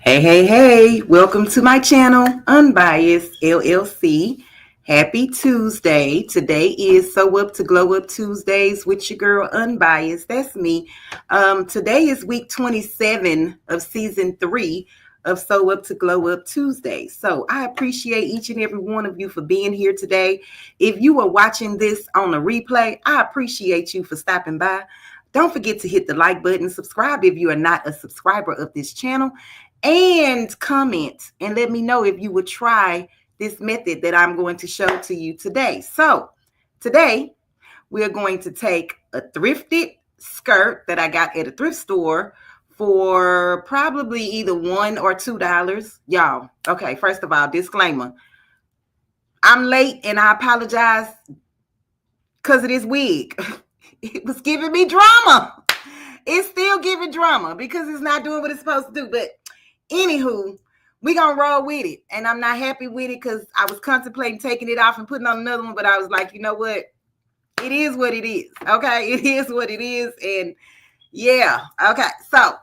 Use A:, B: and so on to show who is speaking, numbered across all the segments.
A: Hey, welcome to my channel, Unbiased LLC. Happy Tuesday. Today is Sew Up to Glow Up Tuesdays with your girl, Unbiased. That's me. Today is week 27 of season 3 of Sew Up to Glow Up Tuesdays. So I appreciate each and every one of you for being here today. If you are watching this on a replay, I appreciate you for stopping by. Don't forget to hit the like button, subscribe if you are not a subscriber of this channel, and comment and let me know if you would try this method that I'm going to show to you today. So today we are going to take a thrifted skirt that I got at a thrift store for probably either $1 or $2. Y'all, okay, first of all, disclaimer. I'm late and I apologize because of this wig. It was giving me drama. It's still giving drama because it's not doing what it's supposed to do. But anywho, we gonna roll with it. And I'm not happy with it because I was contemplating taking it off and putting on another one. But I was like, you know what? It is what it is. Okay, it is what it is. And yeah, okay. So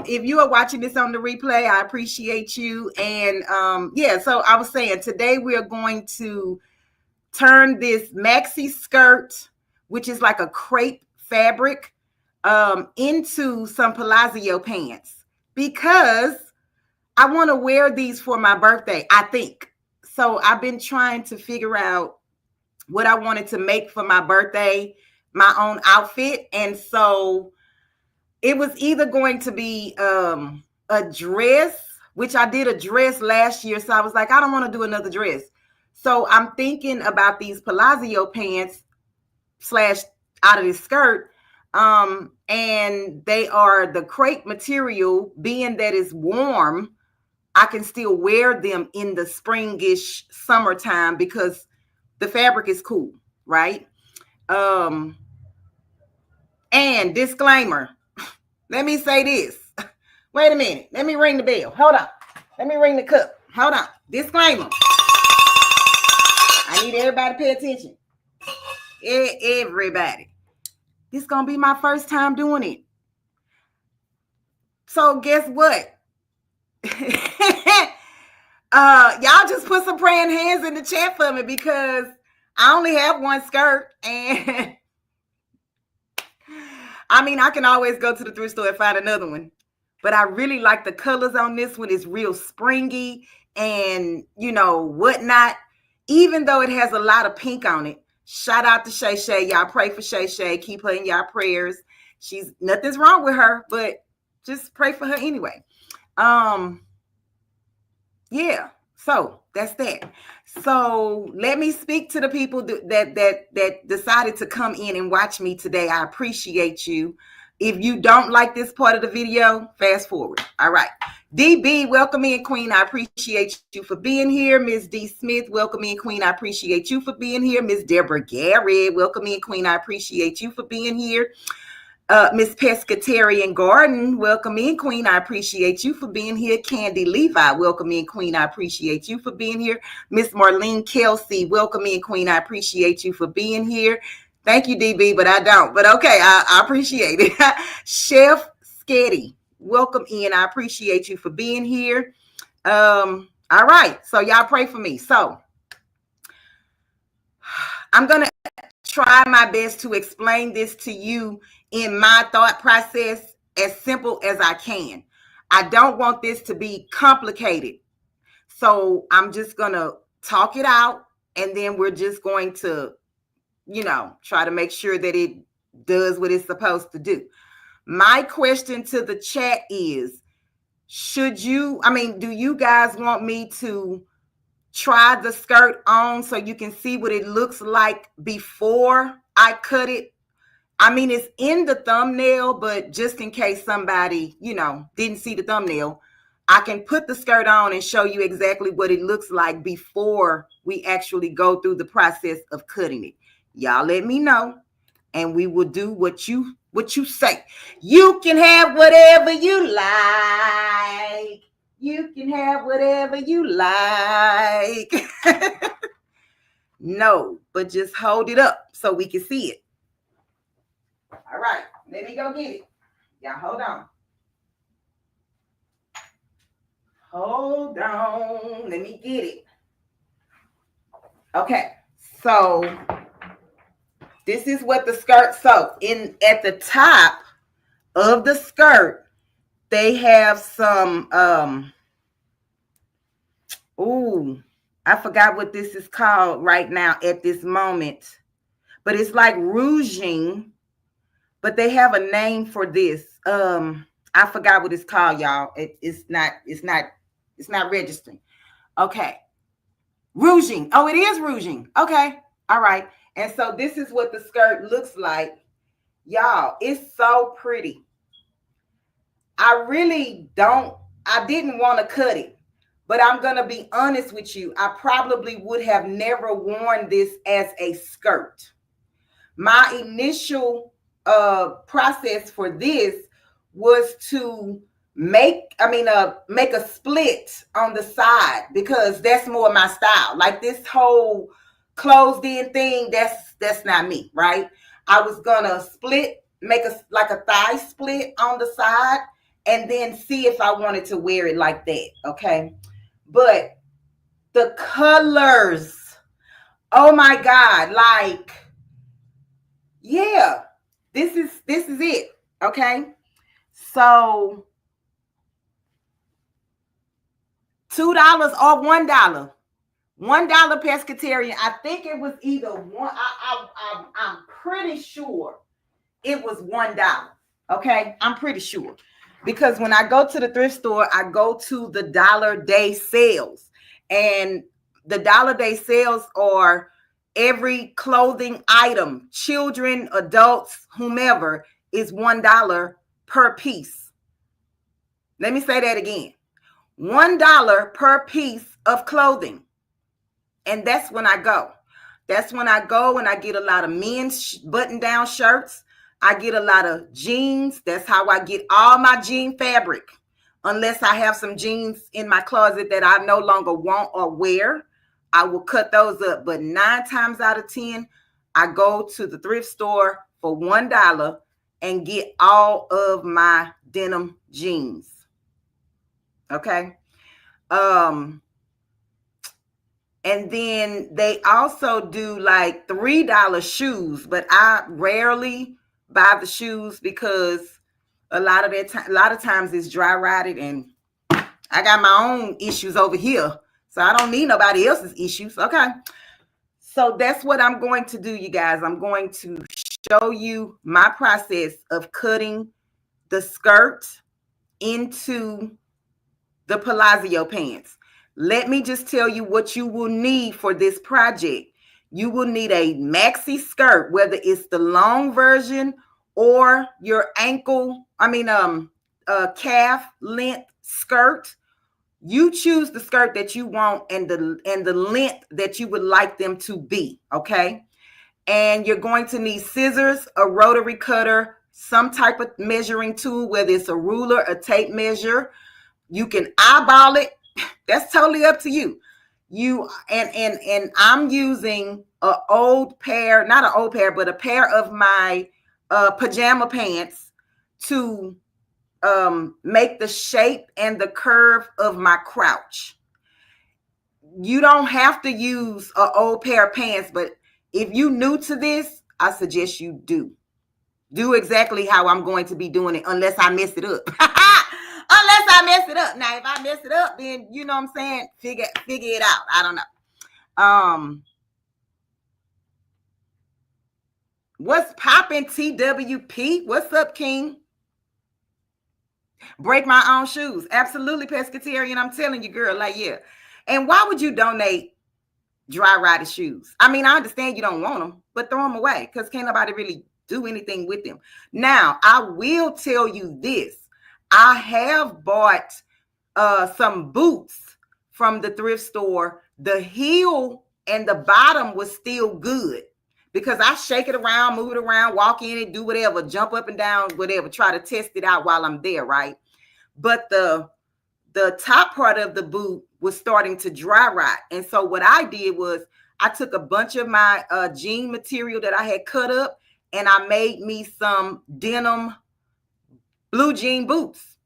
A: if you are watching this on the replay, I appreciate you. And yeah, so I was saying today we are going to turn this maxi skirt, which is like a crepe fabric, into some Palazzo pants because I want to wear these for my birthday, I think. So I've been trying to figure out what I wanted to make for my birthday, my own outfit. And so it was either going to be a dress, which I did a dress last year. So I was like, I don't want to do another dress. So I'm thinking about these Palazzo pants / out of this skirt. And they are the crepe material, being that it's warm. I can still wear them in the springish summertime because the fabric is cool, right? And disclaimer, let me say this. Wait a minute. Let me ring the bell. Hold on. Let me ring the cup. Hold on. Disclaimer. I need everybody to pay attention. Everybody. This is going to be my first time doing it. So guess what? Y'all just put some praying hands in the chat for me because I only have one skirt. And I mean, I can always go to the thrift store and find another one. But I really like the colors on this one. It's real springy and, you know, whatnot. Even though it has a lot of pink on it. Shout out to Shay Shay. Y'all pray for Shay Shay. Keep her in y'all prayers. Nothing's wrong with her, but just pray for her anyway. Yeah, so that's that. So let me speak to the people that decided to come in and watch me today. I appreciate you. If you don't like this part of the video, fast forward. All right. DB, welcome in, Queen. I appreciate you for being here. Miss D. Smith, welcome in, Queen. I appreciate you for being here. Miss Deborah Garrett, welcome in, Queen. I appreciate you for being here. Miss Pescatarian Garden, welcome in, Queen. I appreciate you for being here. Candy Levi, welcome in, Queen. I appreciate you for being here. Miss Marlene Kelsey, welcome in, Queen. I appreciate you for being here. Thank you, DB, but I don't. But okay, I appreciate it. Chef Sketty, welcome in. I appreciate you for being here. All right, so y'all pray for me. So I'm going to try my best to explain this to you in my thought process as simple as I can. I don't want this to be complicated. So I'm just going to talk it out and then we're just going to, you know, try to make sure that it does what it's supposed to do. My question to the chat is, do you guys want me to try the skirt on so you can see what it looks like before I cut it? I mean, it's in the thumbnail, but just in case somebody, you know, didn't see the thumbnail, I can put the skirt on and show you exactly what it looks like before we actually go through the process of cutting it. Y'all let me know, and we will do what you say. You can have whatever you like. You can have whatever you like. No, but just hold it up so we can see it. All right, let me go get it. Y'all hold on. Hold on. Let me get it. Okay. So this is what the skirt, so at the top of the skirt, they have some I forgot what this is called right now at this moment. But it's like rouging, but they have a name for this. I forgot what it's called, y'all. It's not registering. Okay. Rouging. Oh, it is rouging. Okay. All right. And so this is what the skirt looks like. Y'all, it's so pretty. I didn't want to cut it, but I'm going to be honest with you. I probably would have never worn this as a skirt. My initial process for this was to make a split on the side, because that's more my style. Like this whole closed in thing, that's not me, right? I was gonna make a thigh split on the side, and then see if I wanted to wear it like that. Okay. But the colors, oh my God, like, yeah, this is it. Okay. So $2 or $1. $1 pescatarian. I think it was either one. I'm pretty sure it was $1. Okay, I'm pretty sure, because when I go to the thrift store, I go to the dollar day sales, and the dollar day sales are every clothing item, children, adults, whomever, is $1 per piece. Let me say that again. $1 per piece of clothing. And that's when I go. That's when I go and I get a lot of men's button-down shirts. I get a lot of jeans. That's how I get all my jean fabric. Unless I have some jeans in my closet that I no longer want or wear, I will cut those up. But 9 times out of 10, I go to the thrift store for $1 and get all of my denim jeans. Okay. And then they also do like $3 shoes, but I rarely buy the shoes because a lot of times it's dry rotted, and I got my own issues over here, so I don't need nobody else's issues. Okay, so that's what I'm going to do, you guys. I'm going to show you my process of cutting the skirt into the Palazzo pants. Let me just tell you what you will need for this project. You will need a maxi skirt, whether it's the long version or your calf length skirt. You choose the skirt that you want and the length that you would like them to be, okay? And you're going to need scissors, a rotary cutter, some type of measuring tool, whether it's a ruler, a tape measure. You can eyeball it. That's totally up to you. And I'm using not an old pair, but a pair of my pajama pants to make the shape and the curve of my crouch. You don't have to use an old pair of pants, but if you're new to this, I suggest you do exactly how I'm going to be doing it, unless I mess it up. Unless I mess it up. Now, if I mess it up, then you know what I'm saying, figure it out. I don't know. What's poppin', TWP? What's up, King? Break my own shoes. Absolutely, pescatarian. I'm telling you, girl, like, yeah. And why would you donate dry rotted shoes? I mean, I understand you don't want them, but throw them away, because can't nobody really do anything with them. Now, I will tell you this. I have bought some boots from the thrift store. The heel and the bottom was still good, because I shake it around, move it around, walk in it, do whatever, jump up and down, whatever, try to test it out while I'm there, right? But the top part of the boot was starting to dry rot. And so what I did was I took a bunch of my jean material that I had cut up, and I made me some denim blue jean boots.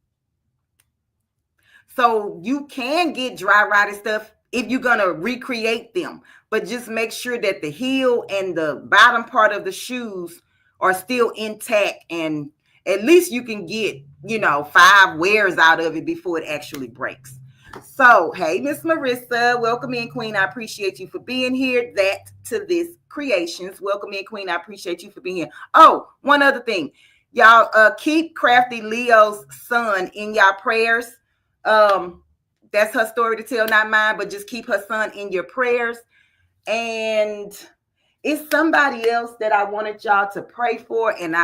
A: So you can get dry rotted stuff if you're going to recreate them. But just make sure that the heel and the bottom part of the shoes are still intact. And at least you can get, 5 wears out of it before it actually breaks. So, hey, Miss Marissa, welcome in, Queen. I appreciate you for being here. That to this Creations. Welcome in, Queen. I appreciate you for being here. Oh, one other thing. Y'all keep Crafty Leo's son in y'all prayers. That's her story to tell, not mine, but just keep her son in your prayers. And it's somebody else that I wanted y'all to pray for. And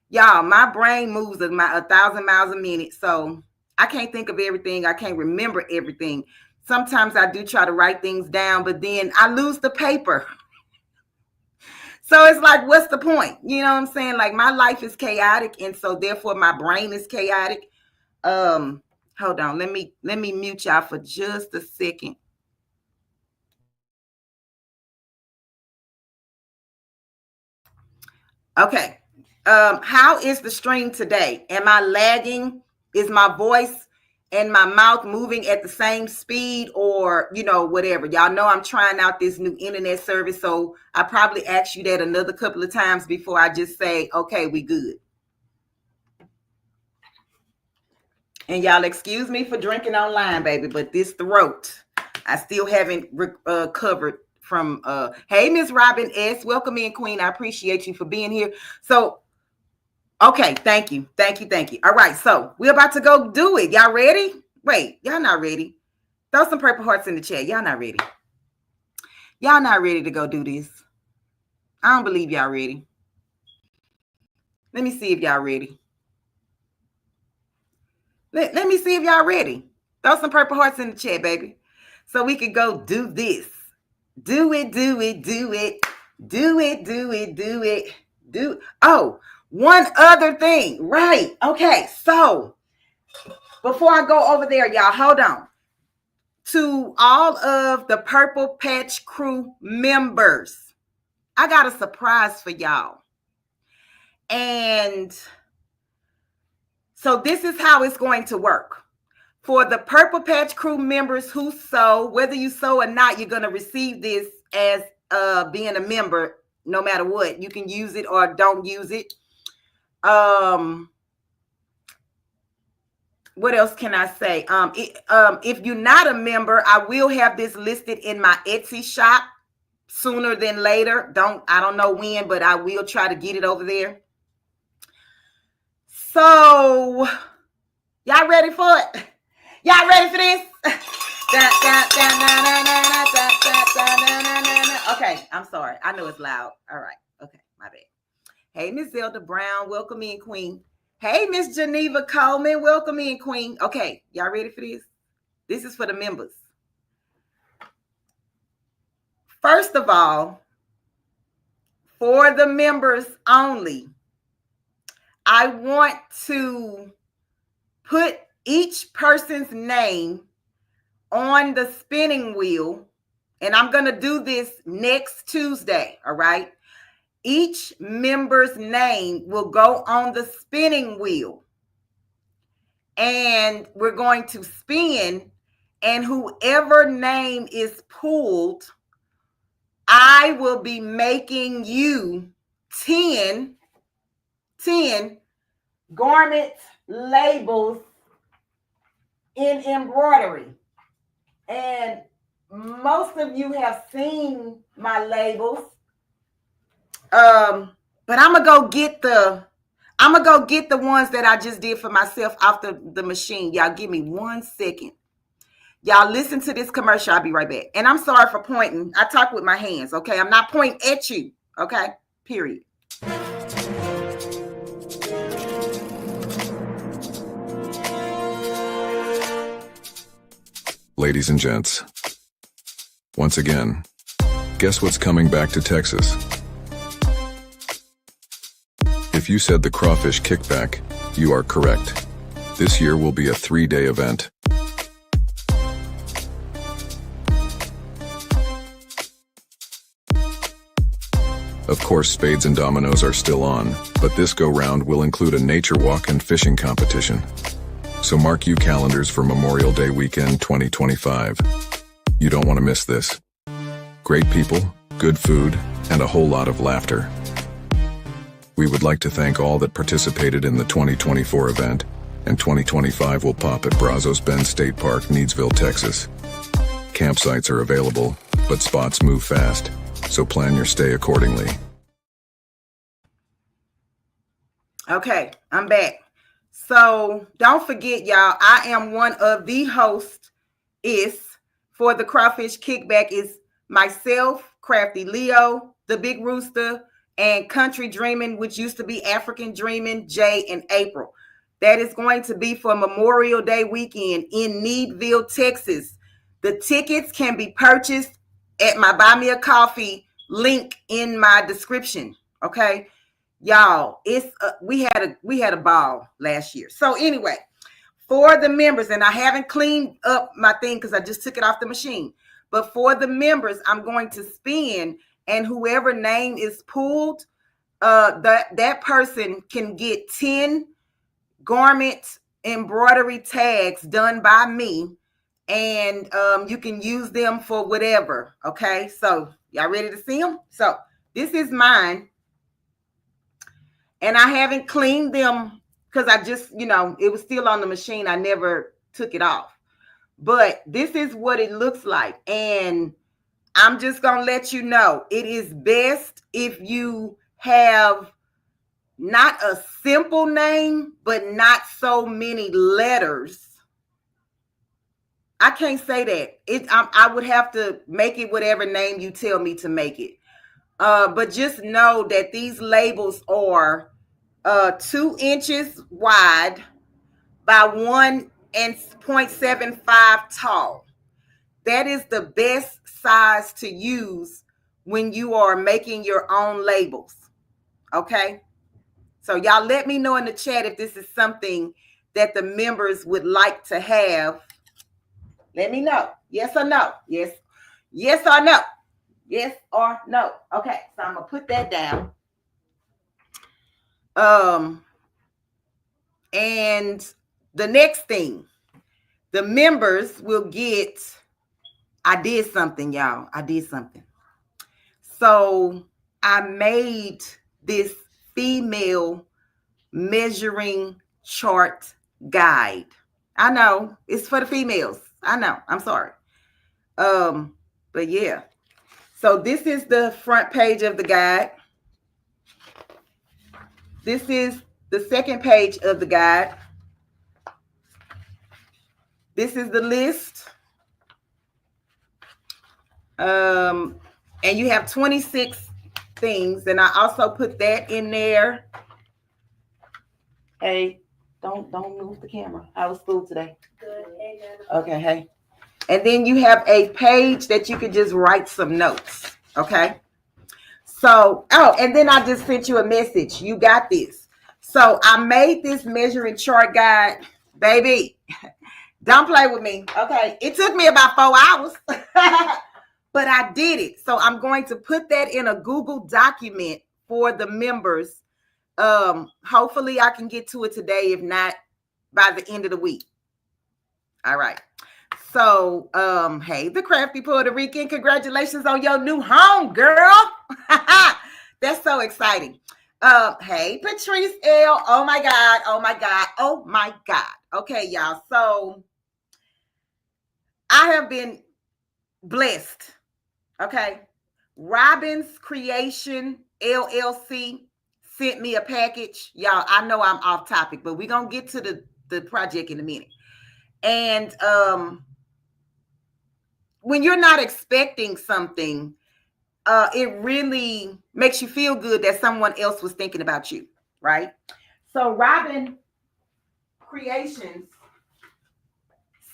A: y'all, my brain moves 1,000 miles a minute. So I can't think of everything. I can't remember everything. Sometimes I do try to write things down, but then I lose the paper. So it's like, what's the point? You know what I'm saying? Like, my life is chaotic, and so therefore my brain is chaotic. Hold on. Let me mute y'all for just a second. Okay. How is the stream today? Am I lagging? Is my voice and my mouth moving at the same speed, or, whatever? Y'all know I'm trying out this new internet service, so I probably ask you that another couple of times before I just say, okay, we good. And y'all excuse me for drinking online, baby, but this throat, I still haven't recovered from. Hey, Miss Robin S. Welcome in, Queen. I appreciate you for being here. So, okay, thank you. All right, so we're about to go do it. Y'all ready? Wait, y'all not ready? Throw some purple hearts in the chat. Y'all not ready? Y'all not ready to go do this? I don't believe y'all ready. Let me see if y'all ready. Let me see if y'all ready. Throw some purple hearts in the chat, baby, so we could go do this. Do it. Oh, one other thing. Right. Okay. So before I go over there, y'all, hold on. To all of the Purple Patch Crew members, I got a surprise for y'all. And so this is how it's going to work. For the Purple Patch Crew members who sew, whether you sew or not, you're going to receive this as being a member, no matter what. You can use it or don't use it. What else can I say? If you're not a member, I will have this listed in my Etsy shop sooner than later. I don't know when, but I will try to get it over there. So, y'all ready for it? Y'all ready for this? Okay, I'm sorry. I know it's loud. All right. Okay, my bad. Hey, Miss Zelda Brown. Welcome in, Queen. Hey, Miss Geneva Coleman. Welcome in, Queen. Okay, y'all ready for this? This is for the members. First of all, for the members only, I want to put each person's name on the spinning wheel, and I'm going to do this next Tuesday, all right? Each member's name will go on the spinning wheel, and we're going to spin, and whoever name is pulled, I will be making you 10 garment labels in embroidery. And most of you have seen my labels. But I'm gonna go get the ones that I just did for myself off the machine. Y'all give me 1 second. Y'all listen to this commercial. I'll be right back. And I'm sorry for pointing. I talk with my hands, okay? I'm not pointing at you, okay? Period.
B: Ladies and gents, once again, guess what's coming back to Texas? If you said the Crawfish Kickback, you are correct. This year will be a 3-day event. Of course, spades and dominoes are still on, but this go-round will include a nature walk and fishing competition. So mark you calendars for Memorial Day weekend 2025. You don't want to miss this. Great people, good food, and a whole lot of laughter. We would like to thank all that participated in the 2024 event, and 2025 will pop at Brazos Bend State Park, Needsville, Texas. Campsites are available, but spots move fast, so plan your stay accordingly.
A: Okay, I'm back. So don't forget, y'all, I am one of the hosts for the Crawfish Kickback is myself, Crafty Leo, the Big Rooster, and Country Dreaming, which used to be African Dreaming, Jay and April. That is going to be for Memorial Day weekend in Needville, Texas. The tickets can be purchased at my Buy Me a Coffee link in my description. Okay, y'all, it's we had a ball last year. So anyway, for the members, and I haven't cleaned up my thing because I just took it off the machine. But for the members, I'm going to spin, and whoever name is pulled, that person can get 10 garment embroidery tags done by me, and you can use them for whatever. Okay, so y'all ready to see them? So this is mine, and I haven't cleaned them because I just, it was still on the machine. I never took it off. But this is what it looks like. And I'm just going to let you know, it is best if you have not a simple name, but not so many letters. I can't say that. I would have to make it whatever name you tell me to make it. But just know that these labels are 2 inches wide by 1.75 tall. That is the best size to use when you are making your own labels. Okay? So y'all let me know in the chat if this is something that the members would like to have. Let me know. Yes or no? Yes. Yes or no? Yes or no? Okay, so I'm going to put that down. And the next thing, the members will get, I did something, y'all. I did something. So I made this female measuring chart guide. I know it's for the females. I know. I'm sorry. But yeah. So this is the front page of the guide. This is the second page of the guide. This is the list. And you have 26 things. And I also put that in there. Hey, don't move the camera. How was school today?
C: Good. Hey,
A: okay, hey. And then you have a page that you could just write some notes. Okay. So, and then I just sent you a message. You got this. So I made this measuring chart guide, baby. Don't play with me. Okay. It took me about 4 hours, but I did it. So I'm going to put that in a Google document for the members. Hopefully I can get to it today. If not, by the end of the week. All right. So, hey, the crafty Puerto Rican, congratulations on your new home, girl. That's so exciting. Hey, Patrice L. Oh my God. Oh my God. Oh my God. Okay, y'all. So I have been blessed. Okay. Robin's Creation LLC sent me a package. Y'all, I know I'm off topic, but we're going to get to the project in a minute. And when you're not expecting something, it really makes you feel good that someone else was thinking about you, right? So Robin Creations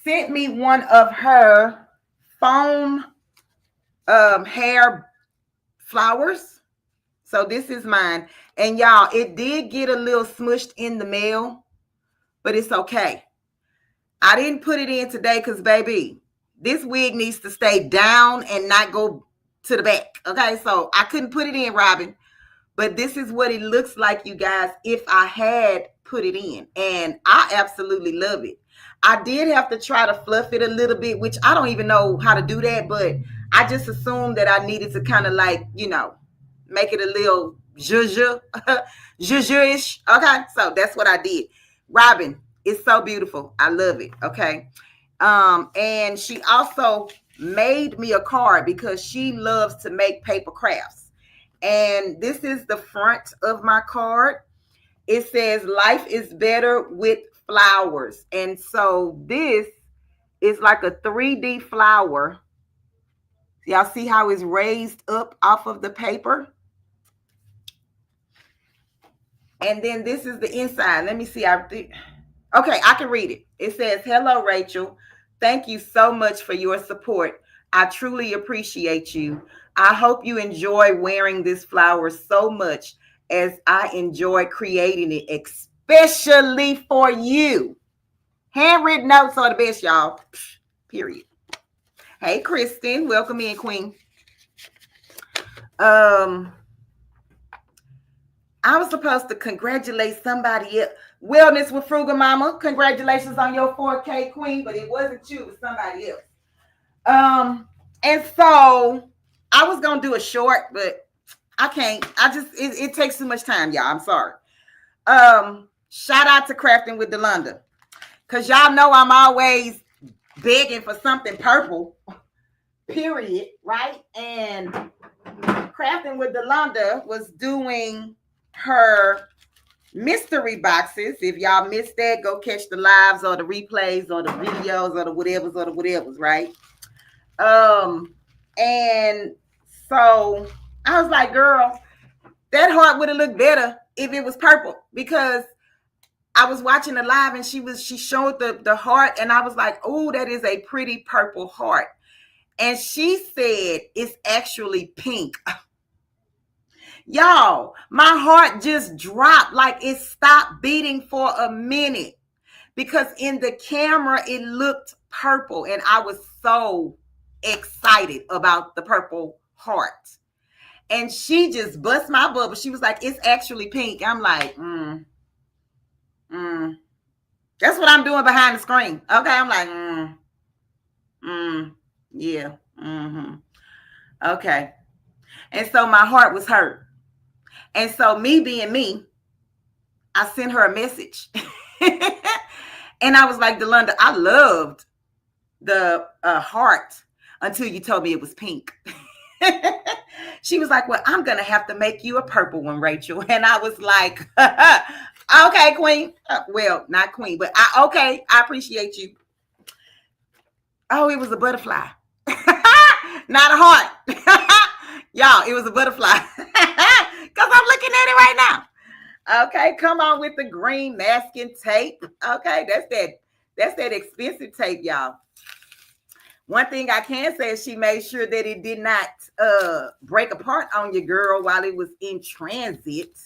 A: sent me one of her foam hair flowers. So this is mine. And y'all, it did get a little smushed in the mail, but it's okay. I didn't put it in today because, baby, this wig needs to stay down and not go to the back. Okay, so I couldn't put it in, Robin. But this is what it looks like, you guys, if I had put it in. And I absolutely love it. I did have to try to fluff it a little bit, which I don't even know how to do that, but I just assumed that I needed to kind of like, make it a little zhuzh-ish. Okay, so that's what I did. Robin, it's so beautiful. I love it. Okay. And she also made me a card because she loves to make paper crafts. And this is the front of my card. It says, life is better with flowers. And so this is like a 3D flower. Y'all see how it's raised up off of the paper? And then this is the inside. Let me see. Okay, I can read it. It says, hello, Rachel. Thank you so much for your support. I truly appreciate you. I hope you enjoy wearing this flower so much as I enjoy creating it, especially for you. Handwritten notes are the best, y'all. Period. Hey, Kristen. Welcome in, Queen. I was supposed to congratulate somebody else. Wellness with Frugal Mama. Congratulations on your 4K, Queen, but it wasn't you, it was somebody else. And so I was gonna do a short, but I can't. It takes too much time, y'all. I'm sorry. Shout out to Crafting with Delonda, because y'all know I'm always begging for something purple. Period. Right? And Crafting with Delonda was doing her mystery boxes. If y'all missed that, go catch the lives or the replays or the videos or the whatevers, right? And so I was like, girl, that heart would have looked better if it was purple, because I was watching the live and she showed the heart, and I was like, oh, that is a pretty purple heart. And she said it's actually pink. Y'all, my heart just dropped, like it stopped beating for a minute, because in the camera it looked purple, and I was so excited about the purple heart. And she just bust my bubble. She was like, it's actually pink. I'm like, that's what I'm doing behind the screen. Okay, I'm like, yeah, okay. And so my heart was hurt. And so me being me, I sent her a message. And I was like, Delonda, I loved the heart until you told me it was pink. She was like, well, I'm going to have to make you a purple one, Rachel. And I was like, okay, Queen. Well, not Queen, but okay, I appreciate you. Oh, it was a butterfly. Not a heart. Y'all, it was a butterfly. Because I'm looking at it right now. Okay, come on with the green masking tape. Okay, that's that expensive tape, y'all. One thing I can say is she made sure that it did not break apart on you, girl, while it was in transit.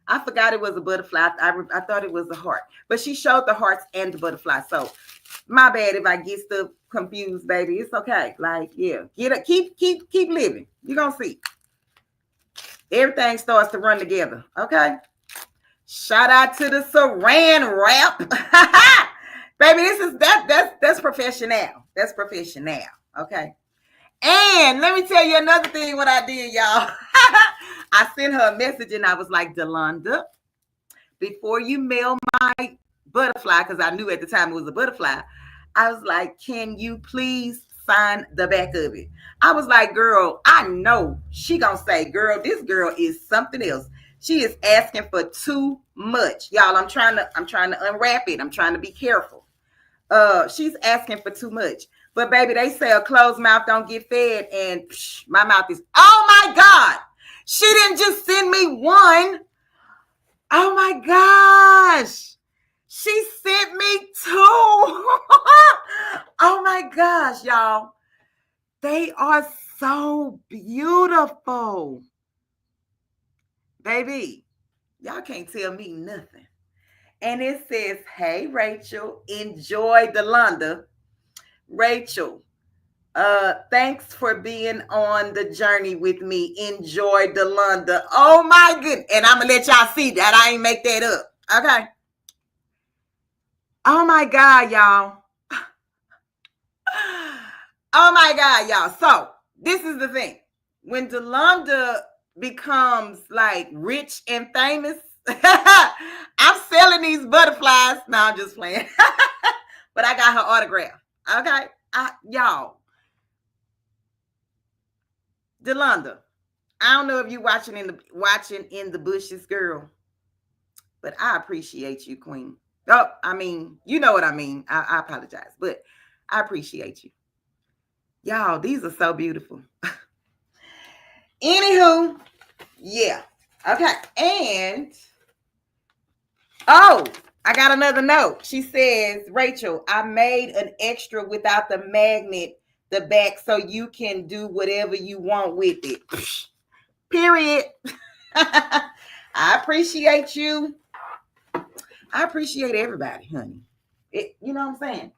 A: I forgot it was a butterfly. I thought it was a heart. But she showed the hearts and the butterfly. So my bad if I get stuff confused, baby. It's okay. Like, yeah. Keep living. You're gonna see. Everything starts to run together. Okay. Shout out to the saran wrap. Baby, that's professional. That's professional. Okay. And let me tell you another thing what I did, y'all. I sent her a message and I was like, Delonda, before you mail my butterfly, because I knew at the time it was a butterfly, I was like, can you please sign the back of it? I was like, girl, I know she gonna say, girl, this girl is something else. She is asking for too much. Y'all, I'm trying to unwrap it. I'm trying to be careful. She's asking for too much. But baby, they say a closed mouth don't get fed, and my mouth is, oh my God. She didn't just send me one. Oh my gosh. She sent me two. Oh my gosh, y'all. They are so beautiful. Baby, y'all can't tell me nothing. And it says, hey, Rachel, enjoy Delonda. Rachel, thanks for being on the journey with me. Enjoy Delonda. Oh my goodness. And I'm going to let y'all see that. I ain't make that up. Okay. Oh my God, y'all. Oh my God, y'all. So this is the thing. When Delonda becomes like rich and famous, I'm selling these butterflies. No, I'm just playing. But I got her autograph. Okay. Y'all. Delonda, I don't know if you're watching in the bushes, girl, but I appreciate you, Queen. Oh, I mean, you know what I mean. I apologize, but I appreciate you. Y'all, these are so beautiful. Anywho, yeah. Okay. And, oh, I got another note. She says, Rachel, I made an extra without the magnet, the back, so you can do whatever you want with it. Period. I appreciate you. I appreciate everybody, honey. You know what I'm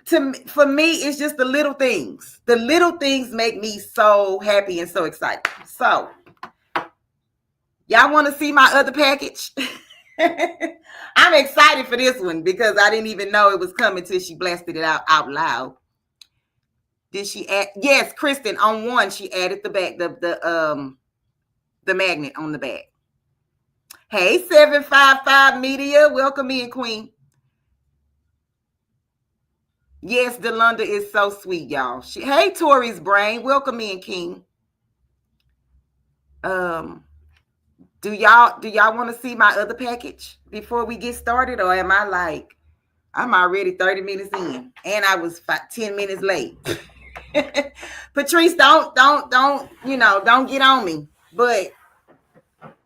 A: saying? For me, it's just the little things. The little things make me so happy and so excited. So, y'all want to see my other package? I'm excited for this one because I didn't even know it was coming till she blasted it out loud. Did she add? Yes, Kristen, on one, she added the back, the magnet on the back. Hey, 755 Media. Welcome in, Queen. Yes, Delonda is so sweet, y'all. Hey, Tori's brain. Welcome in, King. Do y'all want to see my other package before we get started? Or am I like, I'm already 30 minutes in and I was 10 minutes late. Patrice, don't get on me. But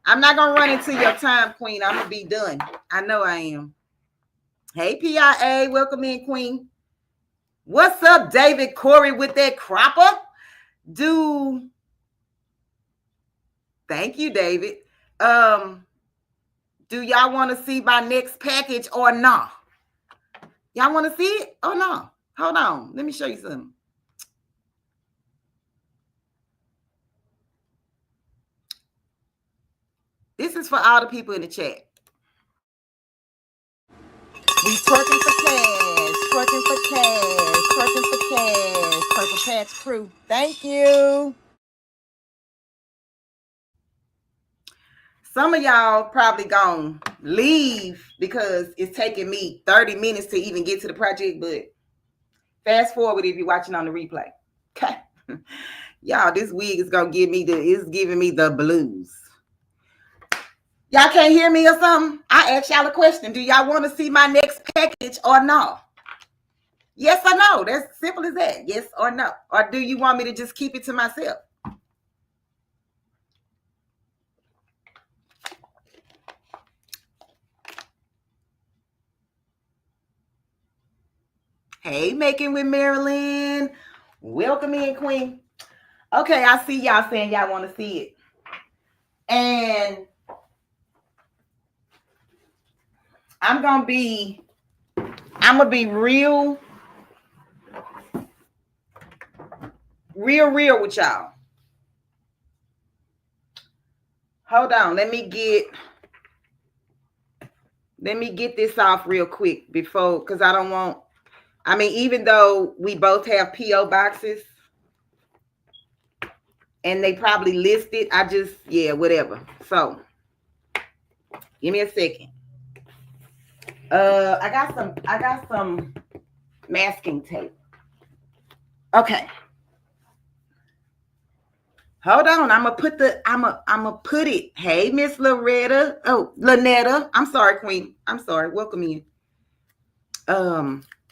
A: I'm not going to run into your time, Queen. I'm going to be done. I know I am. Hey, PIA. Welcome in, Queen. What's up, David Corey, with that cropper? Thank you, David. Do y'all want to see my next package or not? Y'all want to see it or no? Hold on. Let me show you something. This is for all the people in the chat. We twerking for cash, twerking for cash, twerking for cash. Purple Patch Crew. Thank you. Some of y'all probably gonna leave because it's taking me 30 minutes to even get to the project, but fast forward if you're watching on the replay. Okay. Y'all, this wig is gonna giving me the blues. Y'all can't hear me or something? I asked y'all a question. Do y'all want to see my next package or no? Yes or no? That's simple as that. Yes or no? Or do you want me to just keep it to myself? Hey, Making with Marilyn. Welcome in, Queen. Okay, I see y'all saying y'all want to see it. And I'm gonna be real with y'all. Hold on, let me get this off real quick before, because I don't want, even though we both have PO boxes and they probably listed, whatever. So give me a second. I got some masking tape. Okay. Hold on. I'm gonna put it. Hey, Miss Loretta. Oh, Lynetta. I'm sorry, Queen. I'm sorry. Welcome in.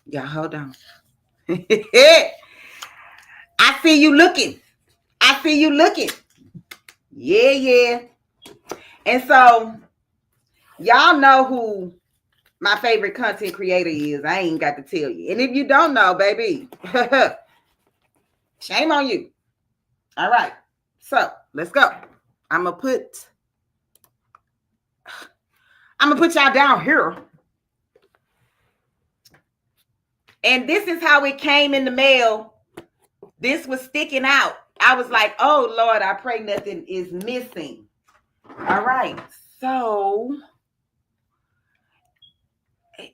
A: Yeah, hold on. I see you looking. Yeah. And so y'all know who my favorite content creator is. I ain't got to tell you. And if you don't know, baby, shame on you. All right. So let's go. I'm gonna put y'all down here. And this is how it came in the mail. This was sticking out. I was like, oh Lord, I pray nothing is missing. All right. So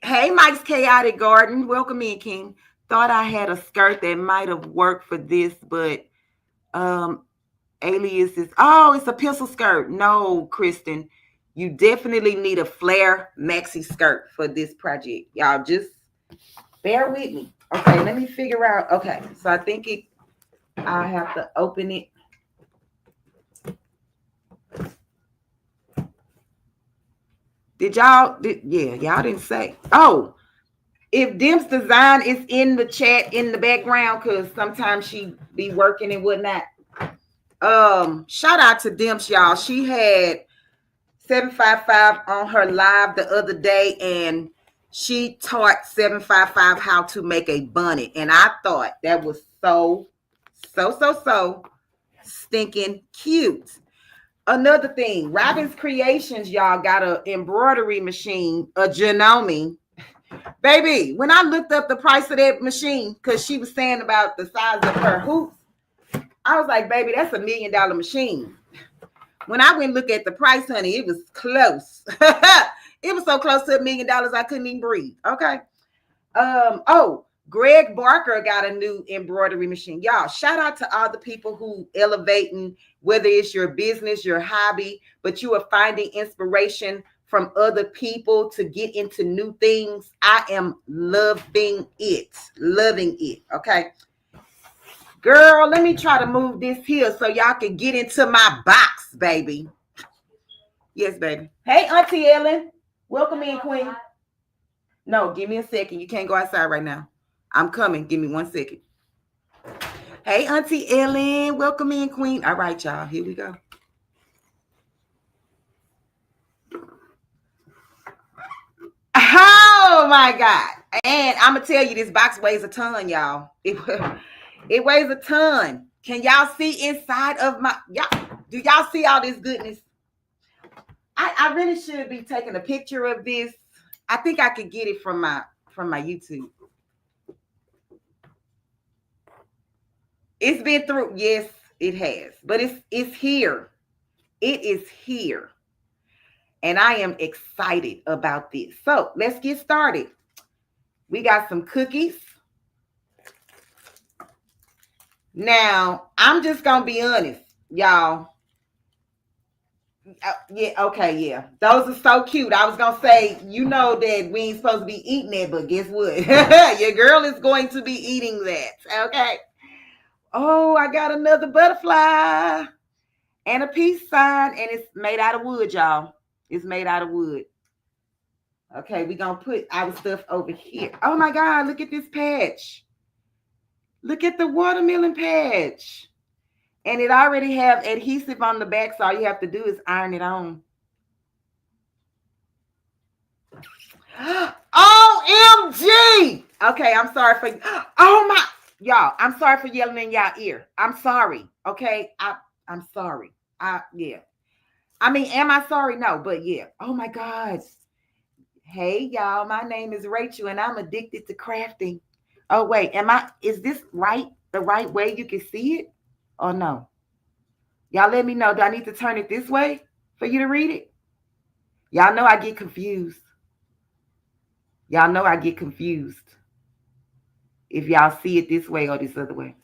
A: Hey, Mike's Chaotic Garden. Welcome in, King. Thought I had a skirt that might have worked for this, but um alias is, oh, it's a pencil skirt. No, Kristen, you definitely need a flare maxi skirt for this project. Y'all just bear with me. Okay, let me figure out. Okay, so I think I have to open it. Yeah, y'all didn't say. Oh, if Dim's design is in the chat in the background, because sometimes she be working and whatnot. Shout out to Dim's, y'all. She had 755 on her live the other day, and she taught 755 how to make a bonnet. And I thought that was so stinking cute. Another thing, Robin's Creations, y'all, got an embroidery machine, a Janome. Baby, when I looked up the price of that machine, because she was saying about the size of her hoops, I was like, baby, that's $1 million machine. When I went and look at the price, honey, it was close. It was so close to $1 million, I couldn't even breathe. Okay. Greg Barker got a new embroidery machine. Y'all, shout out to all the people who elevating, whether it's your business, your hobby, but you are finding inspiration from other people to get into new things. I am loving it. Loving it. Okay. Girl, let me try to move this here so y'all can get into my box, baby. Yes, baby. Hey, Auntie Ellen. Welcome in, Queen. No, give me a second. You can't go outside right now. I'm coming. Give me 1 second. Hey, Auntie Ellen. Welcome in, Queen. All right, y'all. Here we go. Oh, my God. And I'm going to tell you, this box weighs a ton, y'all. It weighs a ton. Can y'all see inside of my... Do y'all see all this goodness? I really should be taking a picture of this. I think I could get it from my YouTube. It's been through. Yes, it has. But it's here. It is here. And I am excited about this. So let's get started. We got some cookies. Now, I'm just going to be honest, y'all. Yeah, okay, yeah. Those are so cute. I was going to say, you know that we ain't supposed to be eating that, but guess what? Your girl is going to be eating that, okay? Oh, I got another butterfly and a peace sign, and it's made out of wood, y'all. It's made out of wood. Okay, we're going to put our stuff over here. Oh, my God, look at this patch. Look at the watermelon patch. And it already have adhesive on the back, so all you have to do is iron it on. OMG! Okay, I'm sorry for... Oh, my... Y'all, I'm sorry for yelling in y'all ear. I'm sorry, okay? I'm sorry. Yeah. I mean, am I sorry? No, but yeah. Oh, my God. Hey, y'all, my name is Rachel, and I'm addicted to crafting. Oh, wait, is this right? The right way you can see it? Or no? Y'all let me know. Do I need to turn it this way for you to read it? Y'all know I get confused. Y'all know I get confused if y'all see it this way or this other way.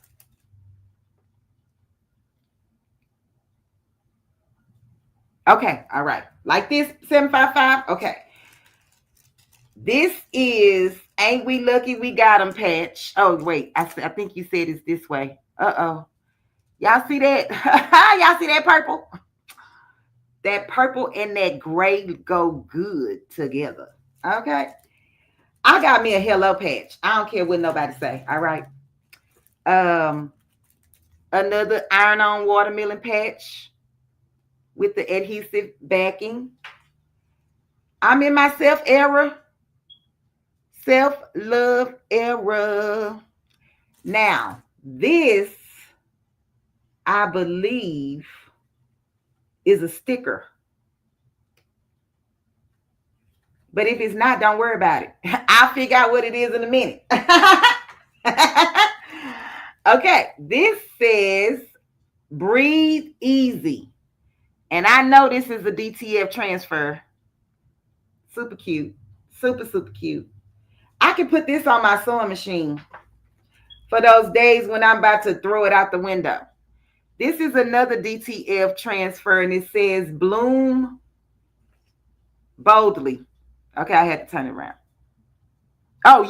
A: Okay, all right. Like this, 755? Okay. This is Ain't We Lucky We Got 'Em patch. Oh, wait. I think you said it's this way. Uh-oh. Y'all see that? Y'all see that purple? That purple and that gray go good together. Okay. I got me a hello patch. I don't care what nobody say. All right. Another iron-on watermelon patch with the adhesive backing. I'm in my self-love era. Now, this, I believe, is a sticker. But if it's not, don't worry about it. I'll figure out what it is in a minute. Okay, this says breathe easy. And I know this is a DTF transfer. Super cute. Super, super cute. I can put this on my sewing machine for those days when I'm about to throw it out the window. This is another DTF transfer, and it says bloom boldly. Okay, I had to turn it around. Oh,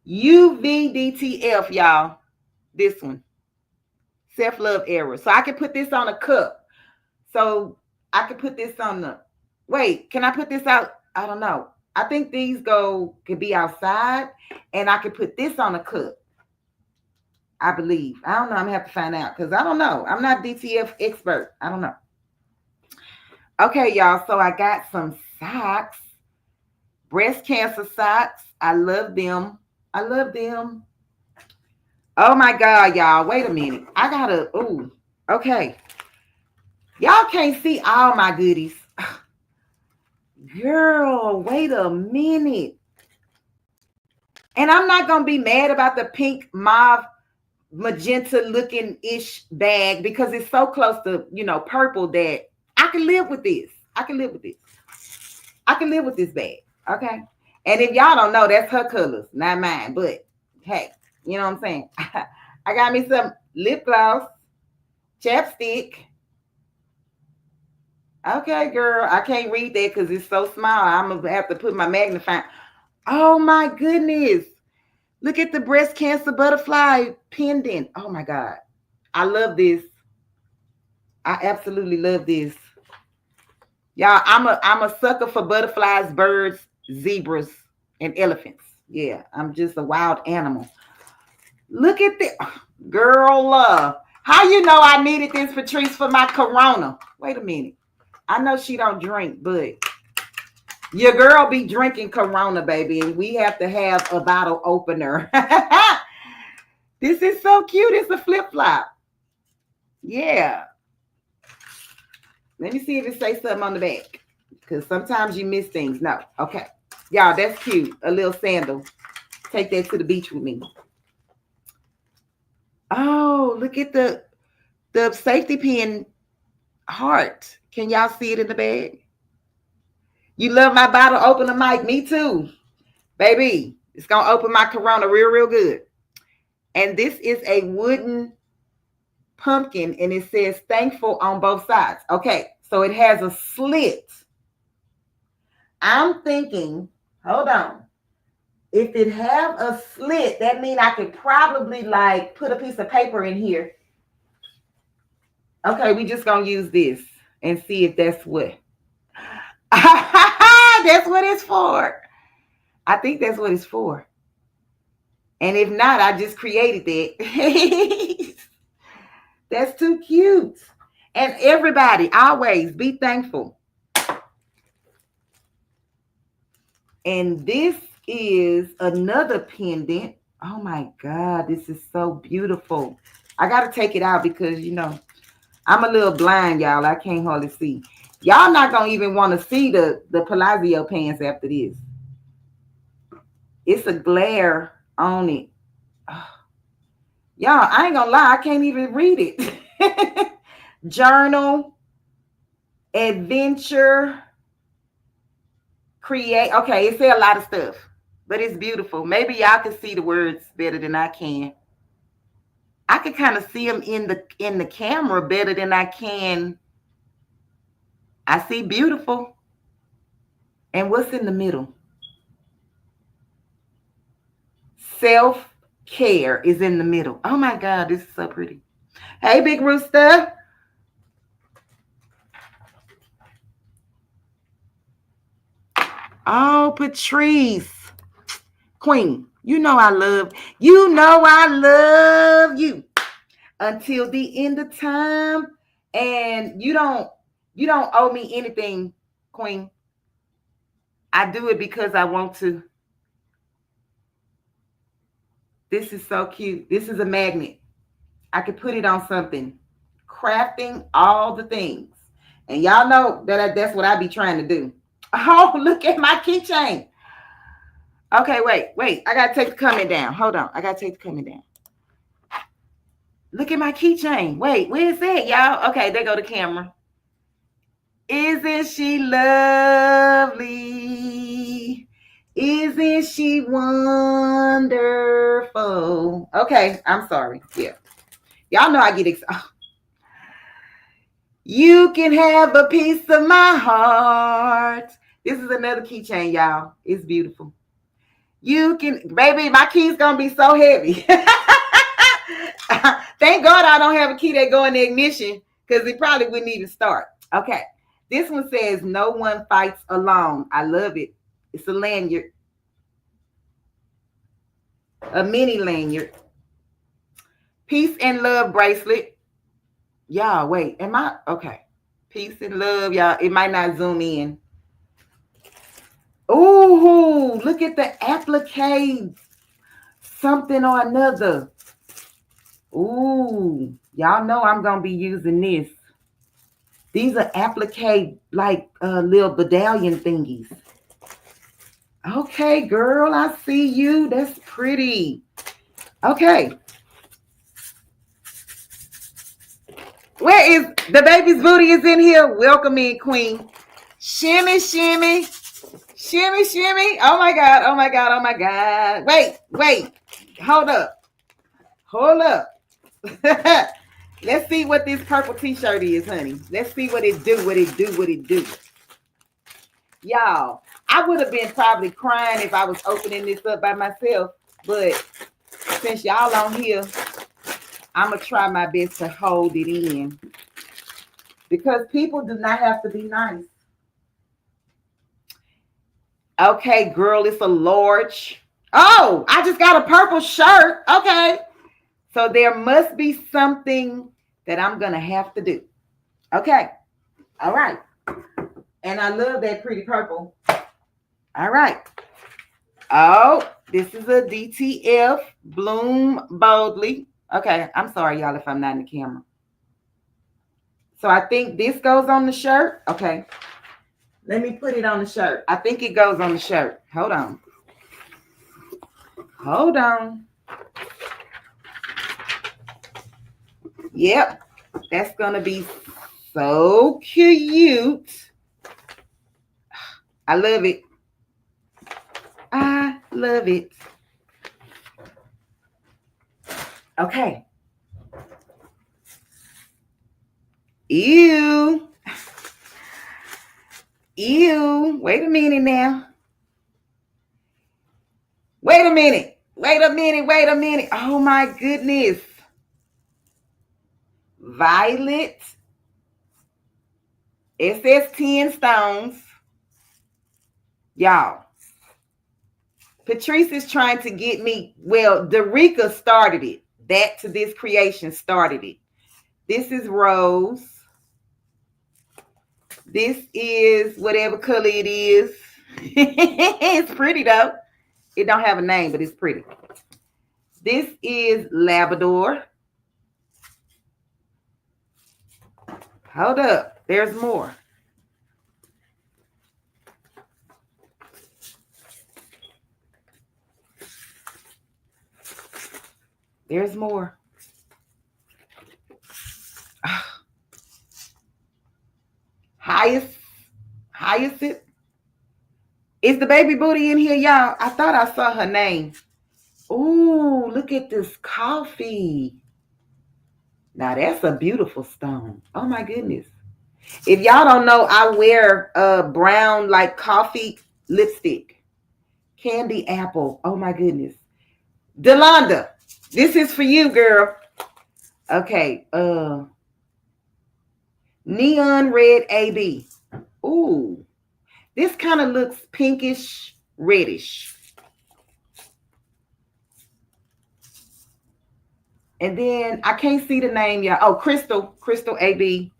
A: UVDTF, y'all. This one. Self-love era. So I can put this on a cup. So I could put this on the, wait, can I put this out? I don't know. I think these could be outside, and I could put this on a cup. I believe. I don't know. I'm going to have to find out because I don't know. I'm not DTF expert. I don't know. Okay, y'all. So I got some socks. Breast cancer socks. I love them. I love them. Oh, my God, y'all. Wait a minute. I got to, ooh. Okay. Y'all can't see all my goodies. Girl, wait a minute. And I'm not going to be mad about the pink mauve magenta looking ish bag because it's so close to, purple that I can live with this. I can live with this. I can live with this bag. Okay. And if y'all don't know, that's her colors, not mine. But hey, you know what I'm saying? I got me some lip gloss, chapstick. Okay, girl. I can't read that because it's so small. I'm going to have to put my magnifying. Oh, my goodness. Look at the breast cancer butterfly pendant. Oh, my God. I love this. I absolutely love this. Y'all, I'm a sucker for butterflies, birds, zebras, and elephants. Yeah, I'm just a wild animal. Look at this. Girl, how you know I needed this, Patrice, for my corona? Wait a minute. I know she don't drink, but your girl be drinking corona, baby, and we have to have a bottle opener. This is so cute. It's a flip-flop. Yeah. Let me see if it says something on the back, because sometimes you miss things. No. Okay. Y'all, that's cute. A little sandal. Take that to the beach with me. Oh, look at the safety pin heart. Can y'all see it in the bag? You love my bottle opener, Mike. Me too. Baby, it's going to open my corona real, real good. And this is a wooden pumpkin, and it says thankful on both sides. Okay, so it has a slit. I'm thinking, hold on. If it have a slit, that means I could probably put a piece of paper in here. Okay, we just going to use this and see if that's what. That's what it's for. I think that's what it's for. And if not, I just created that. That's too cute. And everybody, always be thankful. And this is another pendant. Oh my God, this is so beautiful. I got to take it out because, I'm a little blind, y'all. I can't hardly see. Y'all not going to even want to see the Palazzo pants after this. It's a glare on it. Oh. Y'all, I ain't going to lie. I can't even read it. Journal, adventure, create. Okay, it said a lot of stuff, but it's beautiful. Maybe y'all can see the words better than I can. I can kind of see them in the camera better than I can. I see beautiful. And what's in the middle? Self-care is in the middle. Oh my God, this is so pretty. Hey, Big Rooster. Oh, Patrice. Queen, you know I love you. Until the end of time. And you don't owe me anything, Queen. I do it because I want to. This is so cute. This is a magnet. I could put it on something. Crafting all the things. And y'all know that's what I be trying to do. Oh, look at my keychain. Okay, wait. I got to take the comment down. Hold on. I got to take the comment down. Look at my keychain. Wait, where is that, y'all? Okay, there go the camera. Isn't she lovely? Isn't she wonderful? Okay, I'm sorry. Yeah. Y'all know I get excited. You can have a piece of my heart. This is another keychain, y'all. It's beautiful. You can, baby, my key's going to be so heavy. Thank God I don't have a key that go in the ignition because it probably wouldn't even start. Okay. This one says, no one fights alone. I love it. It's a lanyard. A mini lanyard. Peace and love bracelet. Y'all, wait. Am I? Okay. Peace and love, y'all. It might not zoom in. Ooh, look at the applique. Something or another. Ooh, y'all know I'm going to be using this. These are applique like little medallion thingies. Okay, girl, I see you. That's pretty. Okay. Where is the baby's booty is in here? Welcome in, queen. Shimmy, shimmy. Shimmy, shimmy. Oh my God. Oh my God. Oh my God. Wait. Hold up. Let's see what this purple t-shirt is, honey. Let's see what it do. Y'all, I would have been probably crying if I was opening this up by myself. But since y'all on here, I'm going to try my best to hold it in. Because people do not have to be nice. Okay, girl, it's a large. Oh, I just got a purple shirt. Okay. So there must be something that I'm going to have to do. Okay. All right. And I love that pretty purple. All right. Oh, this is a DTF. Bloom boldly. Okay. I'm sorry, y'all, if I'm not in the camera. So I think this goes on the shirt. Okay. Let me put it on the shirt. I think it goes on the shirt. Hold on. Yep. That's going to be so cute. I love it. Okay. Ew. Wait a minute now. Wait a minute. Oh my goodness. Violet. It says 10 stones. Y'all. Patrice is trying to get me. Well, Derica started it. That to this creation started it. This is rose. This is whatever color it is. It's pretty though. It don't have a name, but it's pretty. This is Labrador. Hold up. There's more. There's more. Hyacinth. Is the baby booty in here, y'all? I thought I saw her name. Ooh, look at this coffee. Now that's a beautiful stone. Oh my goodness. If y'all don't know, I wear brown like coffee lipstick. Candy apple. Oh my goodness. Delonda, this is for you, girl. Okay. Neon red AB. Ooh. This kind of looks pinkish, reddish. And then I can't see the name, y'all. Oh, Crystal AB.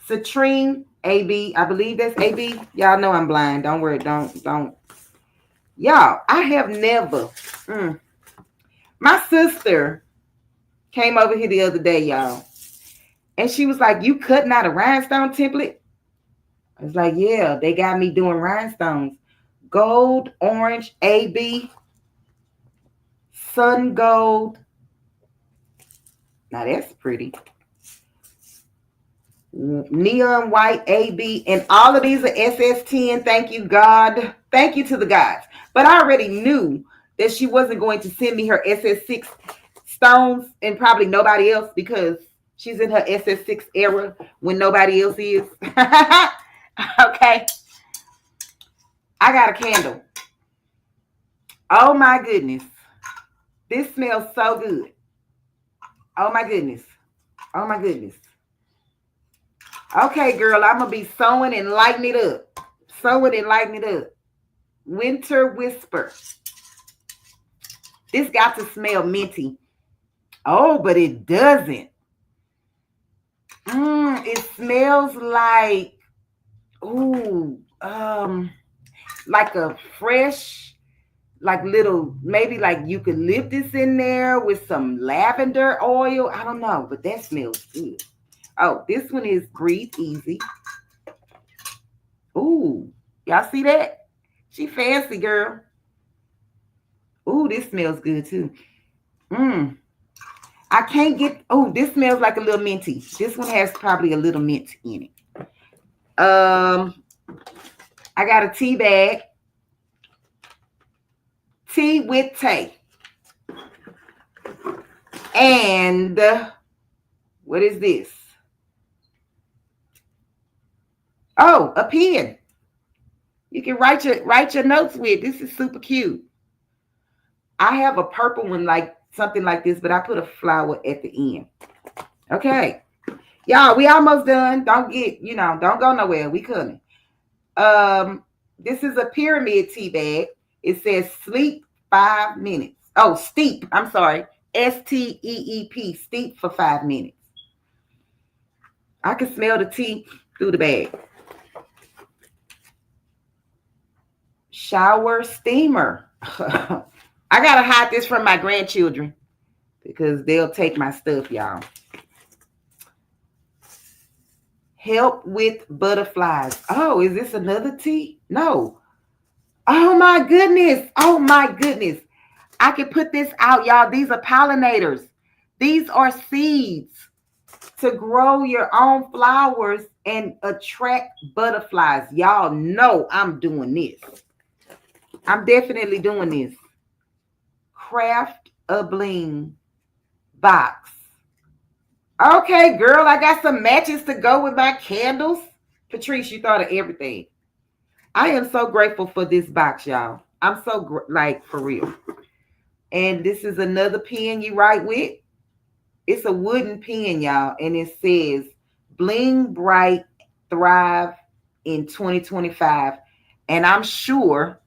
A: Citrine AB. I believe that's AB. Y'all know I'm blind. Don't worry. Don't. Y'all, I have never. My sister came over here the other day, y'all. And she was like, you cutting out a rhinestone template? I was like, yeah, they got me doing rhinestones. Gold, orange, AB, sun gold. Now that's pretty. neon white AB, and all of these are SS10. Thank you, God. Thank you to the gods. But I already knew that she wasn't going to send me her SS6 stones and probably nobody else because she's in her SS6 era when nobody else is. Okay. I got a candle. Oh my goodness. This smells so good. Oh my goodness. Oh my goodness. Okay, girl, I'm going to be sewing and lighting it up. Sewing and lighting it up. Winter Whisper. This got to smell minty. Oh, but it doesn't. It smells like, like a fresh, like little, maybe like eucalyptus in there with some lavender oil. I don't know, but that smells good. Oh, this one is Breathe Easy. Ooh, y'all see that? She fancy, girl. Ooh, this smells good too. I can't get, this smells like a little minty. This one has probably a little mint in it. I got a tea bag. Tea with Tay. And what is this? Oh, a pen. You can write your notes with. This is super cute. I have a purple one like something like this, but I put a flower at the end. Okay. Y'all, we almost done. Don't go nowhere. We coming. This is a pyramid tea bag. It says sleep 5 minutes. Oh, steep. I'm sorry. STEEP. Steep for 5 minutes. I can smell the tea through the bag. Shower steamer. I gotta hide this from my grandchildren because they'll take my stuff, y'all. Help with butterflies. Oh, is this another tea? No. Oh my goodness. Oh my goodness. I can put this out, y'all. These are pollinators. These are seeds to grow your own flowers and attract butterflies. Y'all know I'm doing this. I'm definitely doing this. Craft a bling box. Okay, girl, I got some matches to go with my candles. Patrice, you thought of everything. I am so grateful for this box, y'all. I'm so for real. And this is another pen you write with. It's a wooden pen, y'all, and it says Bling Bright Thrive in 2025. And I'm sure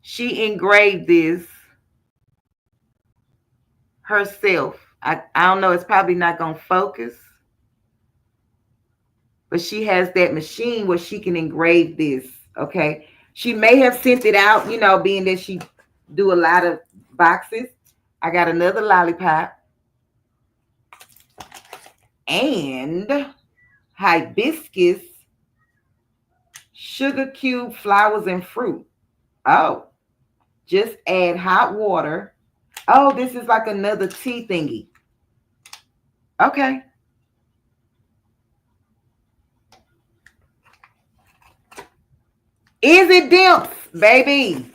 A: she engraved this herself. I don't know, it's probably not going to focus. But she has that machine where she can engrave this, okay? She may have sent it out, being that she do a lot of boxes. I got another lollipop. And hibiscus, sugar cube, flowers, and fruit. Oh, just add hot water. Oh, this is like another tea thingy. Okay. Is it dimps, baby?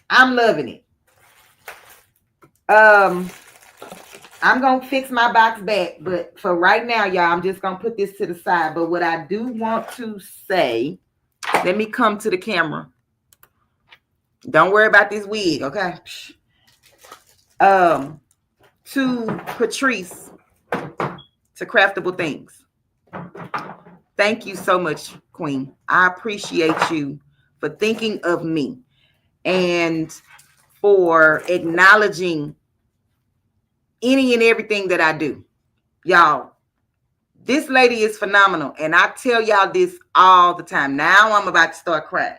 A: I'm loving it. I'm going to fix my box back, but for right now, y'all, I'm just going to put this to the side. But what I do want to say, let me come to the camera. Don't worry about this wig, okay? To Patrice, to Craftable Things. Thank you so much, Queen. I appreciate you for thinking of me and for acknowledging any and everything that I do. Y'all, this lady is phenomenal. And I tell y'all this all the time. Now I'm about to start crying.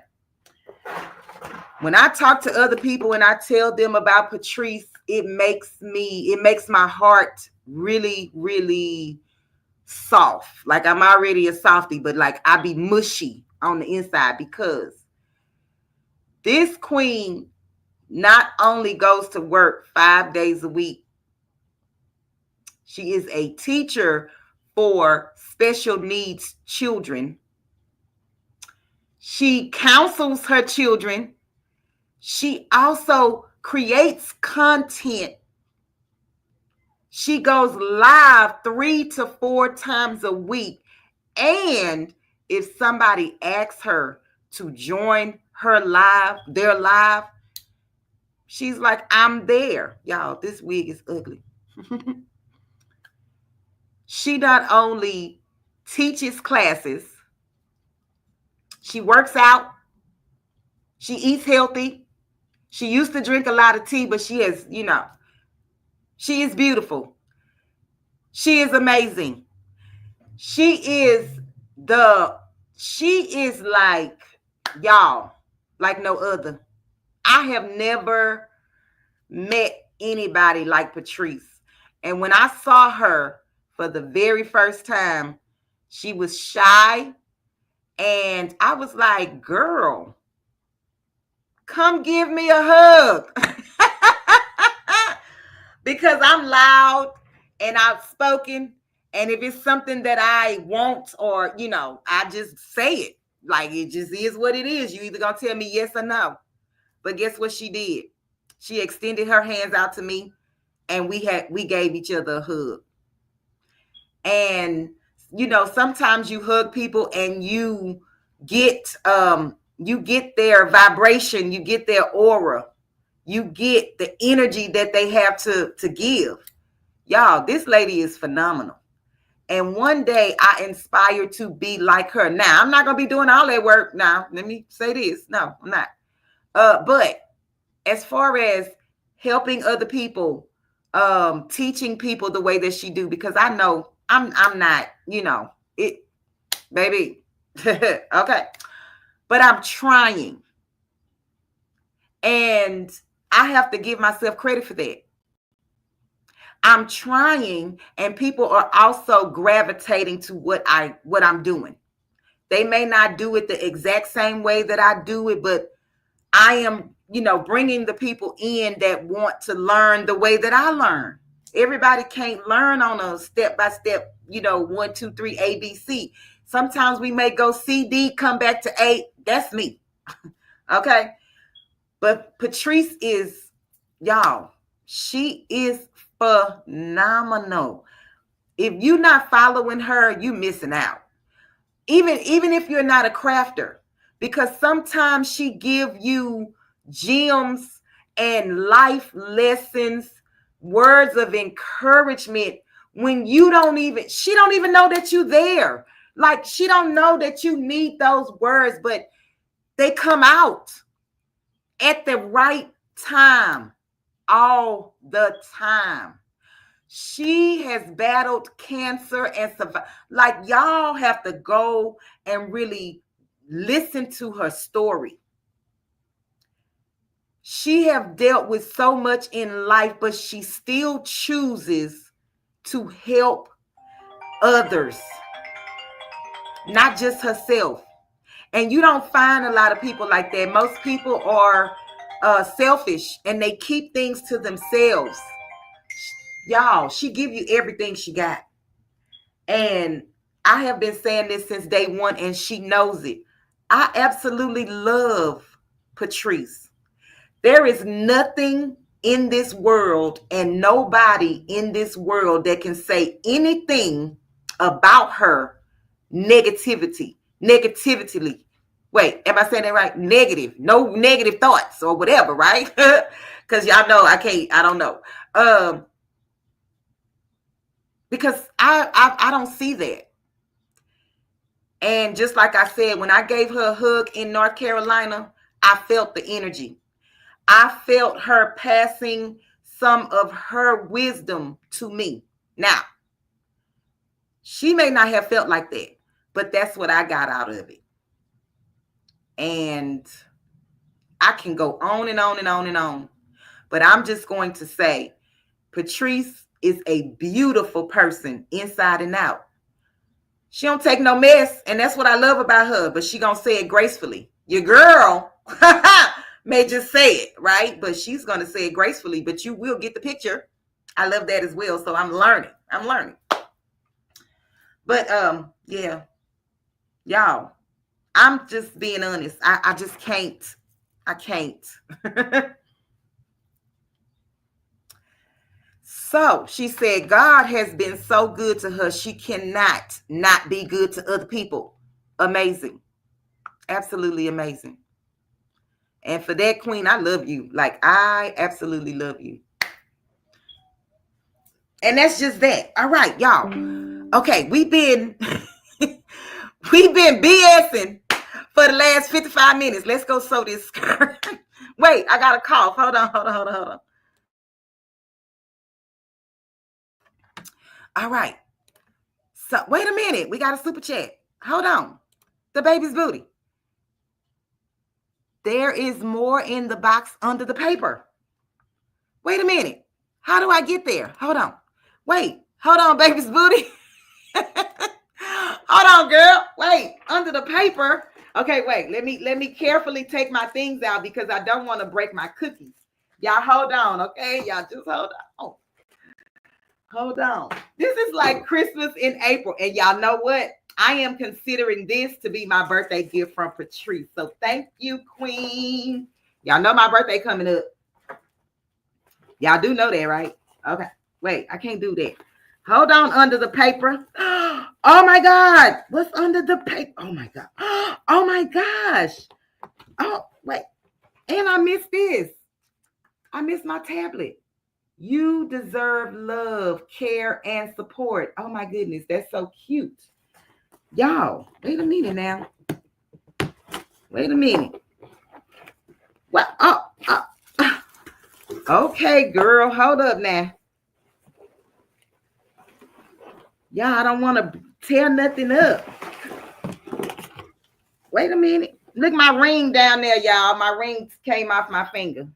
A: When I talk to other people and I tell them about Patrice, it makes my heart really, really soft. Like I'm already a softie, but like I be mushy on the inside because this queen not only goes to work 5 days a week, she is a teacher for special needs children. She counsels her children. She also creates content. She goes live 3 to 4 times a week. And if somebody asks her to join her live, their live, she's like, I'm there. Y'all, this wig is ugly. She not only teaches classes, she works out, she eats healthy. She used to drink a lot of tea, but she has, she is beautiful. She is amazing. She is like, y'all, like no other. I have never met anybody like Patrice. And when I saw her for the very first time, she was shy. And I was like, girl, come give me a hug. Because I'm loud and outspoken. And if it's something that I want or, I just say it. Like, it just is what it is. You either going to tell me yes or no. But guess what she did? She extended her hands out to me and we gave each other a hug. And, sometimes you hug people and you get their vibration, you get their aura, you get the energy that they have to give. Y'all, this lady is phenomenal. And one day I inspired to be like her. Now, I'm not going to be doing all that work. Now, let me say this. No, I'm not. But as far as helping other people, teaching people the way that she do, because I know I'm not, it, baby. Okay. But I'm trying. And I have to give myself credit for that. I'm trying, and people are also gravitating to what I'm doing. They may not do it the exact same way that I do it, but I am, bringing the people in that want to learn the way that I learn. Everybody can't learn on a step-by-step, 1, 2, 3, ABC. Sometimes we may go C, D, come back to A. That's me. Okay. But Patrice is, y'all, she is phenomenal. If you're not following her, you missing out. Even if you're not a crafter, because sometimes she give you gems and life lessons, words of encouragement when she don't even know that you're there. Like, she don't know that you need those words, but they come out at the right time, all the time. She has battled cancer and survived. Like, y'all have to go and really listen to her story. She have dealt with so much in life, but she still chooses to help others, not just herself. And you don't find a lot of people like that. Most people are selfish and they keep things to themselves. Y'all, she give you everything she got. And I have been saying this since day one, and she knows it. I absolutely love Patrice. There is nothing in this world and nobody in this world that can say anything about her negatively. Wait, am I saying that right? Negative. No negative thoughts or whatever, right? Because y'all know I don't know. Because I don't see that. And just like I said, when I gave her a hug in North Carolina, I felt the energy. I felt her passing some of her wisdom to me. Now, she may not have felt like that, but that's what I got out of it. And I can go on and on and on and on. But I'm just going to say, Patrice is a beautiful person inside and out. She don't take no mess, and that's what I love about her, but she gonna say it gracefully. Your girl may just say it, right? But she's gonna say it gracefully, but you will get the picture. I love that as well, so I'm learning. But yeah, y'all, I'm just being honest. I just can't. I can't. So she said, God has been so good to her. She cannot not be good to other people. Amazing. Absolutely amazing. And for that, Queen, I love you. Like, I absolutely love you. And that's just that. All right, y'all. Okay, we've been BSing for the last 55 minutes. Let's go sew this skirt. Wait, I got a cough. Hold on. All right. So wait a minute. We got a super chat. Hold on. The baby's booty. There is more in the box under the paper. Wait a minute. How do I get there? Hold on. Wait. Hold on, baby's booty. Hold on, girl. Wait. Under the paper. Okay, wait. Let me carefully take my things out because I don't want to break my cookies. Y'all hold on, okay? Y'all just hold on. Hold on. This is like Christmas in April. And y'all know what? I am considering this to be my birthday gift from Patrice. So thank you, Queen. Y'all know my birthday coming up. Y'all do know that, right? Okay. Wait, I can't do that. Hold on under the paper. Oh my God. What's under the paper? Oh my God. Oh my gosh. Oh, wait. And I missed this. I missed my tablet. You deserve love, care, and support. Oh my goodness. That's so cute. Y'all, wait a minute now. Wait a minute. What? Okay, girl. Hold up now. Y'all, I don't want to tear nothing up. Wait a minute. Look, my ring down there, y'all. My ring came off my finger.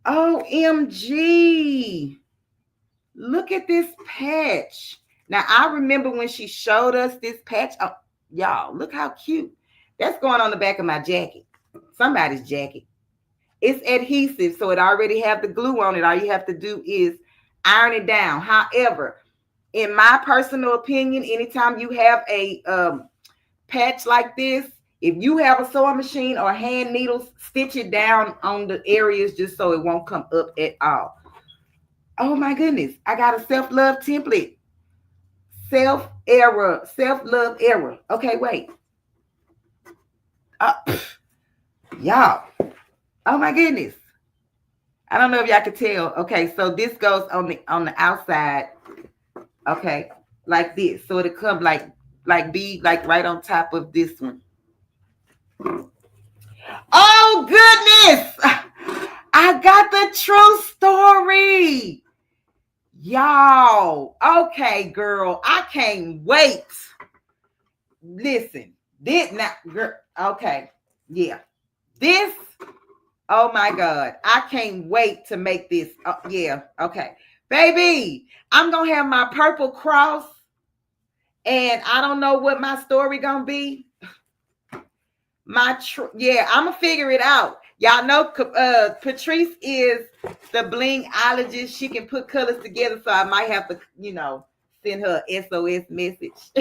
A: OMG. Look at this patch. Now, I remember when she showed us this patch. Oh, y'all, look how cute. That's going on the back of my jacket. Somebody's jacket. It's adhesive, so it already have the glue on it. All you have to do is iron it down. However, in my personal opinion, anytime you have a patch like this, if you have a sewing machine or hand needles, stitch it down on the areas just so it won't come up at all. Oh my goodness. I got a self-love template. Self-love error. Okay, wait. Y'all. Oh my goodness. I don't know if y'all can tell. Okay, so this goes on the outside. Okay, like this. So it'll come like right on top of this one. Oh goodness! I got the true story. Y'all. Okay, girl. I can't wait. Listen. This now, girl. Okay. Yeah. This. Oh my God. I can't wait to make this. Yeah. Okay. Baby, I'm going to have my purple cross. And I don't know what my story going to be. Yeah, I'm going to figure it out. Y'all know Patrice is the blingologist. She can put colors together. So I might have to, send her an SOS message.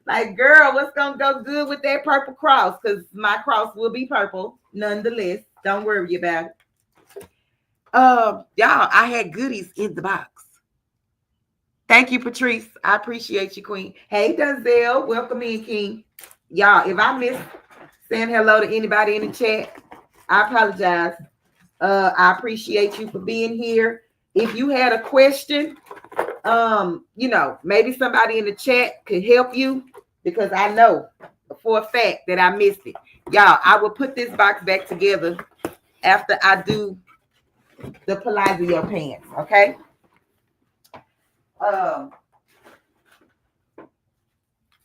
A: Like, girl, what's going to go good with that purple cross? Because my cross will be purple nonetheless. Don't worry about it. Y'all, I had goodies in the box. Thank you, Patrice. I appreciate you, Queen. Hey, Denzel. Welcome in, King. Y'all, if I miss saying hello to anybody in the chat, I apologize. I appreciate you for being here. If you had a question, maybe somebody in the chat could help you because I know for a fact that I missed it. Y'all, I will put this box back together after I do the Palazzo pants, okay? All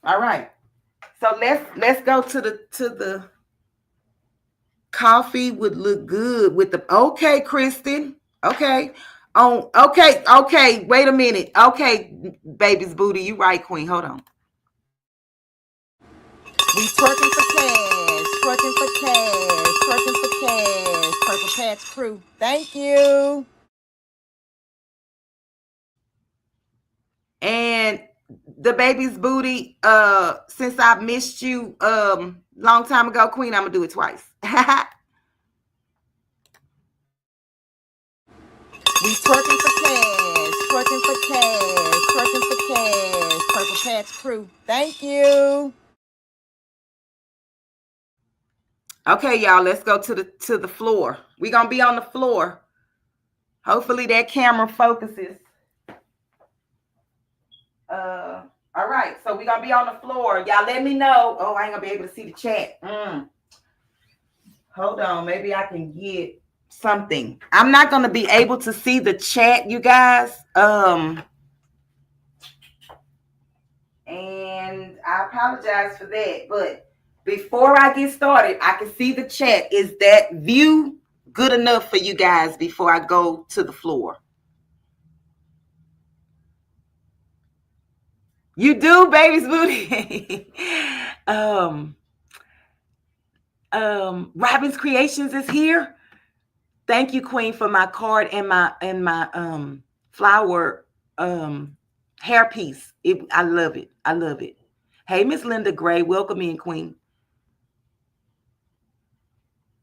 A: right. So let's go to the coffee would look good with the okay, Kristen. Okay. Okay. Wait a minute. Okay, baby's booty. You right, Queen. Hold on. We twerking for cash. Purple Patch crew. Thank you. And the baby's booty, since I missed you long time ago, Queen, I'm gonna do it twice. We twerking for cash, twerking for cash, twerking for cash. Purple Patch Crew, thank you. Okay, y'all, let's go to the floor. We're gonna be on the floor. Hopefully that camera focuses. All right, so we're gonna be on the floor. Y'all let me know. Oh, I ain't gonna be able to see the chat. Hold on, maybe I can get something. I'm not gonna be able to see the chat, you guys. And I apologize for that. But before I get started, I can see the chat. Is that view good enough for you guys before I go to the floor? You do, baby's booty. Robin's Creations is here. Thank you, Queen, for my card and my flower hairpiece. I love it. I love it. Hey, Miss Linda Gray, welcome in, Queen.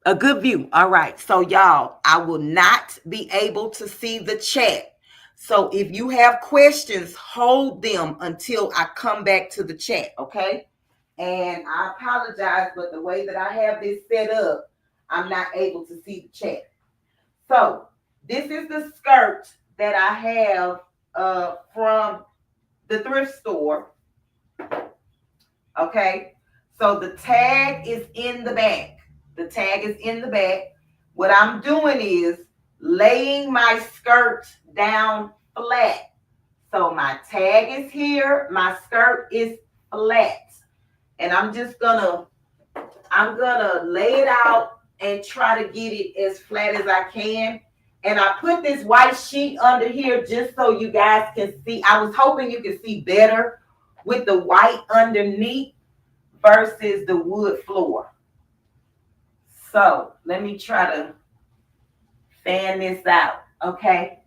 A: A good view. All right. So, y'all, I will not be able to see the chat. So if you have questions, hold them until I come back to the chat, okay? And I apologize, but the way that I have this set up, I'm not able to see the chat. So this is the skirt that I have from the thrift store. Okay. So the tag is in the back. The tag is in the back. What I'm doing is laying my skirt down flat. So my tag is here. My skirt is flat. And I'm gonna lay it out and try to get it as flat as I can. And I put this white sheet under here just so you guys can see. I was hoping you could see better with the white underneath versus the wood floor. So let me try to fan this out, okay?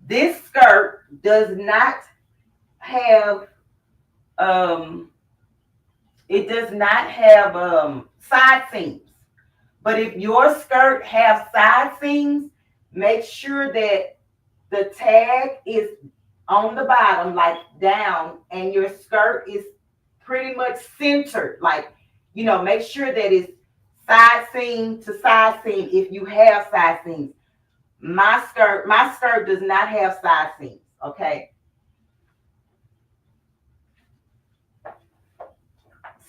A: This skirt does not have side seams. But if your skirt has side seams, make sure that the tag is on the bottom, like down, and your skirt is pretty much centered. Like, make sure that it's side seam to side seam if you have side seams. My skirt does not have side seams, okay?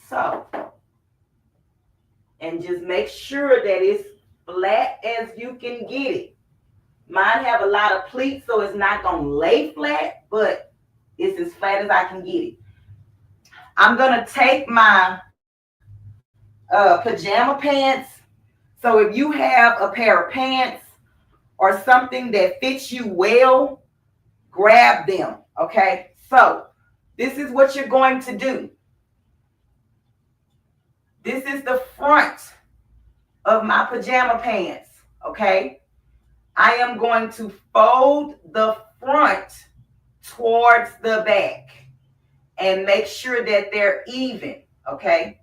A: So, and just make sure that it's flat as you can get it. Mine have a lot of pleats, so it's not going to lay flat, but it's as flat as I can get it. I'm going to take my pajama pants. So if you have a pair of pants or something that fits you well, grab them, okay? So this is what you're going to do. This is the front of my pajama pants, okay? I am going to fold the front towards the back and make sure that they're even, okay?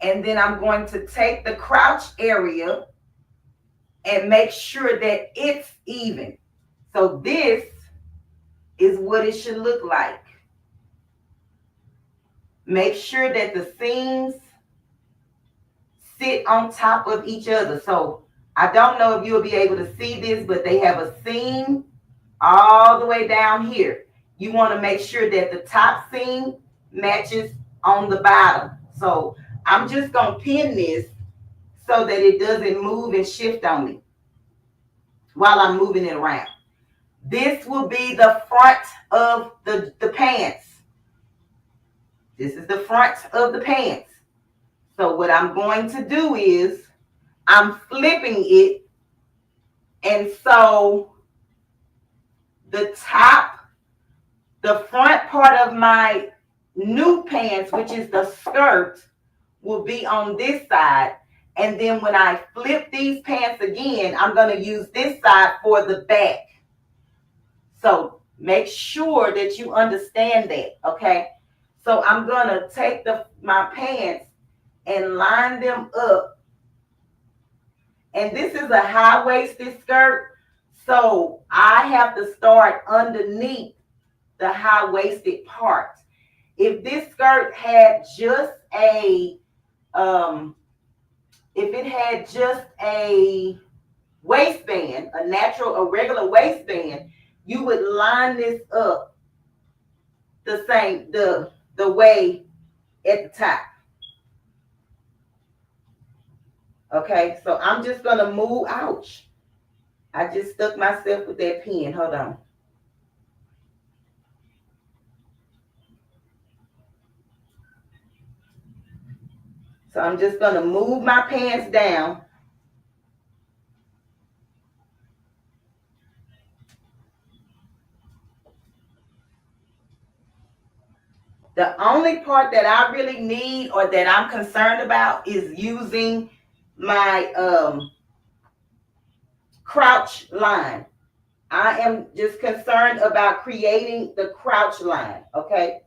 A: And then I'm going to take the crotch area and make sure that it's even. So this is what it should look like. Make sure that the seams sit on top of each other. So I don't know if you'll be able to see this, but they have a seam all the way down here. You want to make sure that the top seam matches on the bottom. So I'm just going to pin this so that it doesn't move and shift on me while I'm moving it around. This will be the front of the pants. This is the front of the pants. So what I'm going to do is I'm flipping it. And so the front part of my new pants, which is the skirt, will be on this side. And then when I flip these pants again, I'm going to use this side for the back. So Make sure that you understand that, okay? So I'm gonna take my pants and line them up. And this is a high-waisted skirt, so I have to start underneath the high-waisted part. If this skirt had just a if it had just a waistband, a regular waistband, you would line this up the way at the top. Okay, so I'm just gonna move. Ouch, I just stuck myself with that pen. Hold on. So I'm just gonna move my pants down. The only part that I really need or that I'm concerned about is using my crouch line. I am just concerned about creating the crouch line, okay?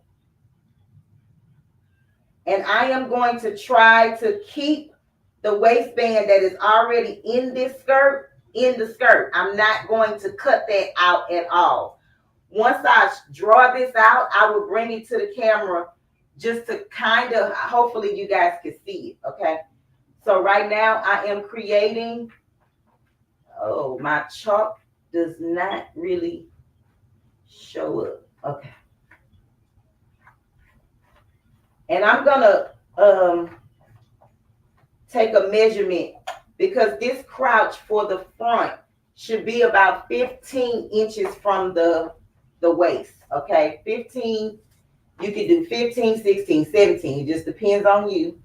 A: And I am going to try to keep the waistband that is already in this skirt in the skirt. I'm not going to cut that out at all. Once I draw this out, I will bring it to the camera just to kind of, hopefully you guys can see it, okay? So right now I am creating, oh, my chalk does not really show up, okay. And I'm gonna take a measurement because this crouch for the front should be about 15 inches from the waist, okay? 15, you can do 15, 16, 17. It just depends on you.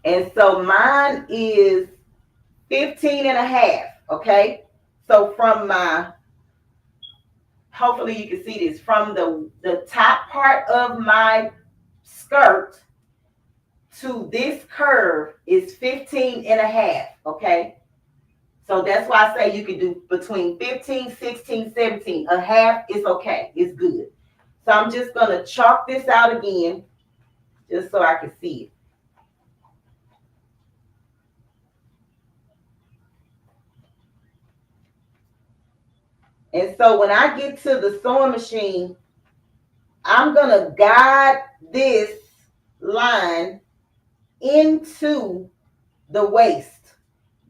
A: And so mine is 15 and a half, okay? So from my, hopefully you can see this, from the top part of my skirt to this curve is 15 and a half, okay? So that's why I say you can do between 15, 16, 17. A half is okay, it's good. So I'm just gonna chalk this out again, just so I can see it. And so when I get to the sewing machine, I'm gonna guide this line into the waist.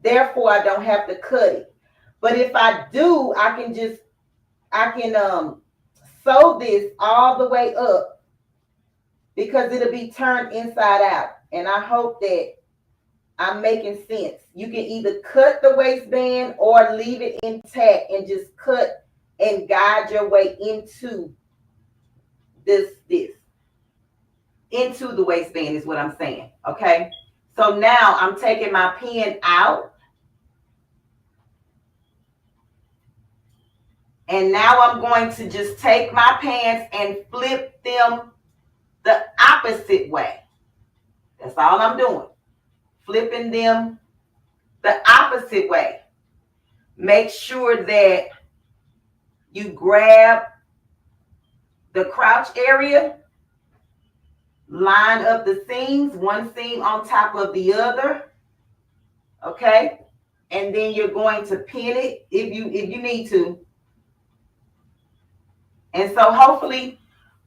A: Therefore, I don't have to cut it. But if I do, I can sew this all the way up because it'll be turned inside out. And I hope that I'm making sense. You can either cut the waistband or leave it intact and just cut and guide your way into this. Into the waistband is what I'm saying, okay? So now I'm taking my pen out. And now I'm going to just take my pants and flip them the opposite way. That's all I'm doing. Flipping them the opposite way. Make sure that you grab the crouch area, line up the seams, one seam on top of the other, okay? And then you're going to pin it if you need to. And so hopefully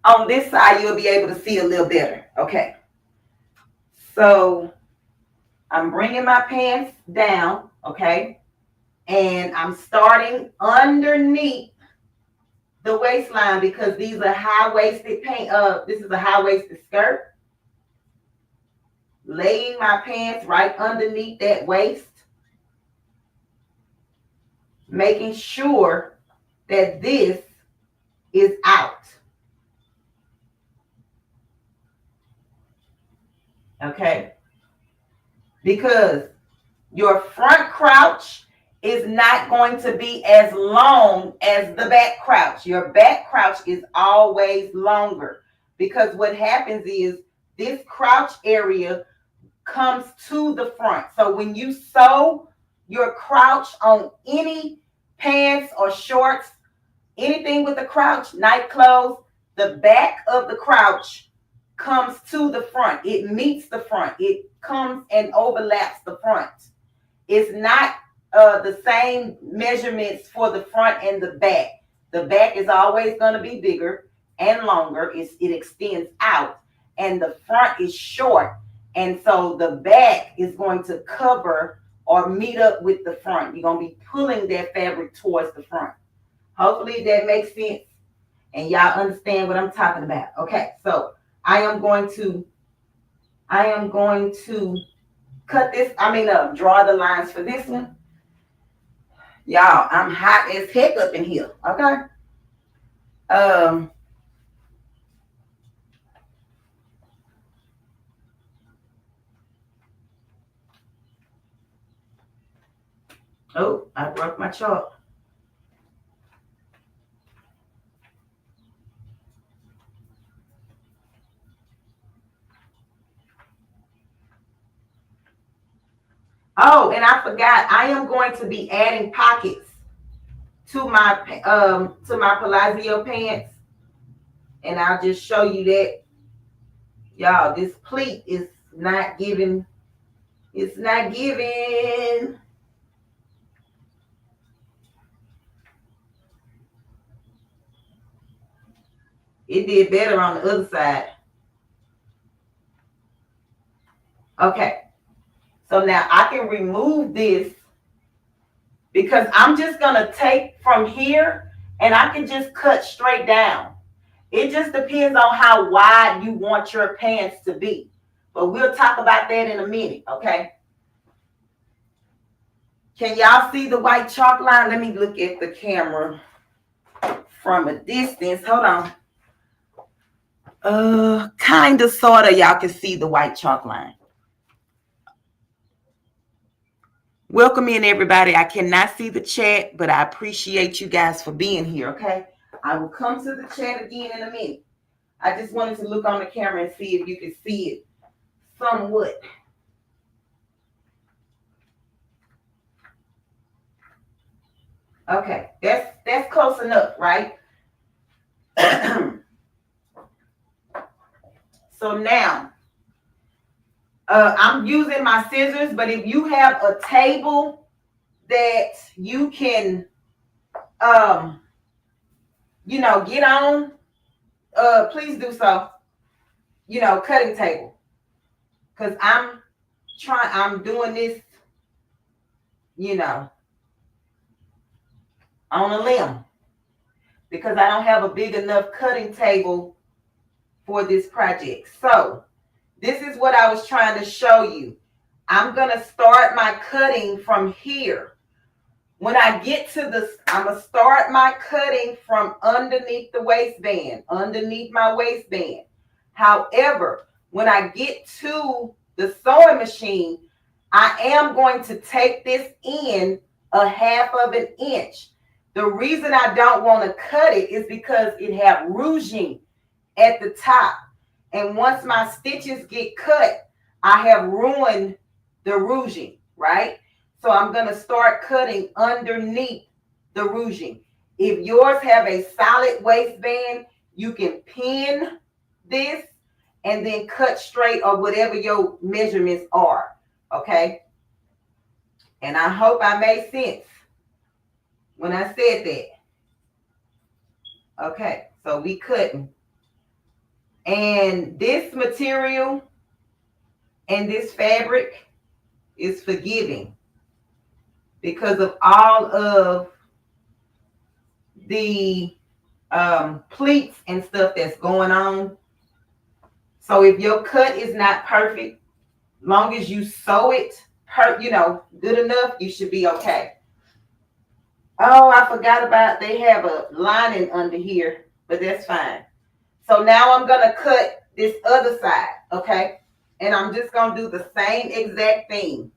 A: on this side you'll be able to see a little better, okay? So I'm bringing my pants down, okay? And I'm starting underneath the waistline because these are high-waisted pants. This is a high-waisted skirt. Laying my pants right underneath that waist. Making sure that this is out. Okay? Because your front crouch is not going to be as long as the back crouch. Your back crouch is always longer because what happens is this crouch area comes to the front. So when you sew your crouch on any pants or shorts, anything with a crouch, night clothes, the back of the crouch comes to the front. It meets the front. It comes and overlaps the front. It's not the same measurements for the front and the back. The back is always going to be bigger and longer. It extends out, and the front is short. And so the back is going to cover or meet up with the front. You're going to be pulling that fabric towards the front. Hopefully that makes sense and y'all understand what I'm talking about. Okay, so I am going to cut this, draw the lines for this one. Y'all, I'm hot as heck up in here. Okay. Oh, I broke my chalk. Oh, and I forgot, I am going to be adding pockets to my Palazzo pants, and I'll just show you that. Y'all, this pleat is not giving. It's not giving. It did better on the other side. Okay, so now I can remove this because I'm just gonna take from here and I can just cut straight down. It just depends on how wide you want your pants to be. But we'll talk about that in a minute, okay? Can y'all see the white chalk line? Let me look at the camera from a distance. Hold on. Kind of, sort of, y'all can see the white chalk line. Welcome in, everybody. I cannot see the chat, but I appreciate you guys for being here, okay? I will come to the chat again in a minute. I just wanted to look on the camera and see if you can see it somewhat. Okay, that's close enough, right? So now, I'm using my scissors, but if you have a table that you can, get on, please do so. Cutting table, because I'm doing this, on a limb, because I don't have a big enough cutting table for this project. So this is what I was trying to show you. I'm going to start my cutting from here. When I get to this, I'm going to start my cutting from underneath the waistband, underneath my waistband. However, when I get to the sewing machine, I am going to take this in a 1/2 inch. The reason I don't want to cut it is because it has ruching at the top. And once my stitches get cut, I have ruined the ruching, right? So I'm going to start cutting underneath the ruching. If yours have a solid waistband, you can pin this and then cut straight or whatever your measurements are, okay? And I hope I made sense when I said that. Okay, so we cutting. And this material and this fabric is forgiving because of all of the pleats and stuff that's going on. So if your cut is not perfect, long as you sew it good enough, you should be okay. Oh, I forgot about, they have a lining under here, but that's fine. So now I'm going to cut this other side, okay? And I'm just going to do the same exact thing.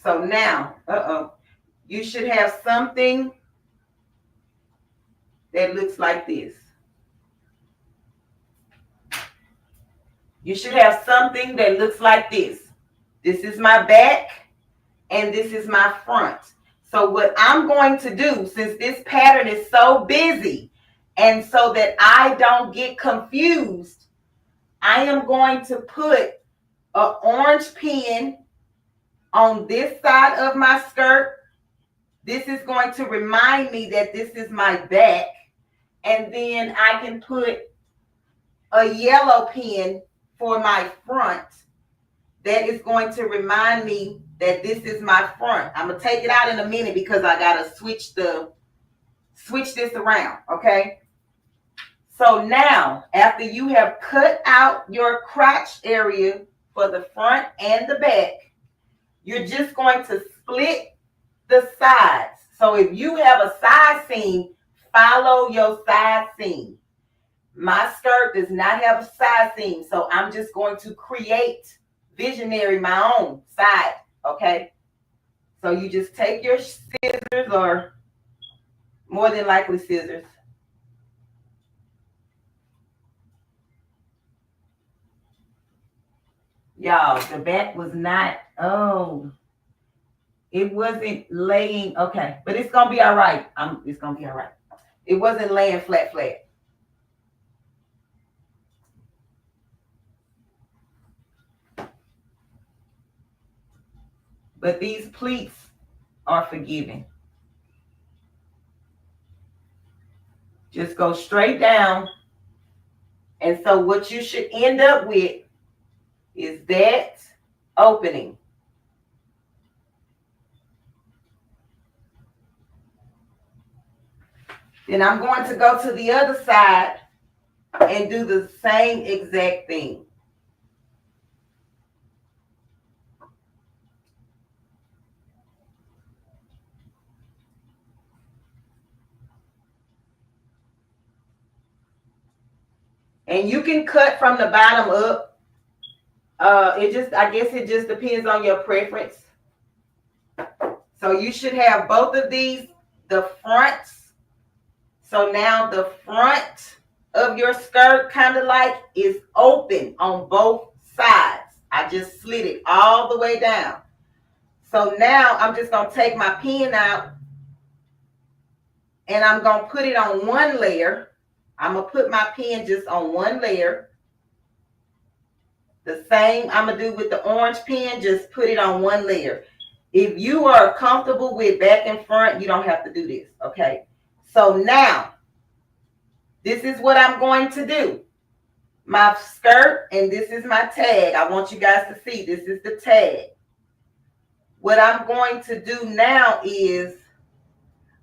A: So now, you should have something that looks like this. You should have something that looks like this. This is my back and this is my front. So what I'm going to do, since this pattern is so busy, and so that I don't get confused, I am going to put an orange pin on this side of my skirt. This is going to remind me that this is my back. And then I can put a yellow pin for my front. That is going to remind me that this is my front. I'm going to take it out in a minute because I got to switch this around, okay? So now, after you have cut out your crotch area for the front and the back, you're just going to split the sides. So if you have a side seam, follow your side seam. My skirt does not have a side seam, so I'm just going to create visionary my own side, okay? So you just take your scissors, or more than likely scissors. Y'all, the back was not, it wasn't laying, okay, but it's gonna be all right. It's gonna be all right. It wasn't laying flat. But these pleats are forgiving. Just go straight down. And so what you should end up with is that opening. Then I'm going to go to the other side and do the same exact thing. And you can cut from the bottom up. I guess it just depends on your preference. So you should have both of these, the fronts. So now the front of your skirt kind of like is open on both sides. I just slid it all the way down. So now I'm just going to take my pin out and I'm going to put it on one layer. I'm going to put my pin just on one layer. The same I'm going to do with the orange pin, just put it on one layer. If you are comfortable with back and front, you don't have to do this, okay? So now, this is what I'm going to do. My skirt, and this is my tag. I want you guys to see, this is the tag. What I'm going to do now is,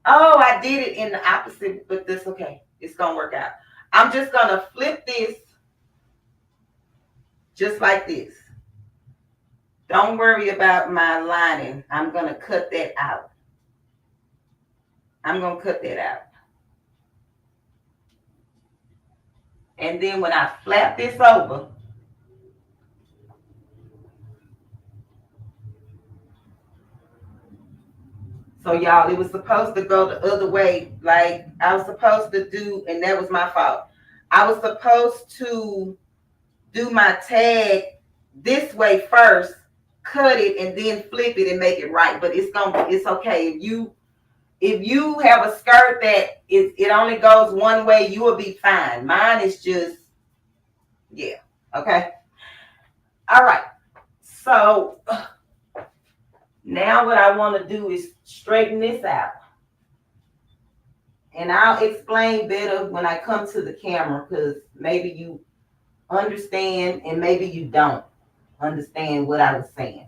A: I did it in the opposite, but that's okay. It's going to work out. I'm just going to flip this just like this. Don't worry about my lining. I'm going to cut that out. I'm going to cut that out. And then when I flap this over, so y'all, it was supposed to go the other way. Like I was supposed to do, and that was my fault. I was supposed to do my tag this way first, cut it, and then flip it and make it right. But it's okay. If you have a skirt that it only goes one way, you will be fine. Mine is just, yeah, okay. All right. So now what I want to do is straighten this out. And I'll explain better when I come to the camera, because maybe you understand and maybe you don't understand what I was saying.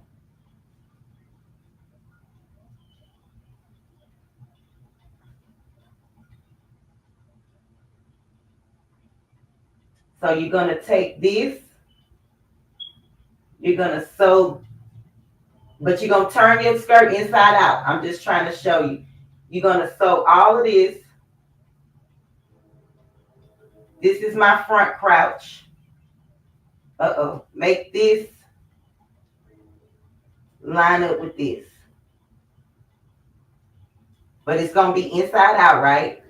A: So you're going to take this, you're going to sew, but you're going to turn your skirt inside out. I'm just trying to show you. You're going to sew all of this. This is my front crouch. Make this line up with this. but it's going to be inside out, right?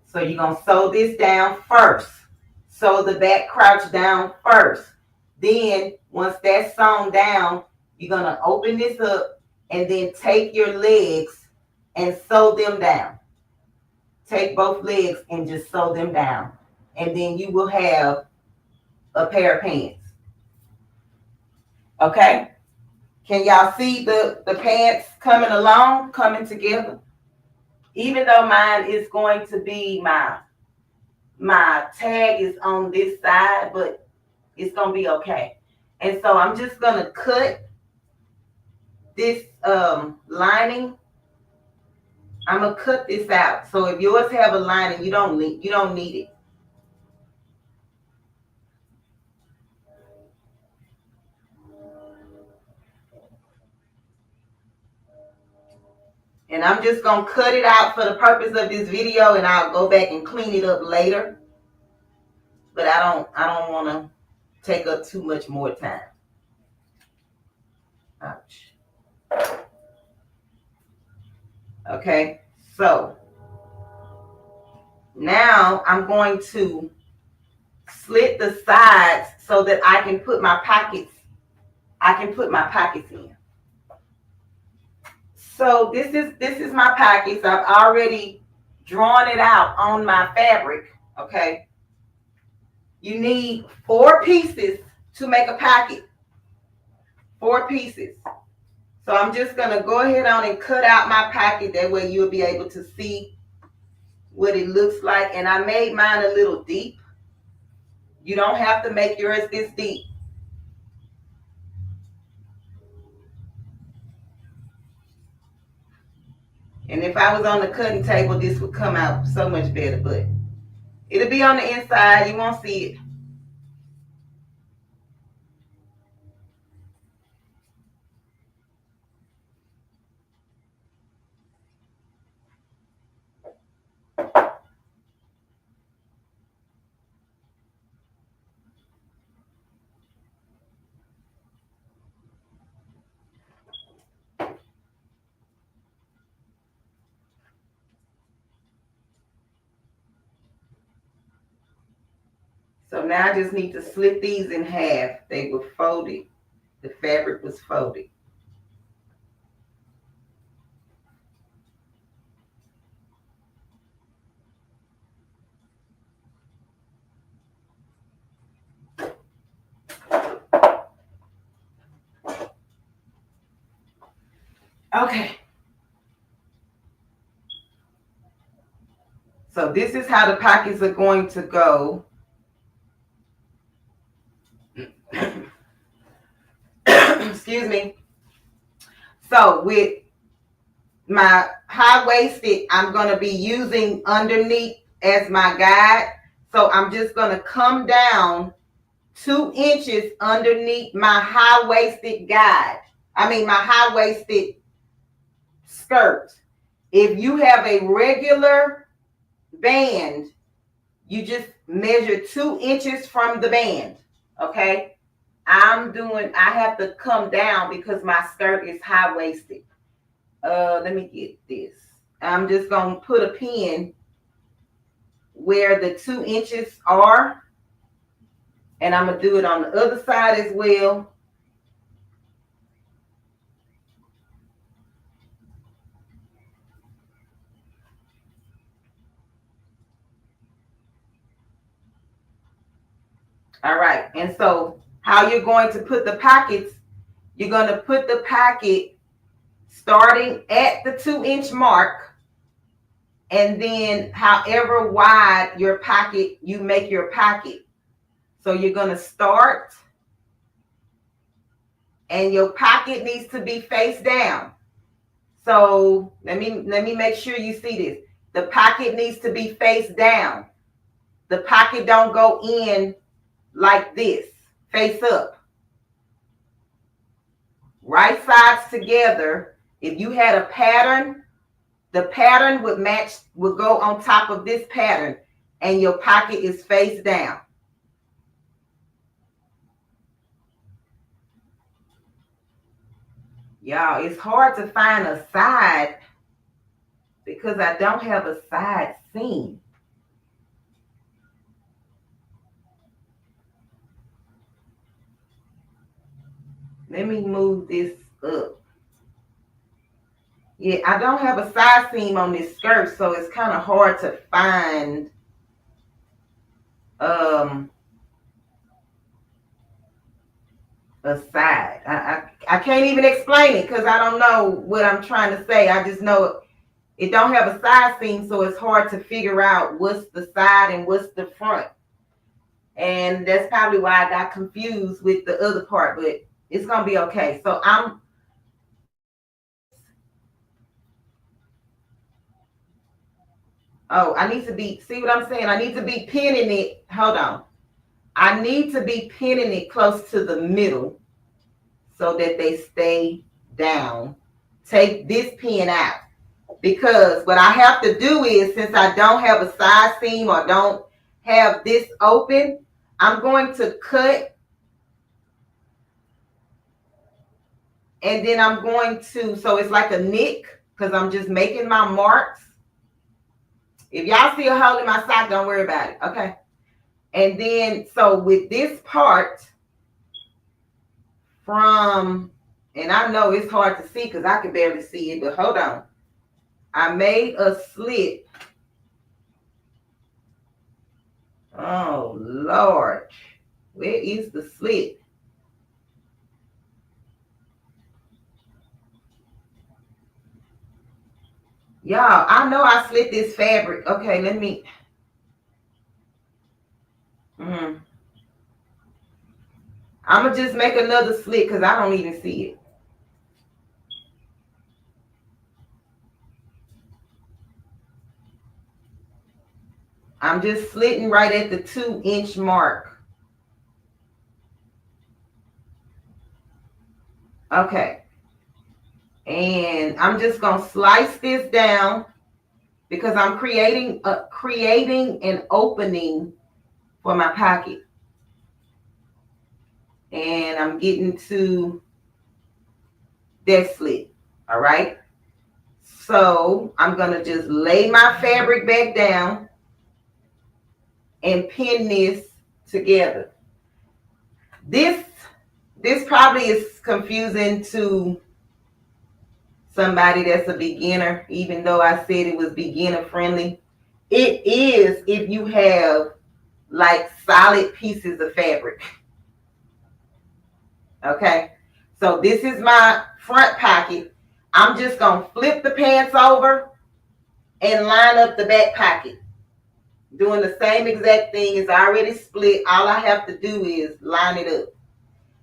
A: So you're going to sew this down first. Sew the back crouch down first. Then once that's sewn down, you're going to open this up and then take your legs and sew them down. Take both legs and just sew them down. And then you will have a pair of pants. Okay? Can y'all see the pants coming along, coming together? Even though mine is going to be my tag is on this side, but it's going to be okay. And so I'm just going to cut this lining. I'm going to cut this out. So if yours have a lining, you don't need it. And I'm just going to cut it out for the purpose of this video, and I'll go back and clean it up later. But I don't want to take up too much more time. Ouch. Okay, so now I'm going to slit the sides so that I can put my pockets. In. So this is my pockets. I've already drawn it out on my fabric. Okay. You need 4 pieces to make a pocket. 4 pieces. So I'm just going to go ahead on and cut out my pocket. That way you'll be able to see what it looks like. And I made mine a little deep. You don't have to make yours this deep. And if I was on the cutting table, this would come out so much better. But it'll be on the inside. You won't see it. So now I just need to split these in half. They were folded. The fabric was folded. Okay. So this is how the pockets are going to go. Excuse me. So with my high-waisted, I'm going to be using underneath as my guide. So I'm just going to come down 2 inches underneath my high-waisted guide. My high-waisted skirt. If you have a regular band, you just measure 2 inches from the band. Okay. I have to come down because my skirt is high-waisted. Let me get this. I'm just going to put a pin where the 2 inches are. And I'm going to do it on the other side as well. All right. And so how you're going to put the pockets, you're going to put the pocket starting at the 2-inch mark. And then however wide your pocket, you make your pocket. So you're going to start. And your pocket needs to be face down. So let me make sure you see this. The pocket needs to be face down. The pocket don't go in like this, face up. Right sides together. If you had a pattern, the pattern would go on top of this pattern, and your pocket is face down. Y'all, it's hard to find a side because I don't have a side seam. Let me move this up. Yeah, I don't have a side seam on this skirt, so it's kind of hard to find a side. I can't even explain it because I don't know what I'm trying to say. I just know it don't have a side seam, so it's hard to figure out what's the side and what's the front. And that's probably why I got confused with the other part, but it's going to be okay. So I need to be, see what I'm saying? I need to be pinning it. Hold on. I need to be pinning it close to the middle so that they stay down. Take this pin out, because what I have to do is, since I don't have a side seam or don't have this open, I'm going to cut, and then I'm going to, so it's like a nick, because I'm just making my marks. If y'all see a hole in my sock, don't worry about it, okay? And then, so with this part from, and I know it's hard to see because I can barely see it, but hold on. I made a slit. Oh, Lord. Where is the slit? Y'all, I know I slit this fabric. Okay, let me. I'm going to just make another slit because I don't even see it. I'm just slitting right at the 2-inch mark. Okay. And I'm just going to slice this down because I'm creating an opening for my pocket. And I'm getting to that slit. All right. So I'm going to just lay my fabric back down and pin this together. This probably is confusing to somebody that's a beginner, even though I said it was beginner friendly. It is if you have like solid pieces of fabric. Okay, so this is my front pocket. I'm just gonna flip the pants over and line up the back pocket, doing the same exact thing as I already split. All I have to do is line it up,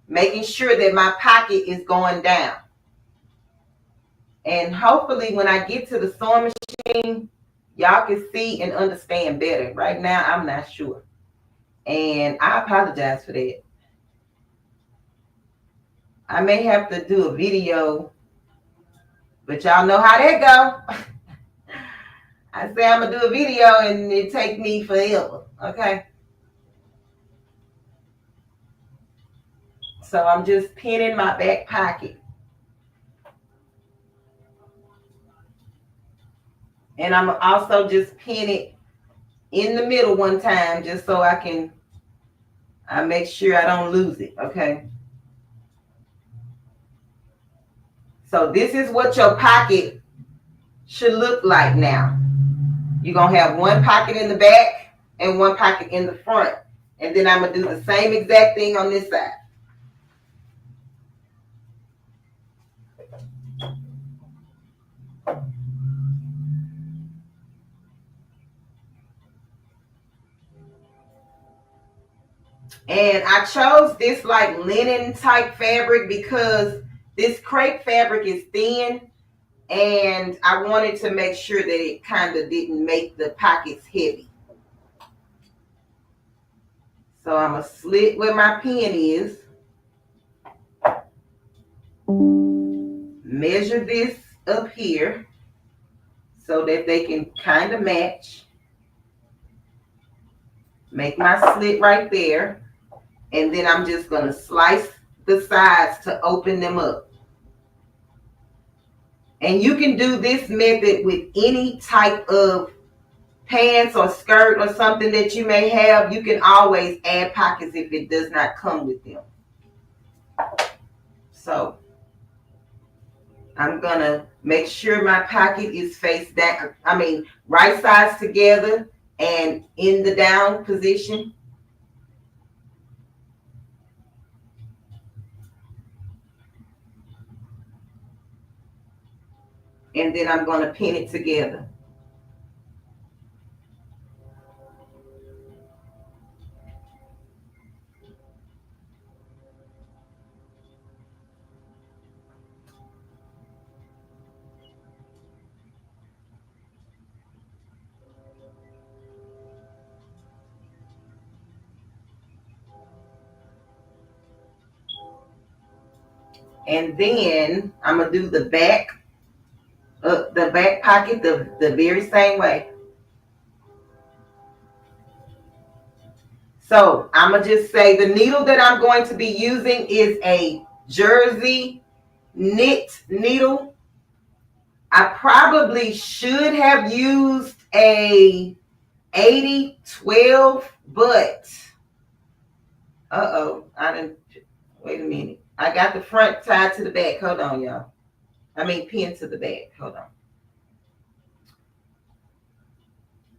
A: making sure that my pocket is going down. And hopefully when I get to the sewing machine, y'all can see and understand better. Right now, I'm not sure. And I apologize for that. I may have to do a video, but y'all know how that go. I say I'm going to do a video and it take me forever. Okay. So I'm just pinning my back pocket. And I'm also just pin it in the middle one time just so I make sure I don't lose it. Okay. So this is what your pocket should look like now. You're going to have one pocket in the back and one pocket in the front. And then I'm going to do the same exact thing on this side. And I chose this like linen type fabric because this crepe fabric is thin, and I wanted to make sure that it kind of didn't make the pockets heavy. So I'm going to slit where my pin is. Measure this up here so that they can kind of match. Make my slit right there. And then I'm just going to slice the sides to open them up. And you can do this method with any type of pants or skirt or something that you may have. You can always add pockets if it does not come with them. So I'm gonna make sure my pocket is face down. I mean, right sides together and in the down position. And then I'm gonna pin it together. And then I'm gonna do the back pocket the very same way. So I'm gonna just say the needle that I'm going to be using is a jersey knit needle. I probably should have used a 80-12, but I didn't. Wait a minute. I got the front tied to the back. Hold on, y'all. I mean, pinned to the back. Hold on.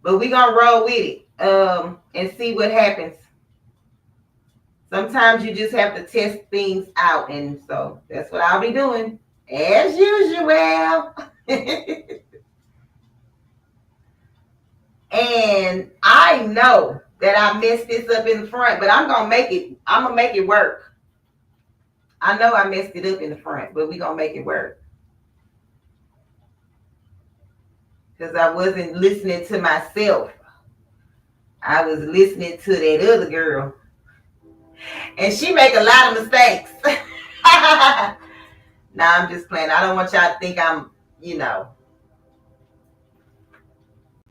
A: But we're going to roll with it and see what happens. Sometimes you just have to test things out. And so that's what I'll be doing as usual. And I know that I messed this up in the front, but I'm going to make it work. I know I messed it up in the front, but we're going to make it work. Because I wasn't listening to myself. I was listening to that other girl. And she make a lot of mistakes. Nah, I'm just playing. I don't want y'all to think I'm,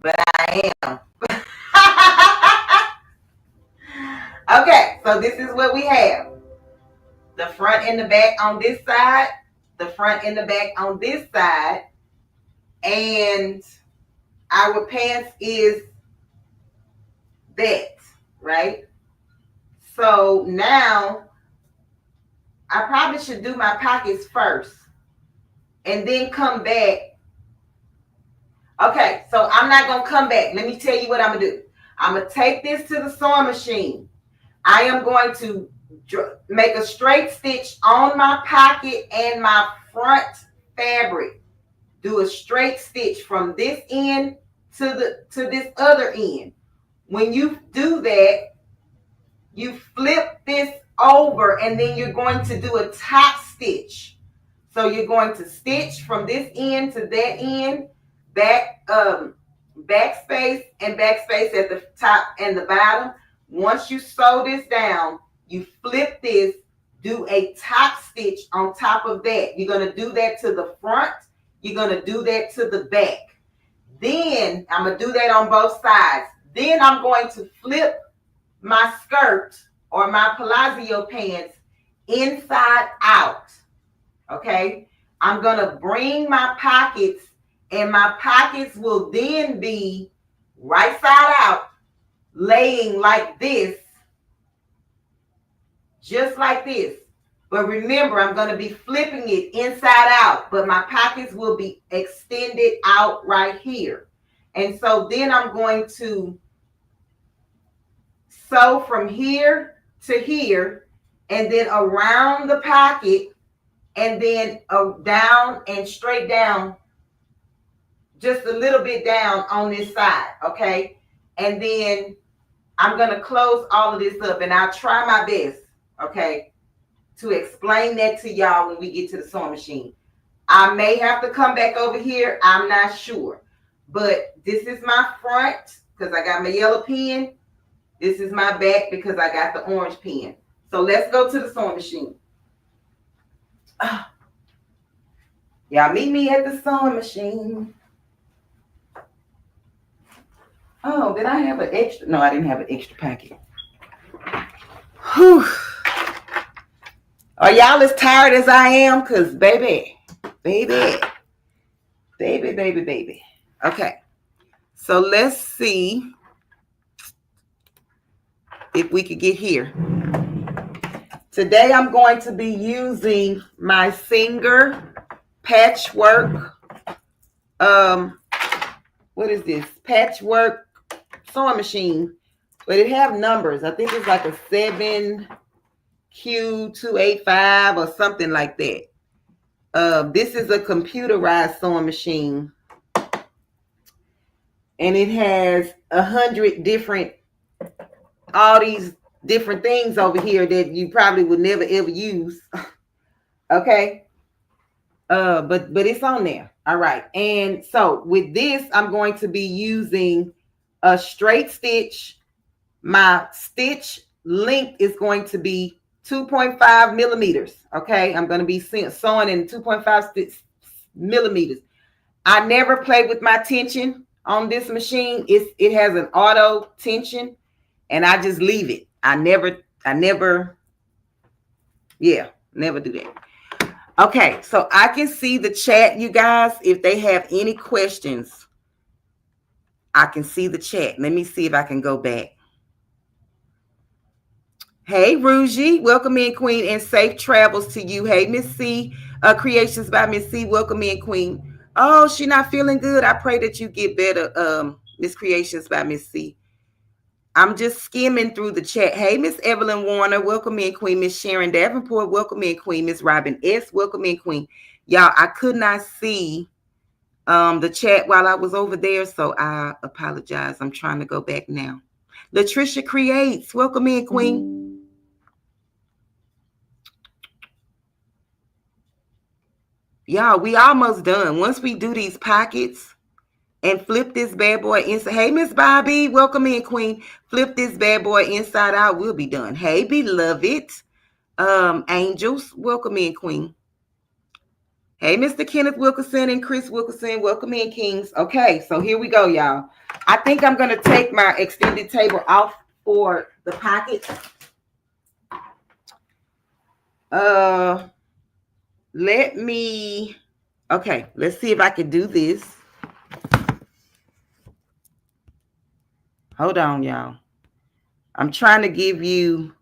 A: but I am. Okay, so this is what we have. The front and the back on this side, the front and the back on this side, and our pants is that, right? So now I probably should do my pockets first and then come back. Okay, so I'm not going to come back. Let me tell you what I'm going to do. I'm going to take this to the sewing machine. I am going to make a straight stitch on my pocket and my front fabric. Do a straight stitch from this end to this other end. When you do that, you flip this over and then you're going to do a top stitch. So you're going to stitch from this end to that end, backspace and backspace at the top and the bottom. Once you sew this down, you flip this, do a top stitch on top of that. You're going to do that to the front. You're going to do that to the back. Then I'm going to do that on both sides. Then I'm going to flip my skirt or my palazzo pants inside out. Okay? I'm going to bring my pockets, and my pockets will then be right side out, laying like this, just like this. But remember, I'm going to be flipping it inside out, but my pockets will be extended out right here. And so then I'm going to sew from here to here, and then around the pocket, and then down and straight down, just a little bit down on this side, okay? And then I'm going to close all of this up, and I'll try my best, okay, to explain that to y'all when we get to the sewing machine. I may have to come back over here. I'm not sure. But this is my front because I got my yellow pen. This is my back because I got the orange pen. So let's go to the sewing machine. Y'all meet me at the sewing machine. Oh, did I have an extra? No, I didn't have an extra packet. Whew. Are y'all as tired as I am? Because, baby, Baby. Okay. So let's see if we could get here. Today I'm going to be using my Singer patchwork. What is this? Patchwork sewing machine. But it have numbers. I think it's like a 7Q285 or something like that. This is a computerized sewing machine. And it has 100 different, all these different things over here that you probably would never ever use. Okay. But it's on there. All right. And so with this, I'm going to be using a straight stitch. My stitch length is going to be 2.5 millimeters. Okay. I'm going to be sewing in 2.5 millimeters. I never play with my tension on this machine. It has an auto tension and I just leave it. I never never do that. Okay, so I can see the chat, you guys. If they have any questions, I can see the chat. Let me see if I can go back. Hey, Rougie, welcome in, Queen, and safe travels to you. Hey, Miss C, Creations by Miss C, welcome in, Queen. Oh, she not feeling good. I pray that you get better, Miss Creations by Miss C. I'm just skimming through the chat. Hey, Miss Evelyn Warner, welcome in, Queen. Miss Sharon Davenport, welcome in, Queen. Miss Robin S., welcome in, Queen. Y'all, I could not see the chat while I was over there, so I apologize. I'm trying to go back now. Latricia Creates, welcome in, Queen. Y'all, we almost done. Once we do these pockets and flip this bad boy inside. Hey, Miss Bobby, welcome in, Queen. Flip this bad boy inside out. We'll be done. Hey, beloved. Angels, welcome in, Queen. Hey, Mr. Kenneth Wilkerson and Chris Wilkerson, welcome in, Kings. Okay, so here we go, y'all. I think I'm going to take my extended table off for the pocket. Okay, let's see if I can do this. Hold on, y'all. I'm trying to give you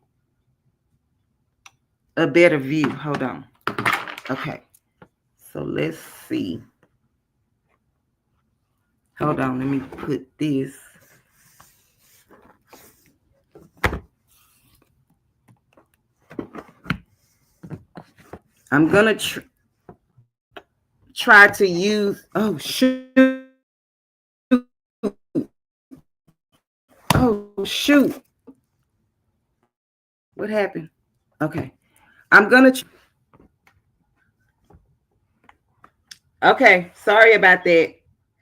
A: a better view. Hold on. Okay. So let's see. Hold on. Let me put this. I'm going to try to use. Oh, shoot. Oh, shoot. What happened? Okay. I'm going to. Okay. Sorry about that.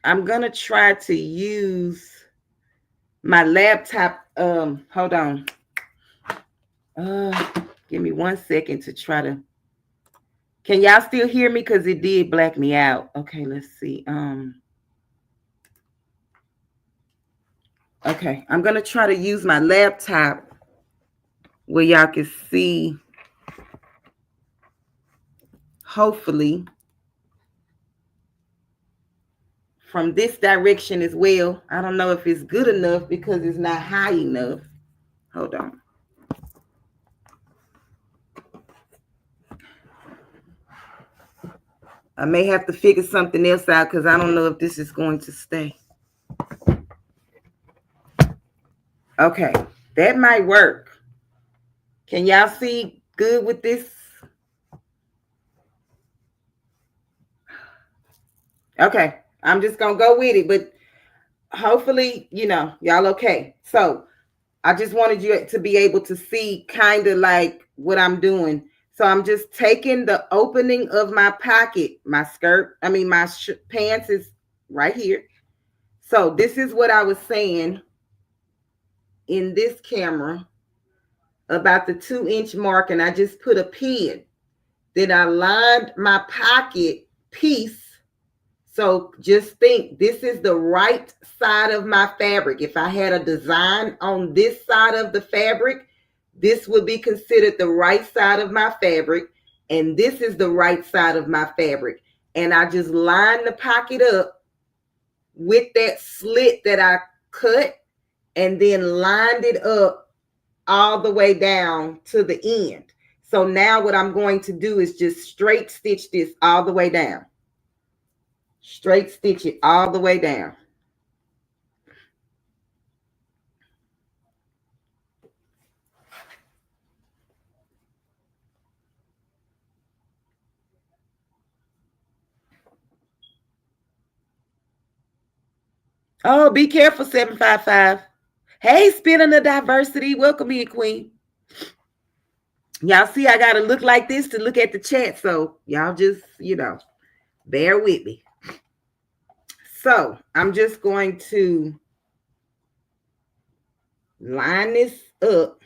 A: I'm going to try to use my laptop. Hold on. Give me 1 second to try to. Can y'all still hear me? Because it did black me out. Okay, let's see. Okay, I'm going to try to use my laptop where y'all can see, hopefully, from this direction as well. I don't know if it's good enough because it's not high enough. Hold on. I may have to figure something else out because I don't know if this is going to stay. Okay, that might work. Can y'all see good with this? Okay, I'm just going to go with it, but hopefully, y'all okay. So I just wanted you to be able to see kind of like what I'm doing. So I'm just taking the opening of my pocket, my pants is right here. So this is what I was saying in this camera about the 2-inch mark. And I just put a pin. Then I lined my pocket piece. So just think, this is the right side of my fabric. If I had a design on this side of the fabric, this would be considered the right side of my fabric. And this is the right side of my fabric. and I just line the pocket up with that slit that I cut, and then lined it up all the way down to the end. So now what I'm going to do is just straight stitch this all the way down. Straight stitch it all the way down. Oh, be careful, 755. Hey, spinning the diversity. Welcome in, Queen. Y'all see I got to look like this to look at the chat. So y'all just, bear with me. So I'm just going to line this up.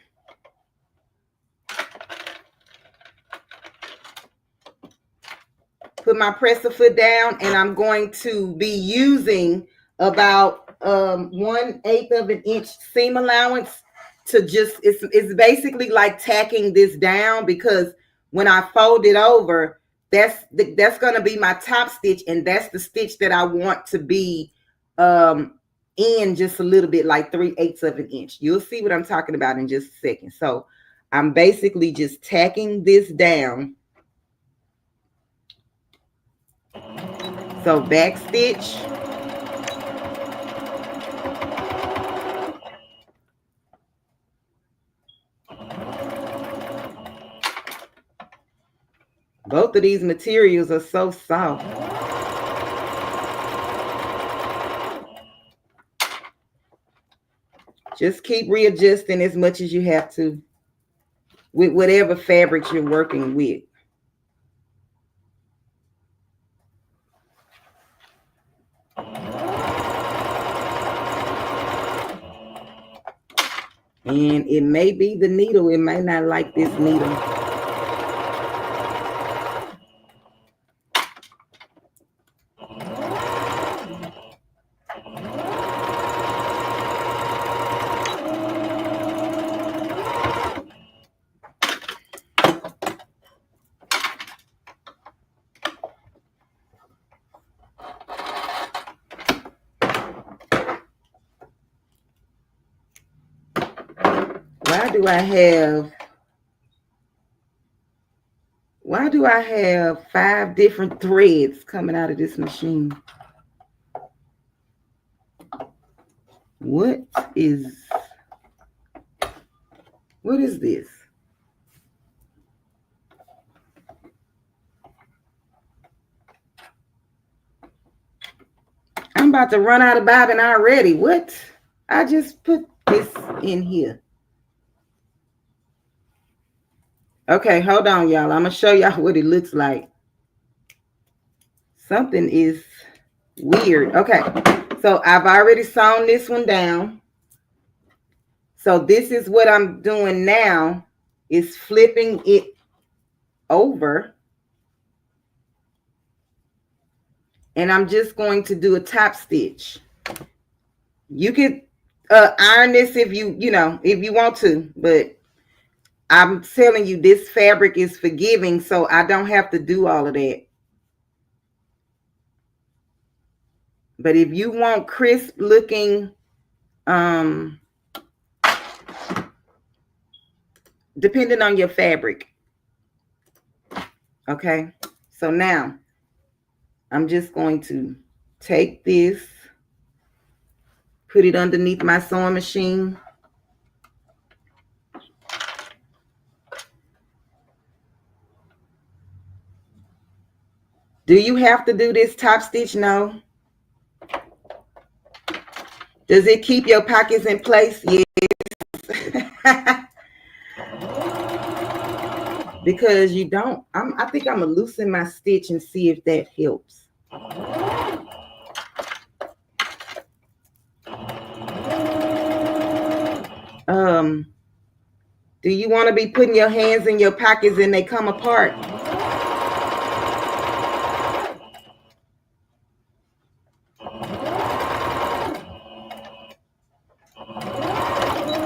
A: Put my presser foot down, and I'm going to be using about 1/8 of an inch seam allowance to just, it's basically like tacking this down, because when I fold it over, that's going to be my top stitch, and that's the stitch that I want to be in just a little bit, like 3/8 of an inch. You'll see what I'm talking about in just a second. So I'm basically just tacking this down. So back stitch. Both of these materials are so soft. Just keep readjusting as much as you have to with whatever fabrics you're working with. And it may be the needle. It may not like this needle. Why do I have 5 different threads coming out of this machine? What is this? I'm about to run out of bobbin already. What? I just put this in here. Okay, hold on, y'all. I'm going to show y'all what it looks like. Something is weird. Okay, so I've already sewn this one down. So this is what I'm doing now, is flipping it over. And I'm just going to do a top stitch. You could iron this if if you want to, but I'm telling you, this fabric is forgiving, so I don't have to do all of that. But if you want crisp looking, depending on your fabric. Okay, so now I'm just going to take this, put it underneath my sewing machine. Do you have to do this top stitch? No. Does it keep your pockets in place? Yes. Because you don't. I think I'm going to loosen my stitch and see if that helps. Do you want to be putting your hands in your pockets and they come apart?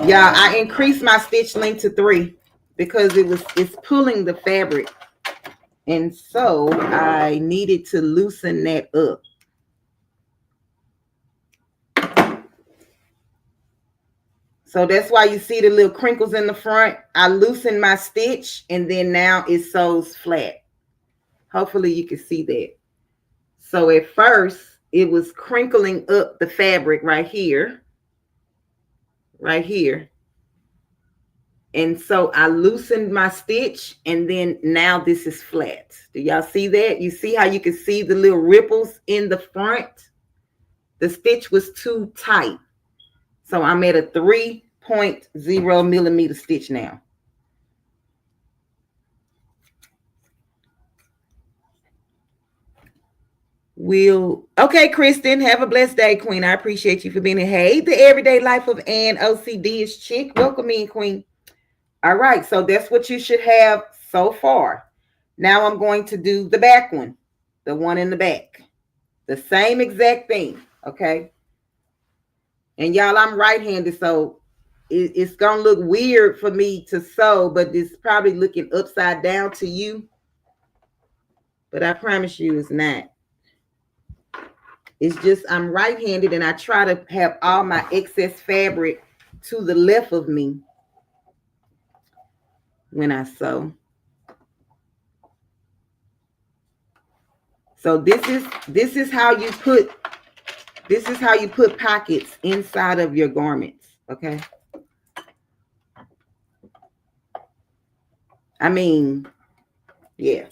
A: Yeah, I increased my stitch length to 3 because it's pulling the fabric. And so I needed to loosen that up. So that's why you see the little crinkles in the front. I loosened my stitch and then now it sews flat. Hopefully you can see that. So at first it was crinkling up the fabric right here. Right here. And so I loosened my stitch and then now this is flat. Do y'all see that? You see how you can see the little ripples in the front? The stitch was too tight. So I'm at a 3.0 millimeter stitch now. Okay, Kristen, have a blessed day, Queen. I appreciate you for being here. Hey, the everyday life of Ann OCD is chic. Welcome in, Queen. All right, so that's what you should have so far. Now I'm going to do the back one, the one in the back. The same exact thing, okay? And y'all, I'm right-handed, so it's going to look weird for me to sew, but it's probably looking upside down to you. But I promise you it's not. It's just I'm right-handed, and I try to have all my excess fabric to the left of me when I sew. So this is how you put pockets inside of your garments, okay? I mean, yeah.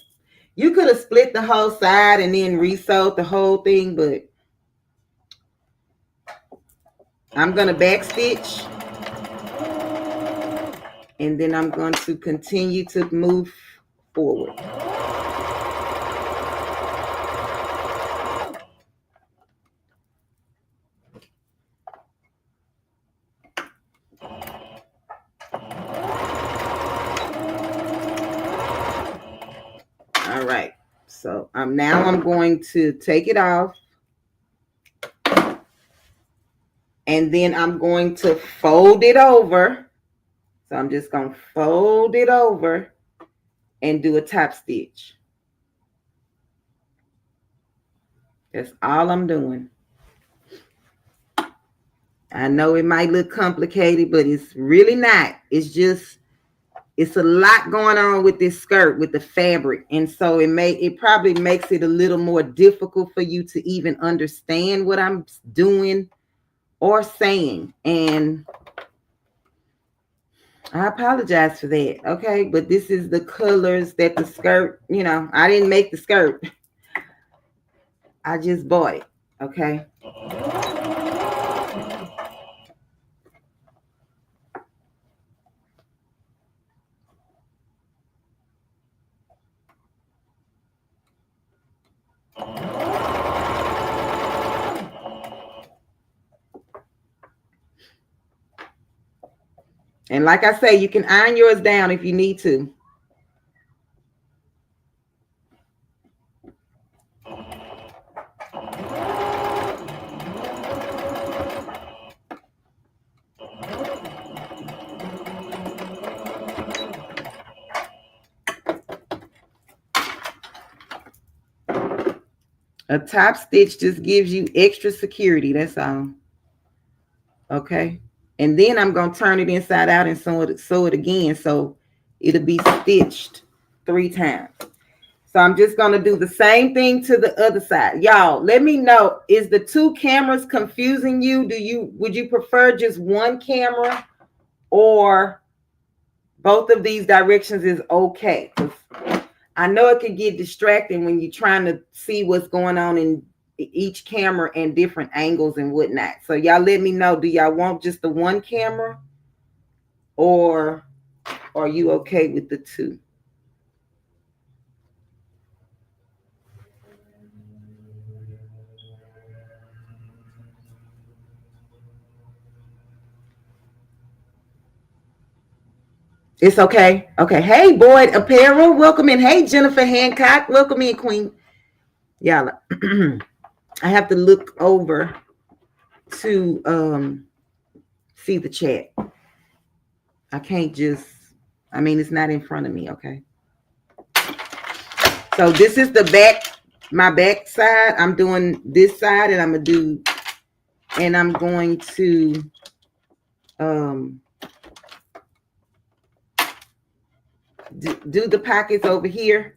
A: You could have split the whole side and then re-sewed the whole thing, but I'm going to back stitch. And then I'm going to continue to move forward. All right. So I'm going to take it off. And then I'm going to fold it over. So I'm just going to fold it over and do a top stitch. That's all I'm doing. I know it might look complicated, but it's really not. It's a lot going on with this skirt, with the fabric. And so it probably makes it a little more difficult for you to even understand what I'm doing or saying. And I apologize for that. Okay. But this is the colors that the skirt, I didn't make the skirt. I just bought it. Okay. And like I say, you can iron yours down if you need to. A top stitch just gives you extra security. That's all. Okay. And then I'm going to turn it inside out and sew it again. So it'll be stitched 3 times. So I'm just going to do the same thing to the other side. Y'all, let me know. Is the 2 cameras confusing you? Would you prefer just one camera, or both of these directions is okay? I know it can get distracting when you're trying to see what's going on in each camera and different angles and whatnot. So y'all let me know. Do y'all want just the one camera, or are you okay with the 2? It's okay. Okay. Hey, Boyd Apparel, welcome in. Hey, Jennifer Hancock, welcome in, Queen. Y'all, I have to look over to see the chat. I can't just, it's not in front of me, okay? So this is the back, my back side. I'm doing this side, and I'm going to do the pockets over here.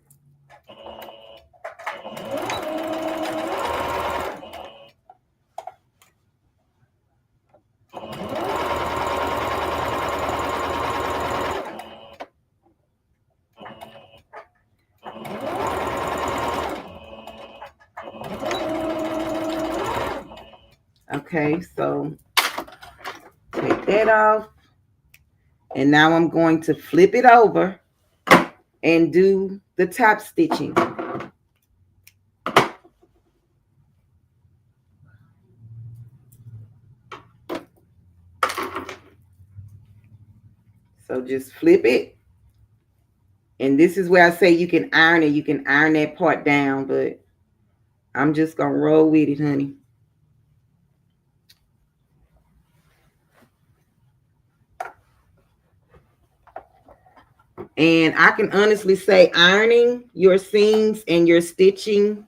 A: Okay, so take that off. And now I'm going to flip it over and do the top stitching. So just flip it. And this is where I say you can iron it. You can iron that part down, but I'm just going to roll with it, honey. And I can honestly say ironing your seams and your stitching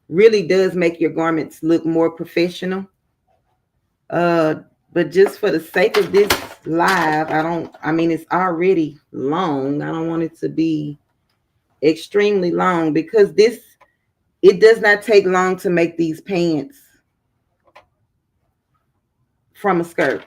A: really does make your garments look more professional. But just for the sake of this live, I mean, it's already long. I don't want it to be extremely long because it does not take long to make these pants from a skirt.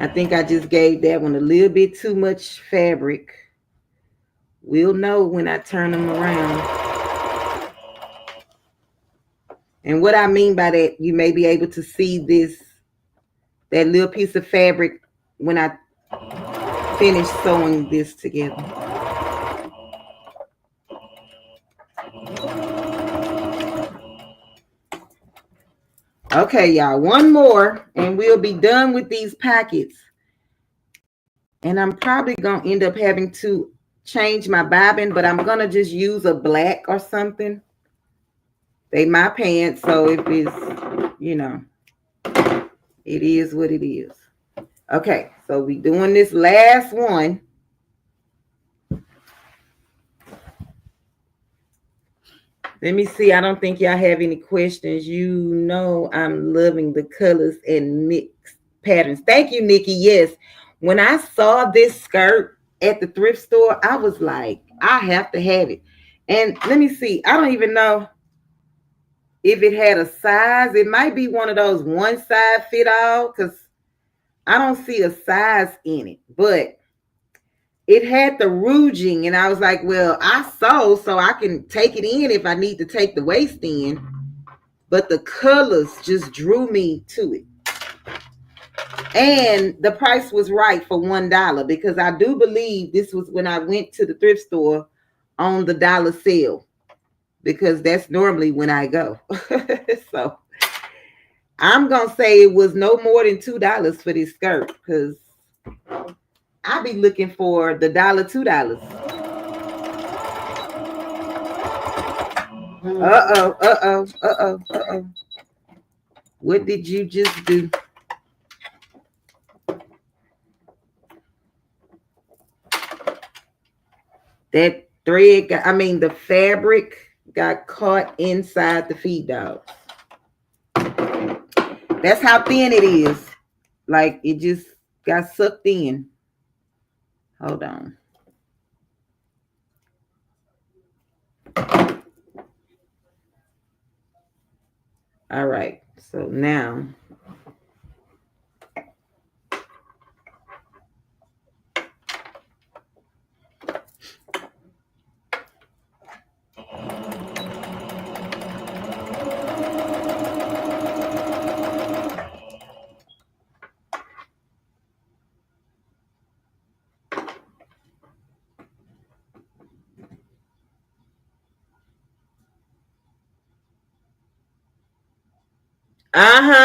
A: I think I just gave that one a little bit too much fabric. We'll know when I turn them around. And what I mean by that, you may be able to see that little piece of fabric when I finish sewing this together. Okay, y'all, one more and we'll be done with these pockets. And I'm probably going to end up having to change my bobbin, but I'm going to just use a black or something. They my pants, so if it's, you know, it is what it is. Okay, so we doing this last one. Let me see. I don't think y'all have any questions. You know I'm loving the colors and mixed patterns. Thank you, Nikki. Yes. When I saw this skirt at the thrift store, I was like, I have to have it. And let me see. I don't even know if it had a size. It might be one of those one size fit all because I don't see a size in it. But it had the rouging, and I was like, well, I sew so I can take it in if I need to take the waist in. But the colors just drew me to it. And the price was right for $1 because I do believe this was when I went to the thrift store on the dollar sale because that's normally when I go. So I'm going to say it was no more than $2 for this skirt because I'll be looking for the $2. Uh-oh. What did you just do? That thread, the fabric got caught inside the feed dog. That's how thin it is. Like it just got sucked in. Hold on. All right. So now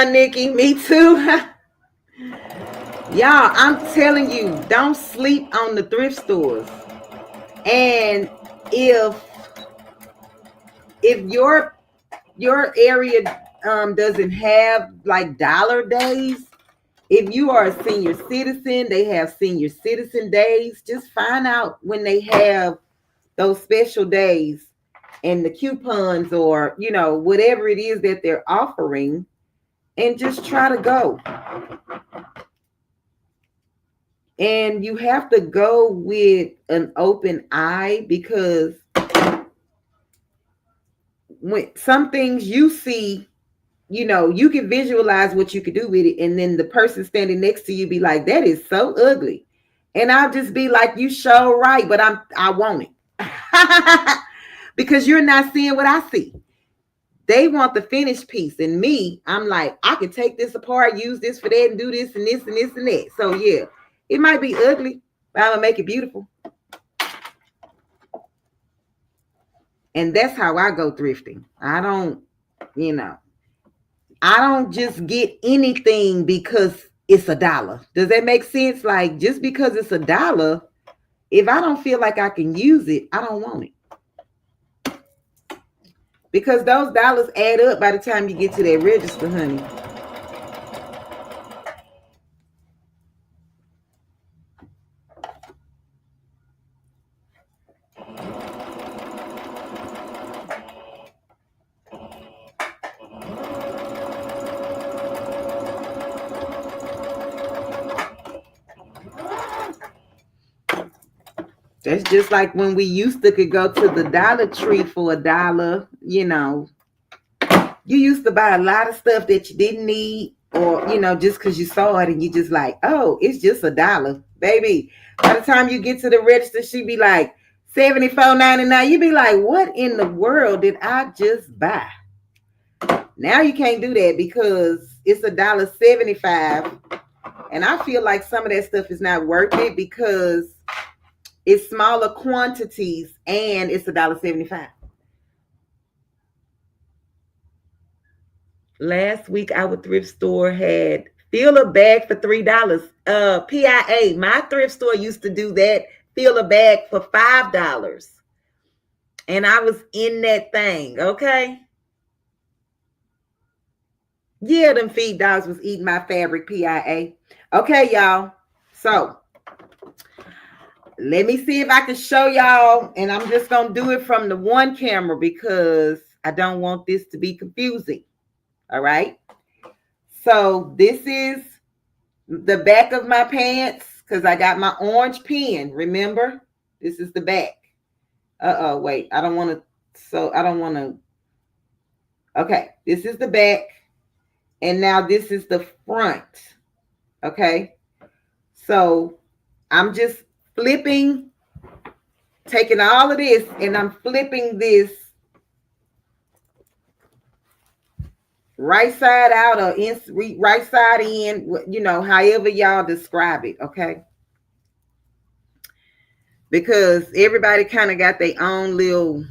A: Nikki, me too. Y'all, I'm telling you, don't sleep on the thrift stores. And if your area doesn't have like dollar days, if you are a senior citizen, they have senior citizen days. Just find out when they have those special days and the coupons, or whatever it is that they're offering, and just try to go. And you have to go with an open eye, because when some things you see, you can visualize what you could do with it, and then the person standing next to you be like, that is so ugly. And I'll just be like, you show right, but I want it. Because you're not seeing what I see. They want the finished piece, and me, I'm like, I can take this apart, use this for that, and do this and this and this and that. So yeah, it might be ugly, but I'm gonna make it beautiful. And that's how I go thrifting. I don't just get anything because it's $1. Does that make sense? Like, just because it's $1, if I don't feel like I can use it, I don't want it. Because those dollars add up by the time you get to that register, honey. That's just like when we used to could go to the Dollar Tree for $1. You used to buy a lot of stuff that you didn't need, or just because you saw it and you just like, oh, it's just $1, baby. By the time you get to the register, she'd be like $74.99. You'd be like, what in the world did I just buy? Now you can't do that because it's $1.75, and I feel like some of that stuff is not worth it because it's smaller quantities and it's $1.75. Last week, our thrift store had fill a bag for $3. PIA, my thrift store used to do that. Fill a bag for $5. And I was in that thing, okay? Yeah, them feed dogs was eating my fabric, PIA. Okay, y'all. So, let me see if I can show y'all. And I'm just going to do it from the one camera because I don't want this to be confusing. All right. So this is the back of my pants because I got my orange pen. Remember, this is the back. Wait, I don't want to. Okay, this is the back. And now this is the front. Okay. So I'm just flipping, taking all of this, and I'm flipping this right side out or right side in, however y'all describe it, okay? Because everybody kind of got their own little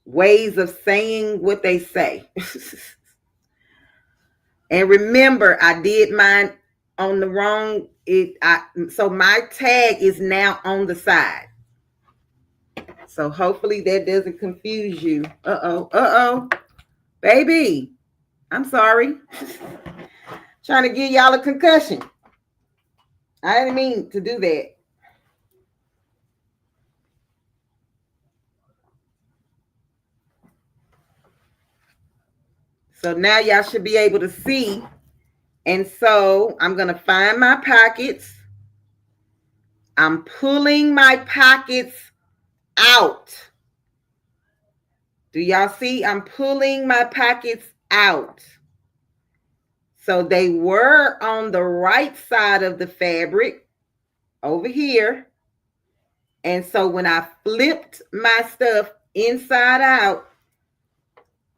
A: ways of saying what they say. And remember, I did mine on the wrong, so my tag is now on the side. So hopefully that doesn't confuse you. Baby, I'm sorry. Trying to give y'all a concussion. I didn't mean to do that. So now y'all should be able to see. And so I'm going to find my pockets. I'm pulling my pockets out. Do y'all see? I'm pulling my pockets out. So they were on the right side of the fabric over here. And so when I flipped my stuff inside out,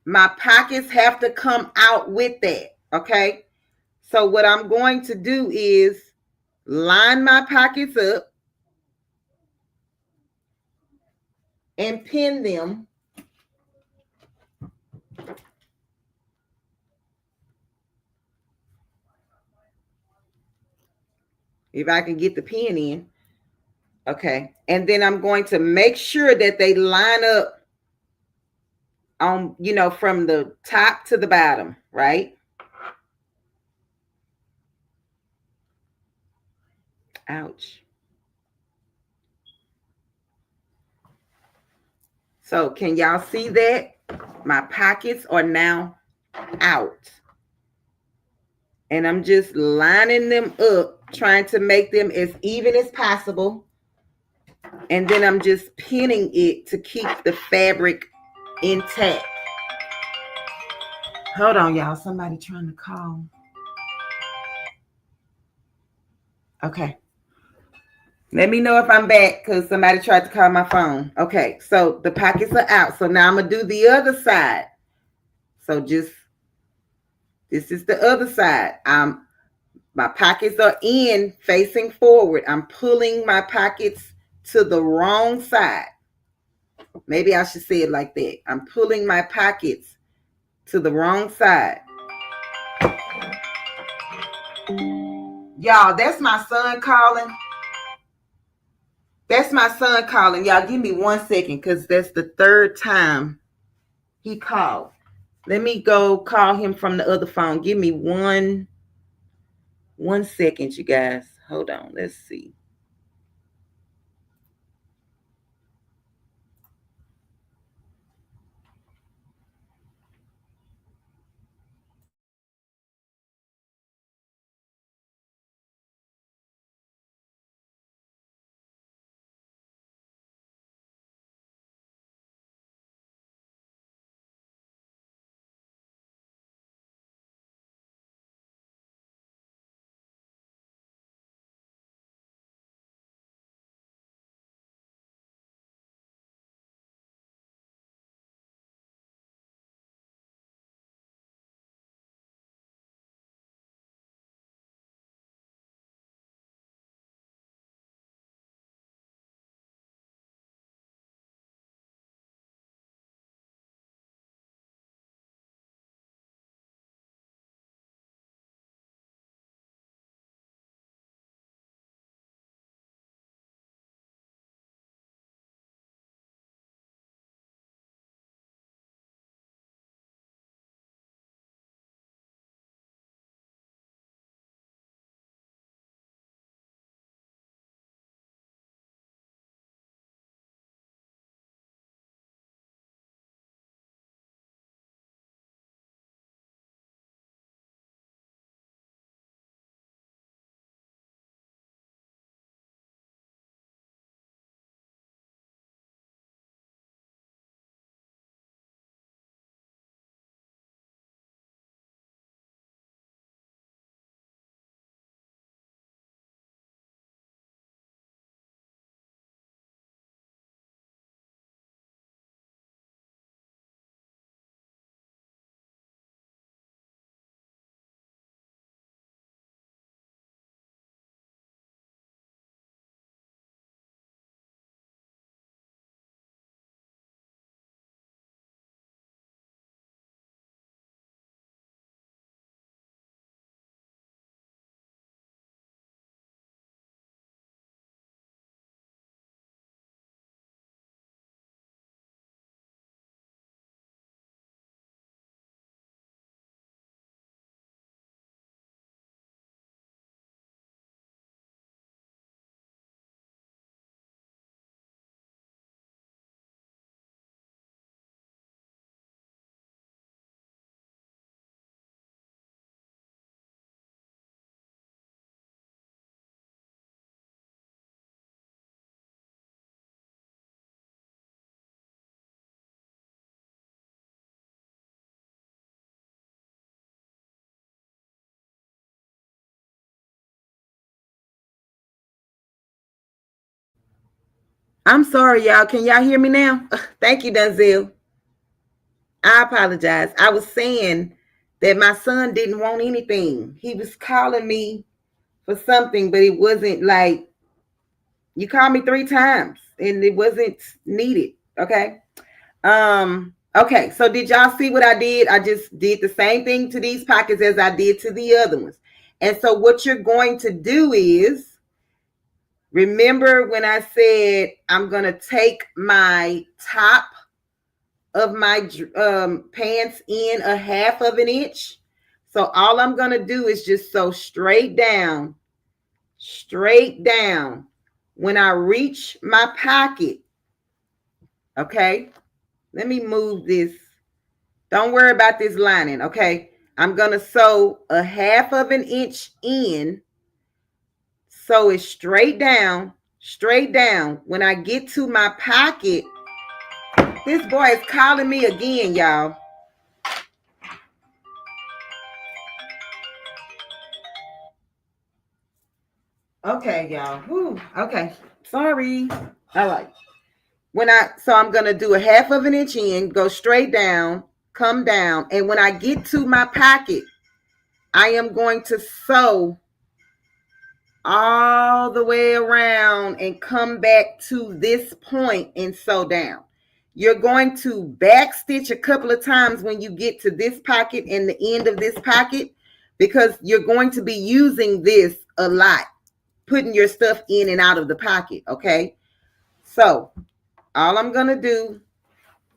A: my pockets have to come out with that, okay? So what I'm going to do is line my pockets up and pin them. If I can get the pin in. Okay. And then I'm going to make sure that they line up on, from the top to the bottom, right? Ouch. So can y'all see that? My pockets are now out. And I'm just lining them up, trying to make them as even as possible. And then I'm just pinning it to keep the fabric intact. Hold on, y'all. Somebody trying to call. Okay. Let me know if I'm back because somebody tried to call my phone. Okay, so the pockets are out. So now I'm going to do the other side. So this is the other side. My pockets are in, facing forward. I'm pulling my pockets to the wrong side. Maybe I should say it like that. I'm pulling my pockets to the wrong side. Y'all, that's my son calling. That's my son calling. Y'all, give me 1 second because that's the third time he called. Let me go call him from the other phone. Give me 1 second, you guys. Hold on. Let's see. I'm sorry, y'all. Can y'all hear me now? Thank you, Denzel. I apologize. I was saying that my son didn't want anything. He was calling me for something, but it wasn't like you called me 3 times and it wasn't needed. Okay. Okay. So did y'all see what I did? I just did the same thing to these pockets as I did to the other ones. And so what you're going to do is Remember when I said I'm going to take my top of my pants in a half of an inch? So all I'm going to do is just sew straight down. When I reach my pocket, okay, let me move this. Don't worry about this lining, okay? I'm going to sew a half of an inch in. Sew it straight down. When I get to my pocket, this boy is calling me again, y'all. Okay, y'all. Whew. Okay. Sorry. All right. So I'm going to do a half of an inch in, go straight down, come down. And when I get to my pocket, I am going to sew all the way around and come back to this point and sew down. You're going to back stitch a couple of times when you get to this pocket and the end of this pocket, because you're going to be using this a lot, putting your stuff in and out of the pocket, okay? So all I'm going to do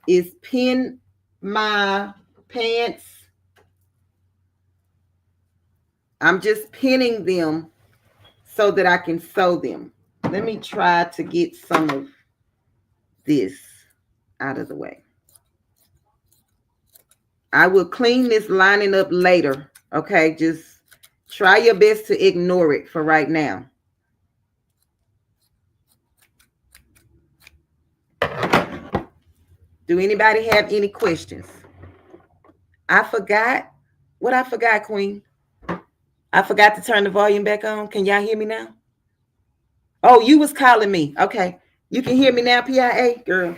A: is pin my pants. I'm just pinning them so that I can sew them. Let me try to get some of this out of the way. I will clean this lining up later, okay? Just try your best to ignore it for right now. Do anybody have any questions? I forgot. What I forgot, Queen? I forgot to turn the volume back on. Can y'all hear me now? Oh, you was calling me. Okay. You can hear me now, PIA? Girl.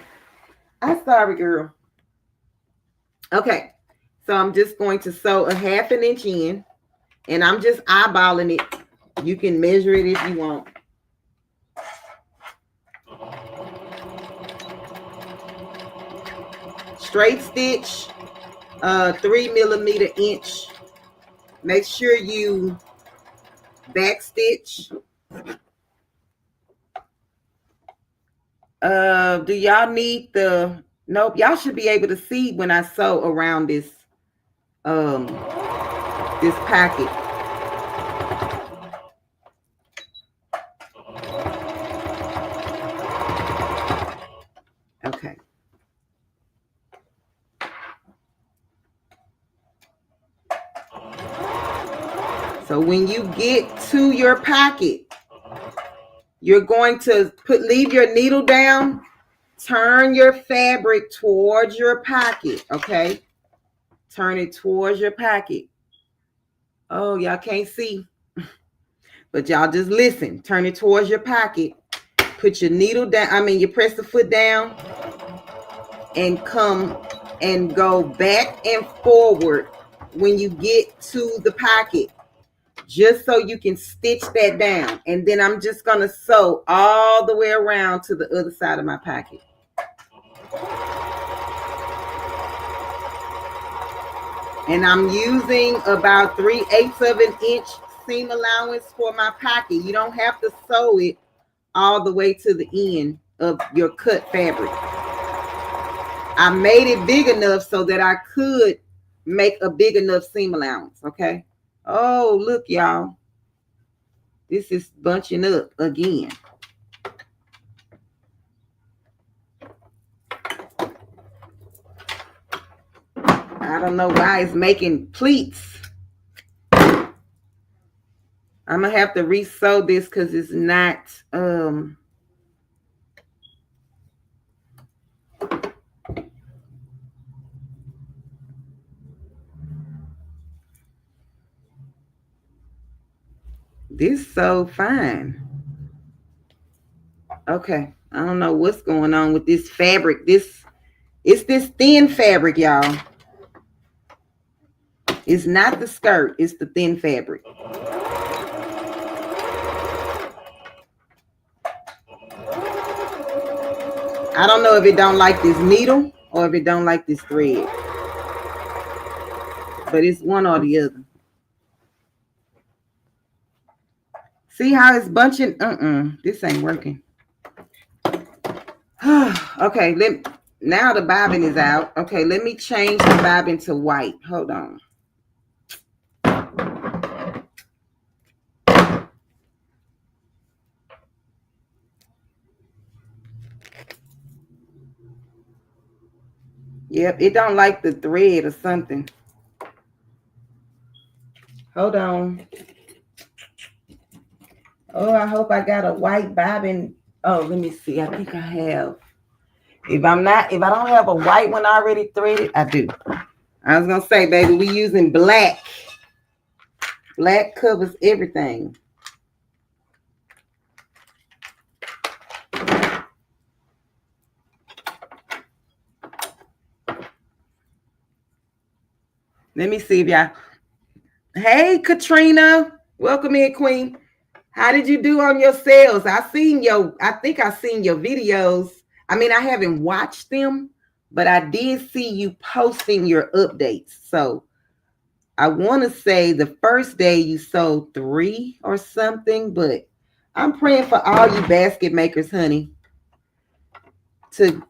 A: I'm sorry, girl. Okay. So I'm just going to sew a half an inch in, and I'm just eyeballing it. You can measure it if you want. Straight stitch, 3mm inch. Make sure you back stitch. Do y'all need the, nope, y'all should be able to see when I sew around this this packet. Okay. So when you get to your pocket, you're going to leave your needle down, turn your fabric towards your pocket, okay? Turn it towards your pocket. Oh, y'all can't see, but y'all just listen. Turn it towards your pocket. Put your needle down. You press the foot down and come and go back and forward when you get to the pocket, just so you can stitch that down. And then I'm just going to sew all the way around to the other side of my pocket. And I'm using about 3/8 of an inch seam allowance for my pocket. You don't have to sew it all the way to the end of your cut fabric. I made it big enough so that I could make a big enough seam allowance, okay? Oh, look, y'all. This is bunching up again. I don't know why it's making pleats. I'm going to have to re-sew this because it's not... This so fine. Okay. I don't know what's going on with this fabric. It's this thin fabric, y'all. It's not the skirt. It's the thin fabric. I don't know if it don't like this needle or if it don't like this thread. But it's one or the other. See how it's bunching? This ain't working. Okay, now the bobbin is out. Okay, let me change the bobbin to white. Hold on. Yep, it don't like the thread or something. Hold on. Oh, I hope I got a white bobbin. Oh, let me see. I think I have. If I don't have a white one already threaded, I do. I was gonna say, baby, we using black. Black covers everything. Let me see if y'all. Hey, Katrina. Welcome in, Queen. How did you do on your sales? I think I seen your videos. I mean, I haven't watched them, but I did see you posting your updates. So I want to say the first day you sold 3 or something, but I'm praying for all you basket makers, honey, to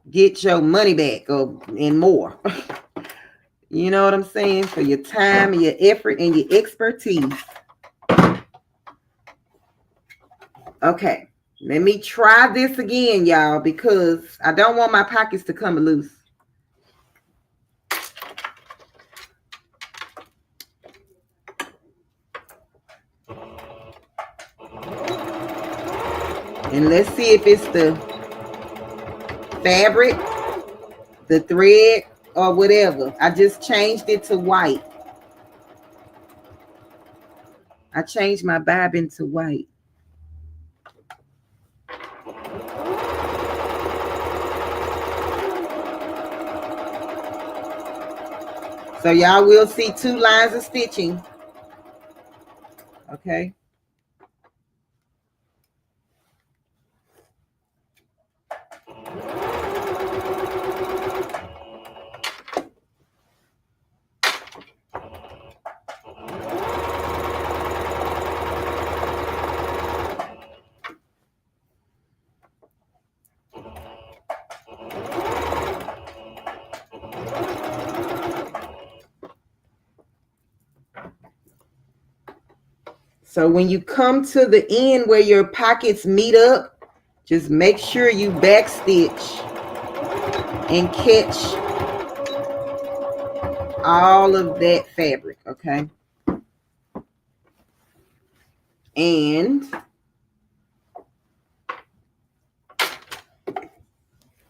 A: get your money back and more. You know what I'm saying? For your time and your effort and your expertise. Okay, let me try this again, y'all, because I don't want my pockets to come loose. And let's see if it's the fabric, the thread, or whatever. I just changed it to white. I changed my bobbin to white. So y'all will see 2 lines of stitching. Okay. So when you come to the end where your pockets meet up, just make sure you backstitch and catch all of that fabric, okay? And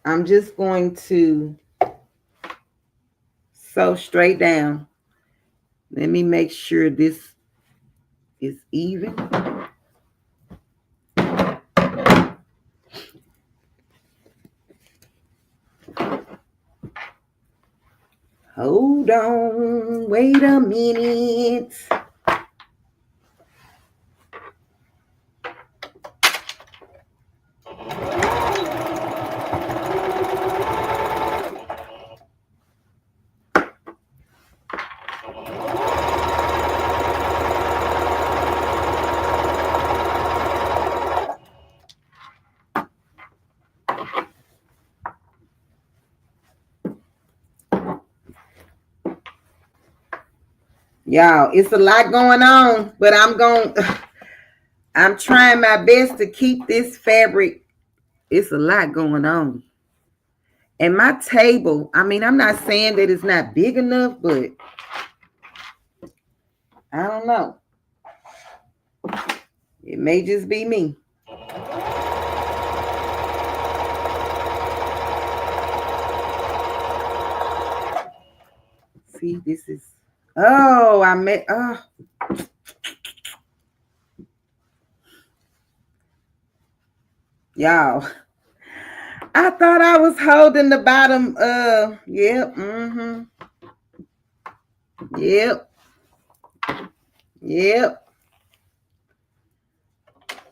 A: I'm just going to sew straight down. Let me make sure this is even. Hold on, wait a minute. Y'all, it's a lot going on, but I'm trying my best to keep this fabric. It's a lot going on. And my table, I mean, I'm not saying that it's not big enough, but I don't know. It may just be me. See, this is, oh, y'all, I thought I was holding the bottom. Yep. Yep.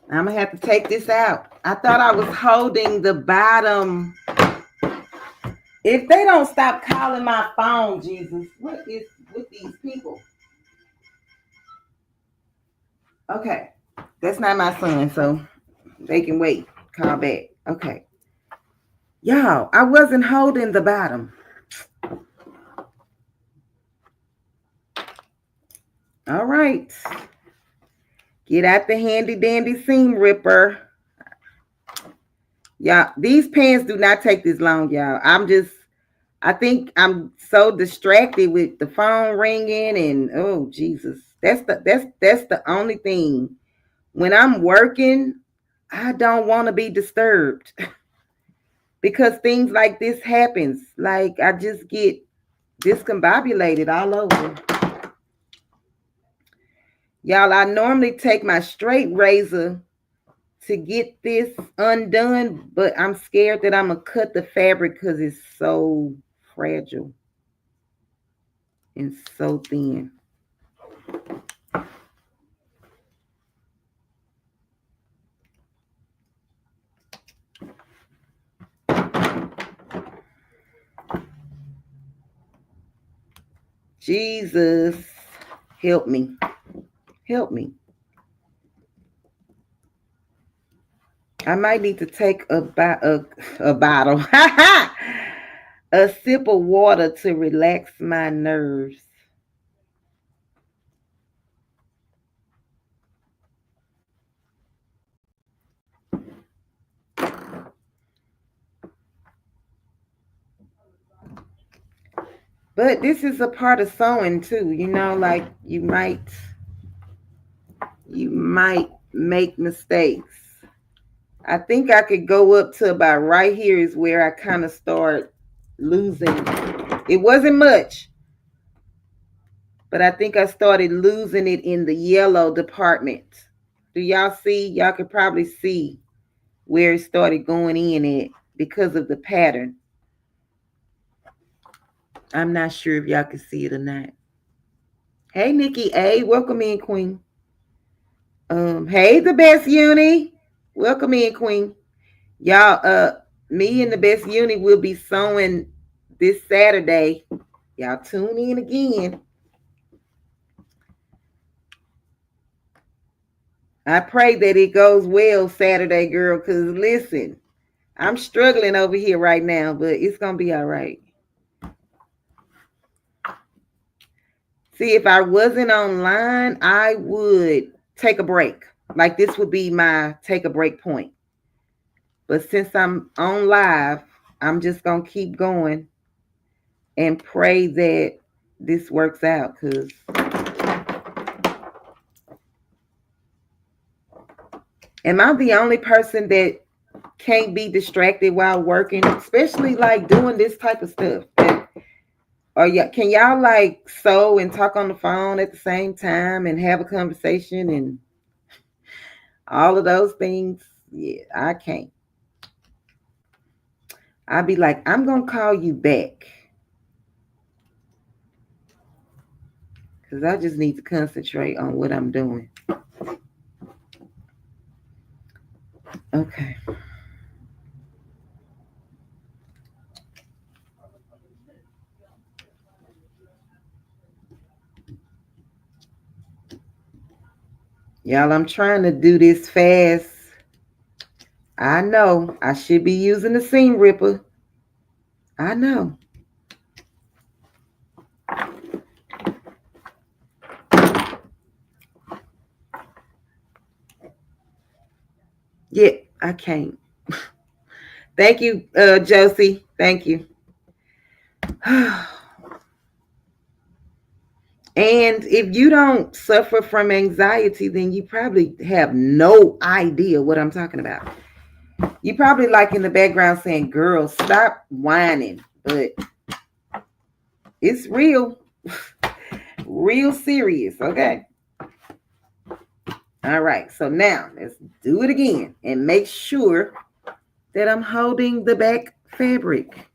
A: I'm gonna have to take this out. I thought I was holding the bottom. If they don't stop calling my phone, Jesus, what is with these people? Okay. That's not my son, so they can wait. Call back. Okay. Y'all, I wasn't holding the bottom. All right. Get out the handy dandy seam ripper. Y'all, these pants do not take this long, y'all. I think I'm so distracted with the phone ringing and oh Jesus. That's the only thing. When I'm working, I don't want to be disturbed because things like this happens. Like I just get discombobulated all over. Y'all, I normally take my straight razor to get this undone, but I'm scared that I'm going to cut the fabric because it's so fragile and so thin. Jesus, help me. Help me. I might need to take a bottle, a sip of water to relax my nerves. But this is a part of sewing too, you know, like you might make mistakes. I think I could go up to about right here is where I kind of start losing. It wasn't much, but I think I started losing it in the yellow department. Do y'all see? Y'all could probably see where it started going in it because of the pattern. I'm not sure if y'all can see it or not. Hey, Nikki A, welcome in, Queen. Hey, the best uni, welcome in, Queen. Y'all, me and the best uni will be sewing this Saturday. Y'all tune in again. I pray that it goes well Saturday, girl, because listen, I'm struggling over here right now, but it's going to be all right. See, if I wasn't online, I would take a break. Like this would be my take a break point. But since I'm on live, I'm just going to keep going and pray that this works out because am I the only person that can't be distracted while working, especially like doing this type of stuff? Or can y'all like sew and talk on the phone at the same time and have a conversation and all of those things? Yeah, I can't. I'd be like, I'm going to call you back because I just need to concentrate on what I'm doing. Okay. Y'all, I'm trying to do this fast. I know I should be using the seam ripper. I know. Yeah, I can't. Thank you, Josie. Thank you. And if you don't suffer from anxiety, then you probably have no idea what I'm talking about. You probably like in the background saying, girl, stop whining. But it's real. Real serious, okay? All right, so now let's do it again and make sure that I'm holding the back fabric.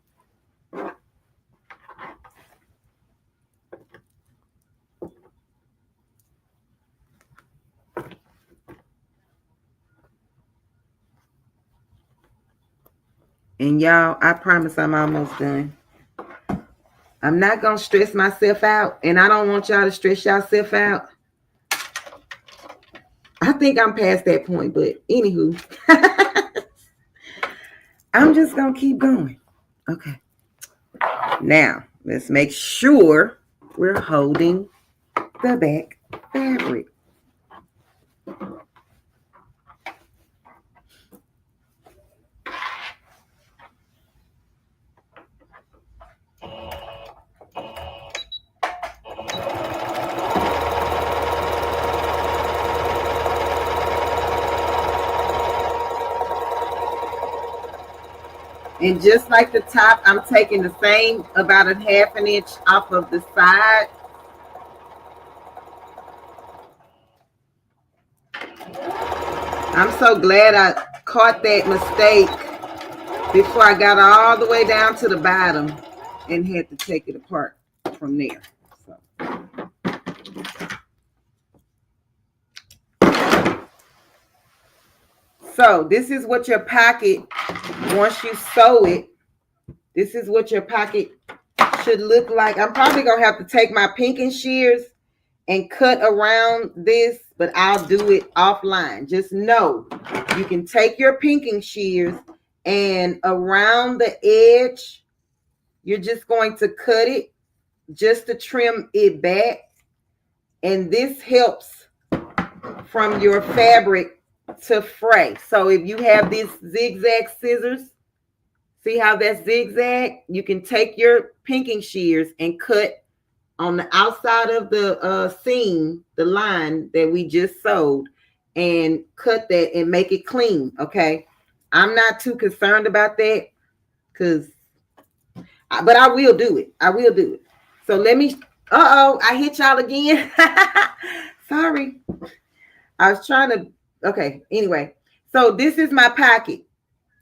A: And y'all, I promise I'm almost done. I'm not going to stress myself out, and I don't want y'all to stress yourself out. think I'm past that point, but anywho, I'm just going to keep going. Okay. Now, let's make sure we're holding the back fabric. And just like the top, I'm taking the same, about a ½ an inch off of the side. I'm so glad I caught that mistake before I got all the way down to the bottom and had to take it apart from there. So this is what your pocket, once you sew it, this is what your pocket should look like. I'm probably going to have to take my pinking shears and cut around this, but I'll do it offline. Just know you can take your pinking shears and around the edge, you're just going to cut it just to trim it back. And this helps from your fabric to fray. So if you have these zigzag scissors, see how that's zigzag? You can take your pinking shears and cut on the outside of the seam, the line that we just sewed, and cut that and make it clean. Okay, I'm not too concerned about that but I will do it. I will do it. So let me. I hit y'all again. Sorry. I was trying to. Okay. Anyway, so this is my pocket.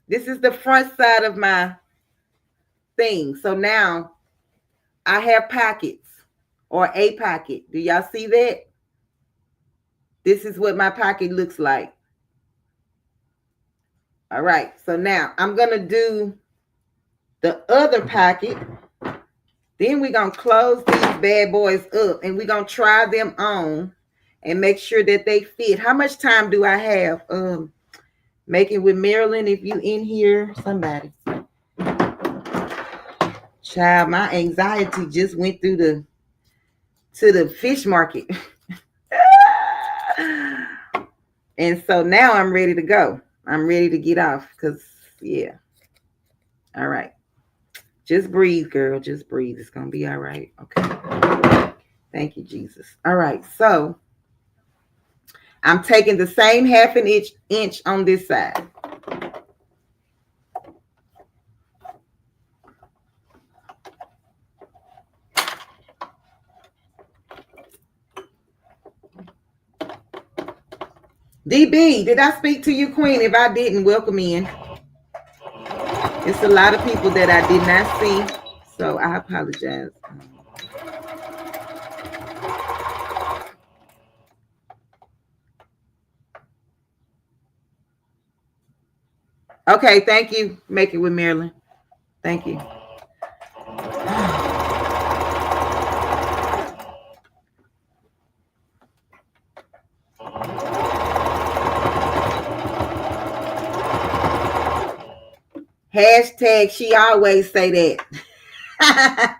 A: This is the front side of my thing. So now I have pockets, or a pocket. Do y'all see that? This is what my pocket looks like. All right. So now I'm going to do the other pocket. Then we're going to close these bad boys up and we're going to try them on and make sure that they fit. How much time do I have? Making with Marilyn, if you in here, somebody. Child, my anxiety just went through to the fish market. And so now I'm ready to go. I'm ready to get off because, yeah. All right. Just breathe, girl. Just breathe. It's going to be all right. Okay. Thank you, Jesus. All right. So I'm taking the same ½ an inch on this side. DB, did I speak to you, Queen? If I didn't, welcome in. It's a lot of people that I did not see, so I apologize. Okay, thank you. Make it with Marilyn. Thank you. Hashtag she always say that.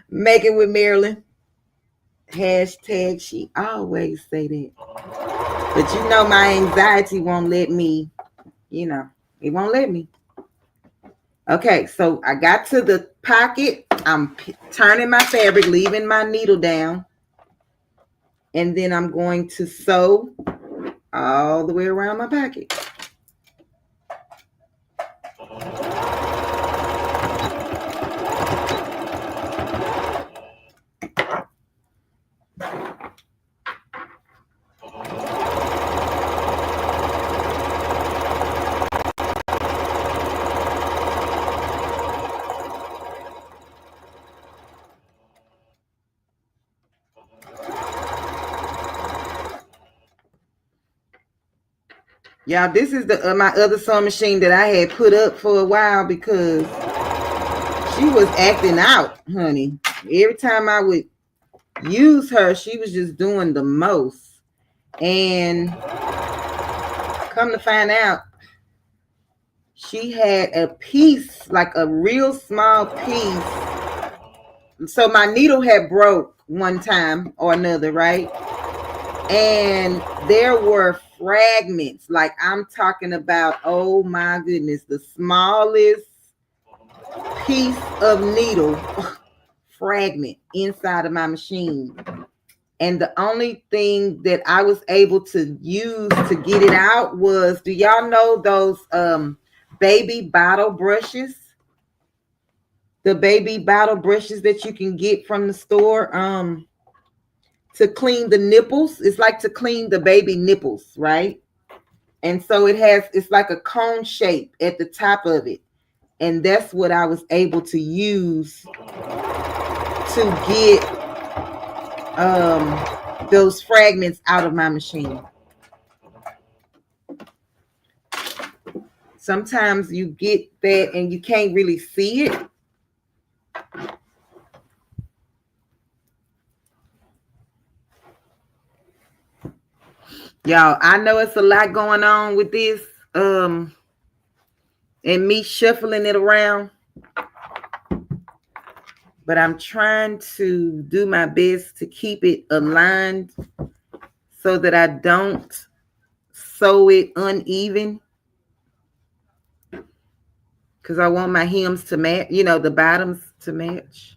A: Make it with Marilyn. Hashtag she always say that. But you know my anxiety won't let me, it won't let me. Okay, so I got to the pocket. I'm turning my fabric, leaving my needle down. And then I'm going to sew all the way around my pocket. Y'all, this is the my other sewing machine that I had put up for a while because she was acting out, honey. Every time I would use her, she was just doing the most. And Come to find out, she had a piece, like a real small piece. So my needle had broke one time or another, right? And there were fragments, like I'm talking about, oh my goodness, the smallest piece of needle fragment inside of my machine. And the only thing that I was able to use to get it out was, do y'all know those baby bottle brushes? The baby bottle brushes that you can get from the store to clean the nipples. It's like to clean the baby nipples, right? And so it's like a cone shape at the top of it. And that's what I was able to use to get those fragments out of my machine. Sometimes you get that and you can't really see it. Y'all, I know it's a lot going on with this and me shuffling it around, but I'm trying to do my best to keep it aligned so that I don't sew it uneven, because I want my hems to match, the bottoms to match.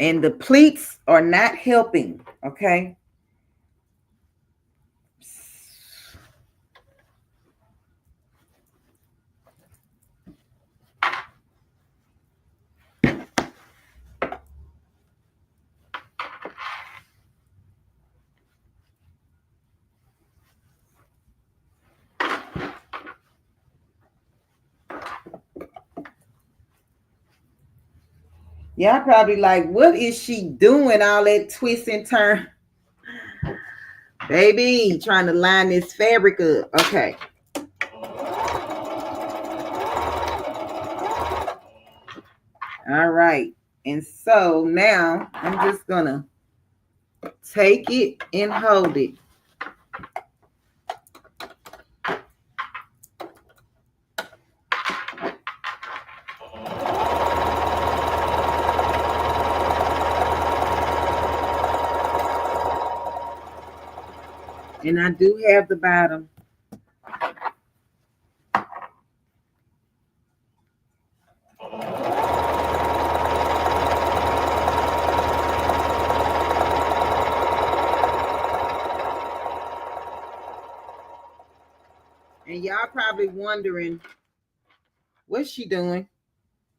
A: And the pleats are not helping, okay? Y'all probably like, what is she doing? All that twist and turn. Baby, trying to line this fabric up. Okay. All right. And so now I'm just going to take it and hold it. And I do have the bottom. And y'all probably wondering, what's she doing?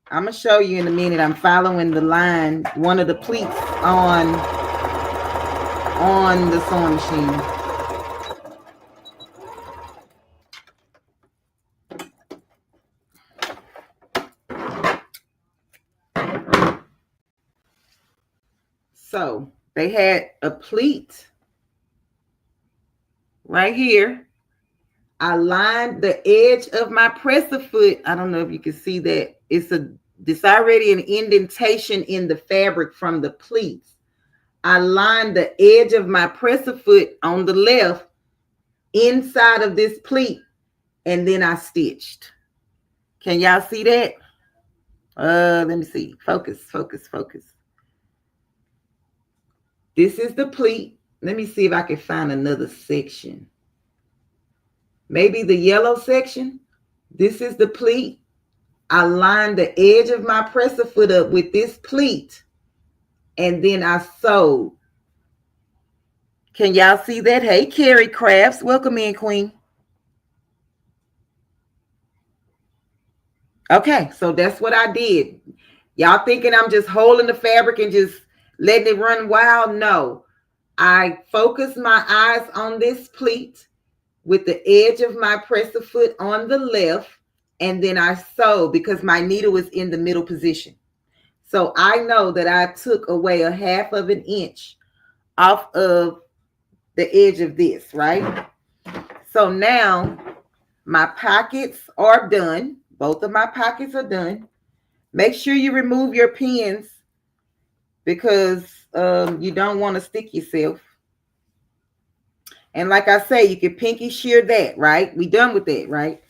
A: I'm going to show you in a minute. I'm following the line, one of the pleats on the sewing machine. So they had a pleat right here. I lined the edge of my presser foot. I don't know if you can see that. It's already an indentation in the fabric from the pleats. I lined the edge of my presser foot on the left inside of this pleat, and then I stitched. Can y'all see that? Let me see. Focus. This is the pleat. Let me see if I can find another section. Maybe the yellow section. This is the pleat. I lined the edge of my presser foot up with this pleat, and then I sewed. Can y'all see that? Hey, Carrie Crafts. Welcome in, Queen. Okay, so that's what I did. Y'all thinking I'm just holding the fabric and just letting it run wild? No. I focused my eyes on this pleat with the edge of my presser foot on the left, and then I sewed because my needle was in the middle position. So I know that I took away a 1/2 of an inch off of the edge of this, right? So now my pockets are done. Both of my pockets are done. Make sure you remove your pins because you don't want to stick yourself. And like I say, you can pinky shear that, right? We done with that, right?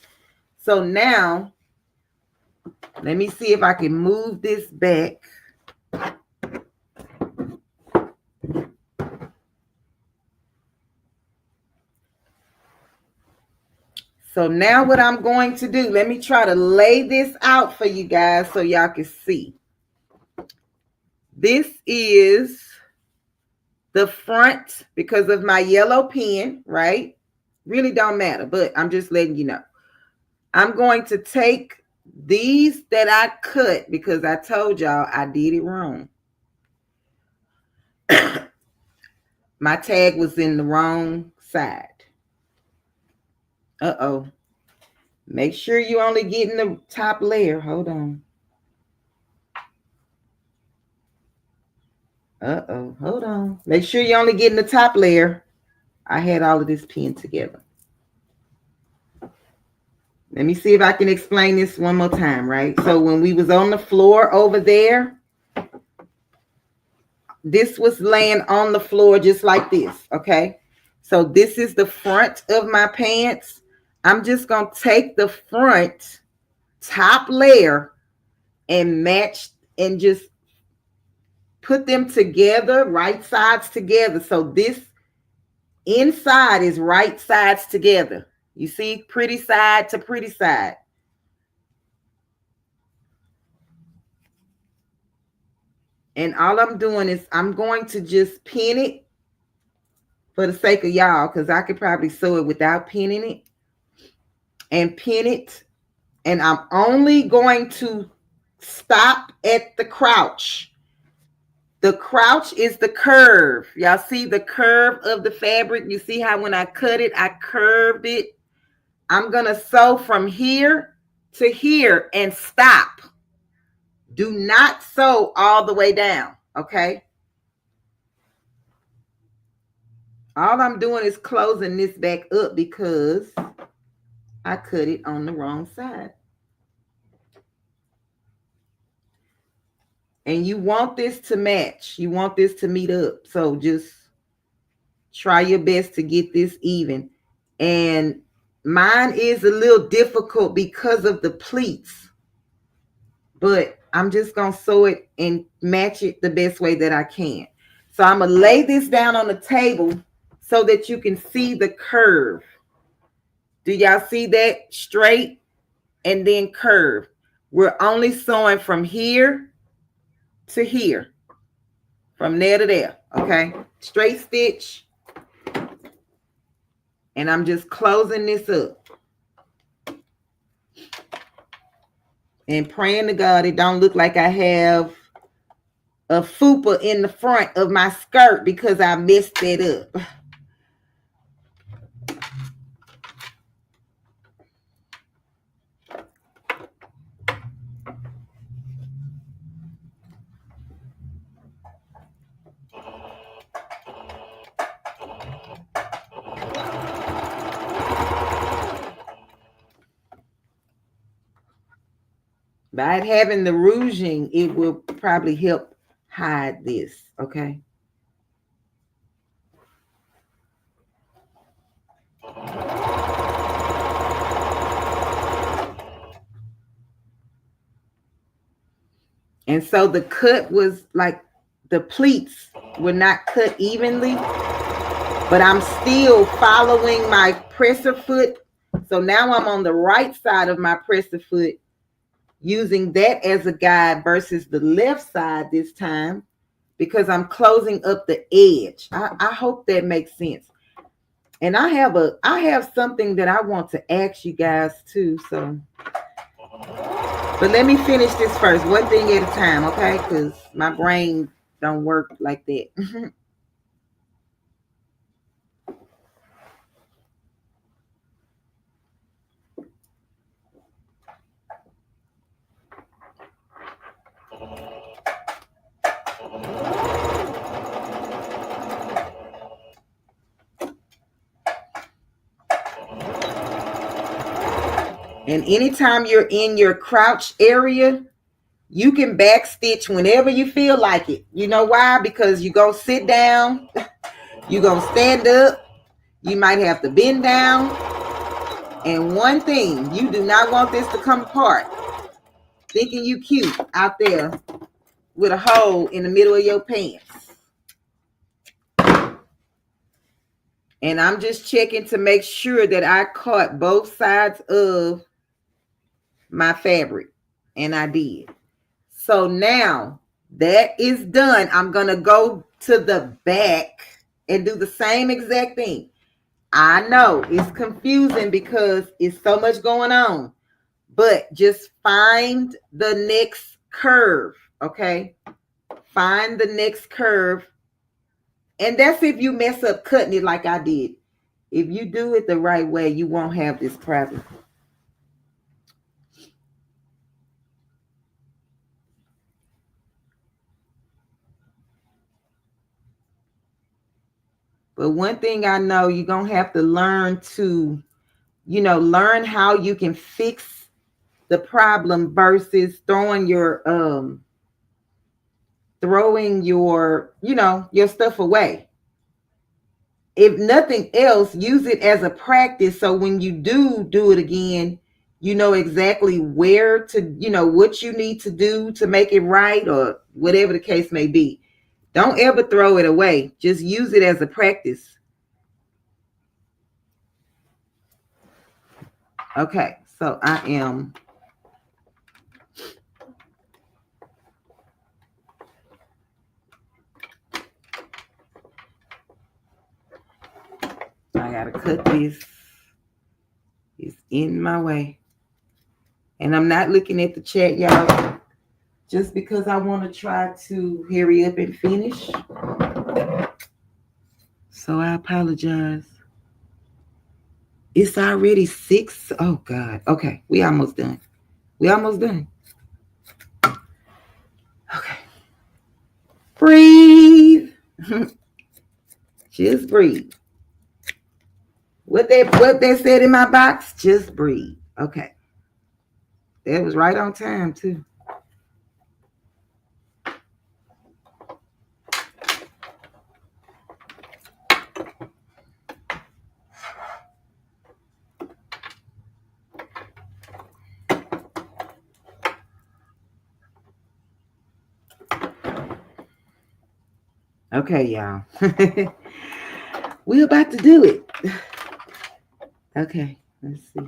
A: So now, let me see if I can move this back. So now what I'm going to do, let me try to lay this out for you guys so y'all can see. This is the front because of my yellow pen, right? Really don't matter, but I'm just letting you know. I'm going to take these that I cut because I told y'all I did it wrong. My tag was in the wrong side. Uh-oh. Make sure you only getting the top layer. Hold on. Uh-oh. Hold on. Make sure you're only getting the top layer. I had all of this pinned together. Let me see if I can explain this one more time, right? So when we was on the floor over there, this was laying on the floor just like this, okay? So this is the front of my pants. I'm just going to take the front top layer and match and just put them together, right sides together. So this inside is right sides together. You see, pretty side to pretty side. And all I'm doing is I'm going to just pin it for the sake of y'all, because I could probably sew it without pinning it. And pin it. And I'm only going to stop at the crouch. The crouch is the curve. Y'all see the curve of the fabric? You see how when I cut it, I curved it? I'm going to sew from here to here and stop. Do not sew all the way down, okay? All I'm doing is closing this back up because I cut it on the wrong side. And you want this to match. You want this to meet up. So just try your best to get this even. And mine is a little difficult because of the pleats. But I'm just going to sew it and match it the best way that I can. So I'm going to lay this down on the table so that you can see the curve. Do y'all see that? Straight and then curve. We're only sewing from here to here. From there to there. Okay. Straight stitch. And I'm just closing this up. And praying to God it don't look like I have a fupa in the front of my skirt because I messed that up. By having the rouging, it will probably help hide this, okay? And so the cut was like the pleats were not cut evenly, but I'm still following my presser foot. So now I'm on the right side of my presser foot, using that as a guide versus the left side this time because I'm closing up the edge. I hope that makes sense. And I have something that I want to ask you guys too. So, but let me finish this first, one thing at a time, okay? Because my brain don't work like that. And anytime you're in your crouch area, You can back stitch whenever you feel like it. You know why? Because you're going to sit down. You're going to stand up. You might have to bend down. And one thing, you do not want this to come apart. Thinking you cute out there with a hole in the middle of your pants. And I'm just checking to make sure that I caught both sides of my fabric. And I did. So now that is done. I'm going to go to the back and do the same exact thing. I know it's confusing because it's so much going on. But just find the next curve, okay? Find the next curve. And that's if you mess up cutting it like I did. If you do it the right way, you won't have this problem. But one thing I know, you're going to have to learn to, learn how you can fix the problem versus throwing your your stuff away. If nothing else, use it as a practice. So when you do it again, you know exactly where to, what you need to do to make it right or whatever the case may be. Don't ever throw it away. Just use it as a practice. Okay, so I gotta cut this. It's in my way. And I'm not looking at the chat, y'all, just because I want to try to hurry up and finish. So I apologize. It's already 6. Oh, God. Okay, we almost done. Okay. Breathe. Just breathe. What they said in my box, just breathe. Okay. That was right on time, too. Okay, y'all. We're about to do it. Okay, let's see.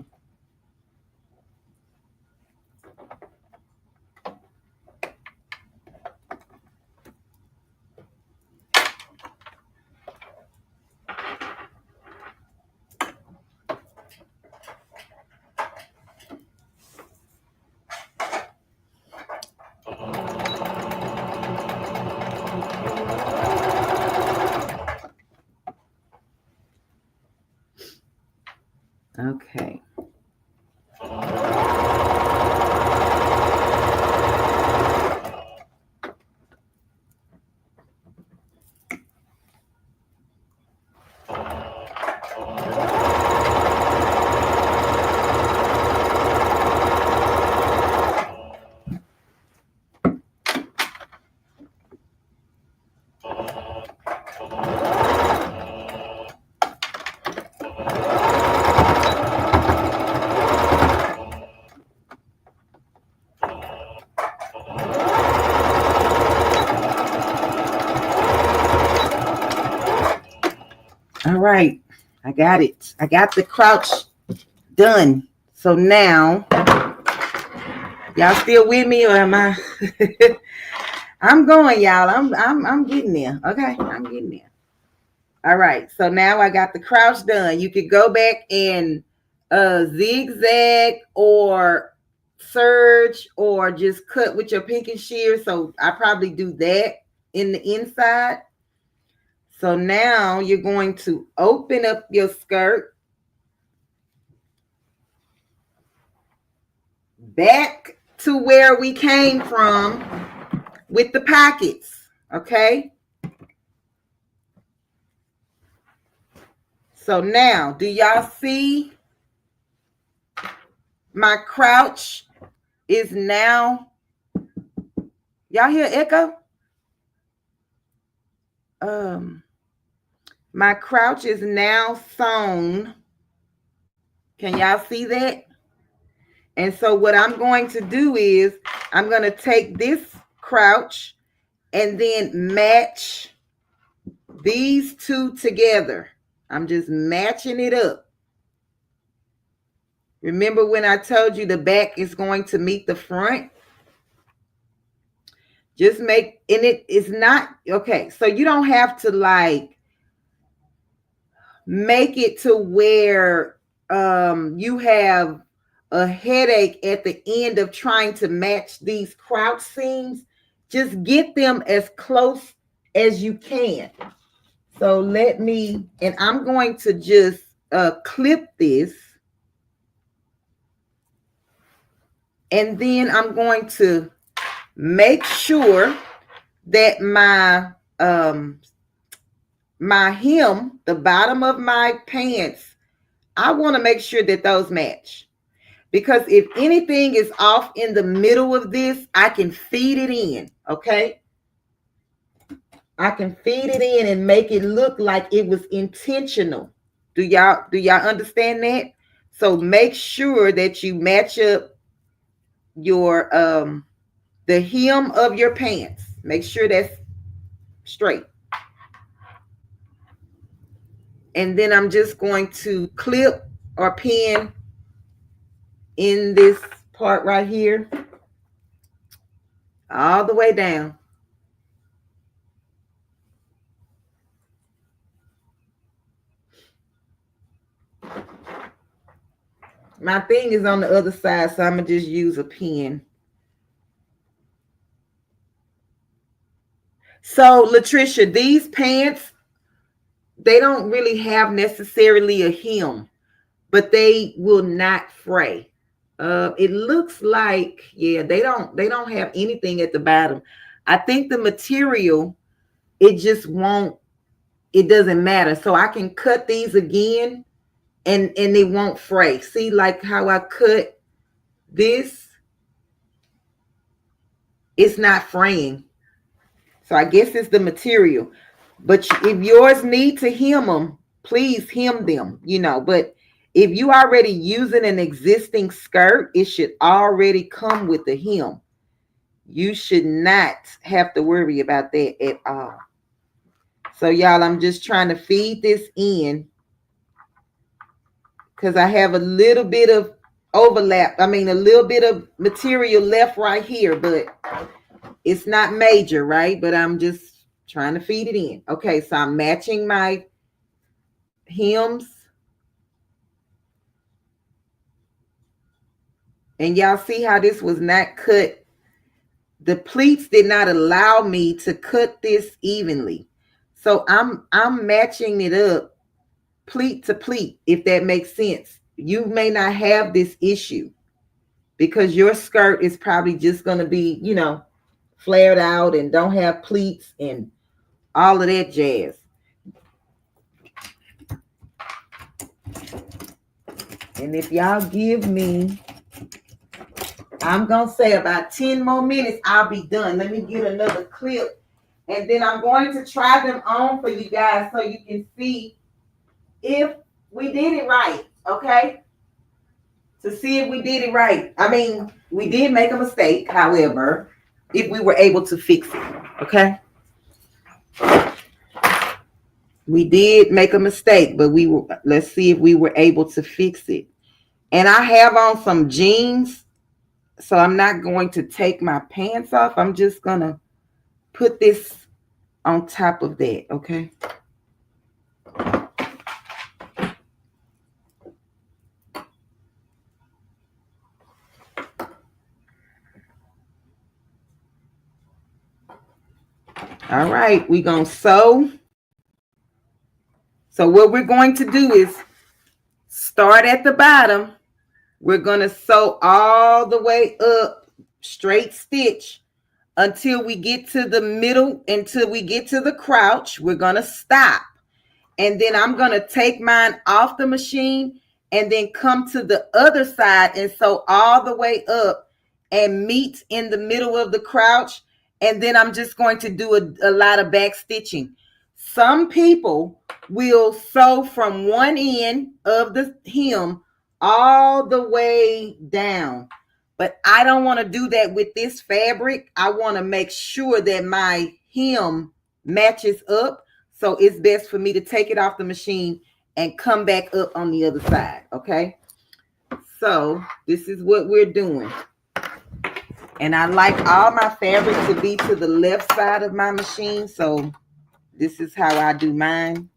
A: Okay. All right, I got it. I got the crouch done. So now, y'all still with me, or am I? I'm going, y'all. I'm getting there. Okay, I'm getting there. All right, so now I got the crouch done. You could go back and zigzag or serge or just cut with your pick and shear. So I probably do that in the inside. So now you're going to open up your skirt back to where we came from with the pockets, okay? So now, do y'all see my crouch is now Y'all hear echo? My crouch is now sewn. Can y'all see that? And so what I'm going to do is I'm going to take this crouch and then match these two together. I'm just matching it up. Remember when I told you the back is going to meet the front? Just make, and it is not, okay, so you don't have to like make it to where you have a headache at the end of trying to match these crouch seams. Just get them as close as you can. So let me, and I'm going to just clip this. And then I'm going to make sure that my my hem, the bottom of my pants, I want to make sure that those match. Because if anything is off in the middle of this, I can feed it in, okay? I can feed it in and make it look like it was intentional. Do y'all understand that? So make sure that you match up your the hem of your pants. Make sure that's straight. And then I'm just going to clip or pin in this part right here all the way down. My thing is on the other side, so I'm going to just use a pin. So, Latricia, these pants, they don't really have necessarily a hem, but they will not fray. It looks like, yeah, they don't have anything at the bottom. I think the material, it just won't, it doesn't matter. So I can cut these again and they won't fray. See, like how I cut this, it's not fraying. So I guess it's the material. But if yours need to hem them, please hem them, you know. But if you already using an existing skirt, it should already come with the hem. You should not have to worry about that at all. So y'all, I'm just trying to feed this in because I have a little bit of overlap. I mean, a little bit of material left right here, but it's not major, right? But I'm just trying to feed it in. Okay, so I'm matching my hems. And y'all see how this was not cut. The pleats did not allow me to cut this evenly. So I'm matching it up pleat to pleat, if that makes sense. You may not have this issue because your skirt is probably just going to be, you know, flared out and don't have pleats and all of that jazz. And if y'all give me, I'm going to say about 10 more minutes, I'll be done. Let me get another clip. And then I'm going to try them on for you guys so you can see if we did it right, okay? To see if we did it right. I mean, we did make a mistake, however, if we were able to fix it, okay? We did make a mistake, but let's see if we were able to fix it. And I have on some jeans, so I'm not going to take my pants off. I'm just going to put this on top of that, okay? All right, we're going to sew. So what we're going to do is start at the bottom. We're going to sew all the way up, straight stitch, until we get to the middle, until we get to the crouch. We're going to stop. And then I'm going to take mine off the machine and then come to the other side and sew all the way up and meet in the middle of the crouch. and then I'm just going to do a lot of back stitching. Some people will sew from one end of the hem all the way down, but I don't want to do that with this fabric. I want to make sure that my hem matches up, so it's best for me to take it off the machine and come back up on the other side. Okay, so this is what we're doing. And I like all my fabric to be to the left side of my machine, so this is how I do mine.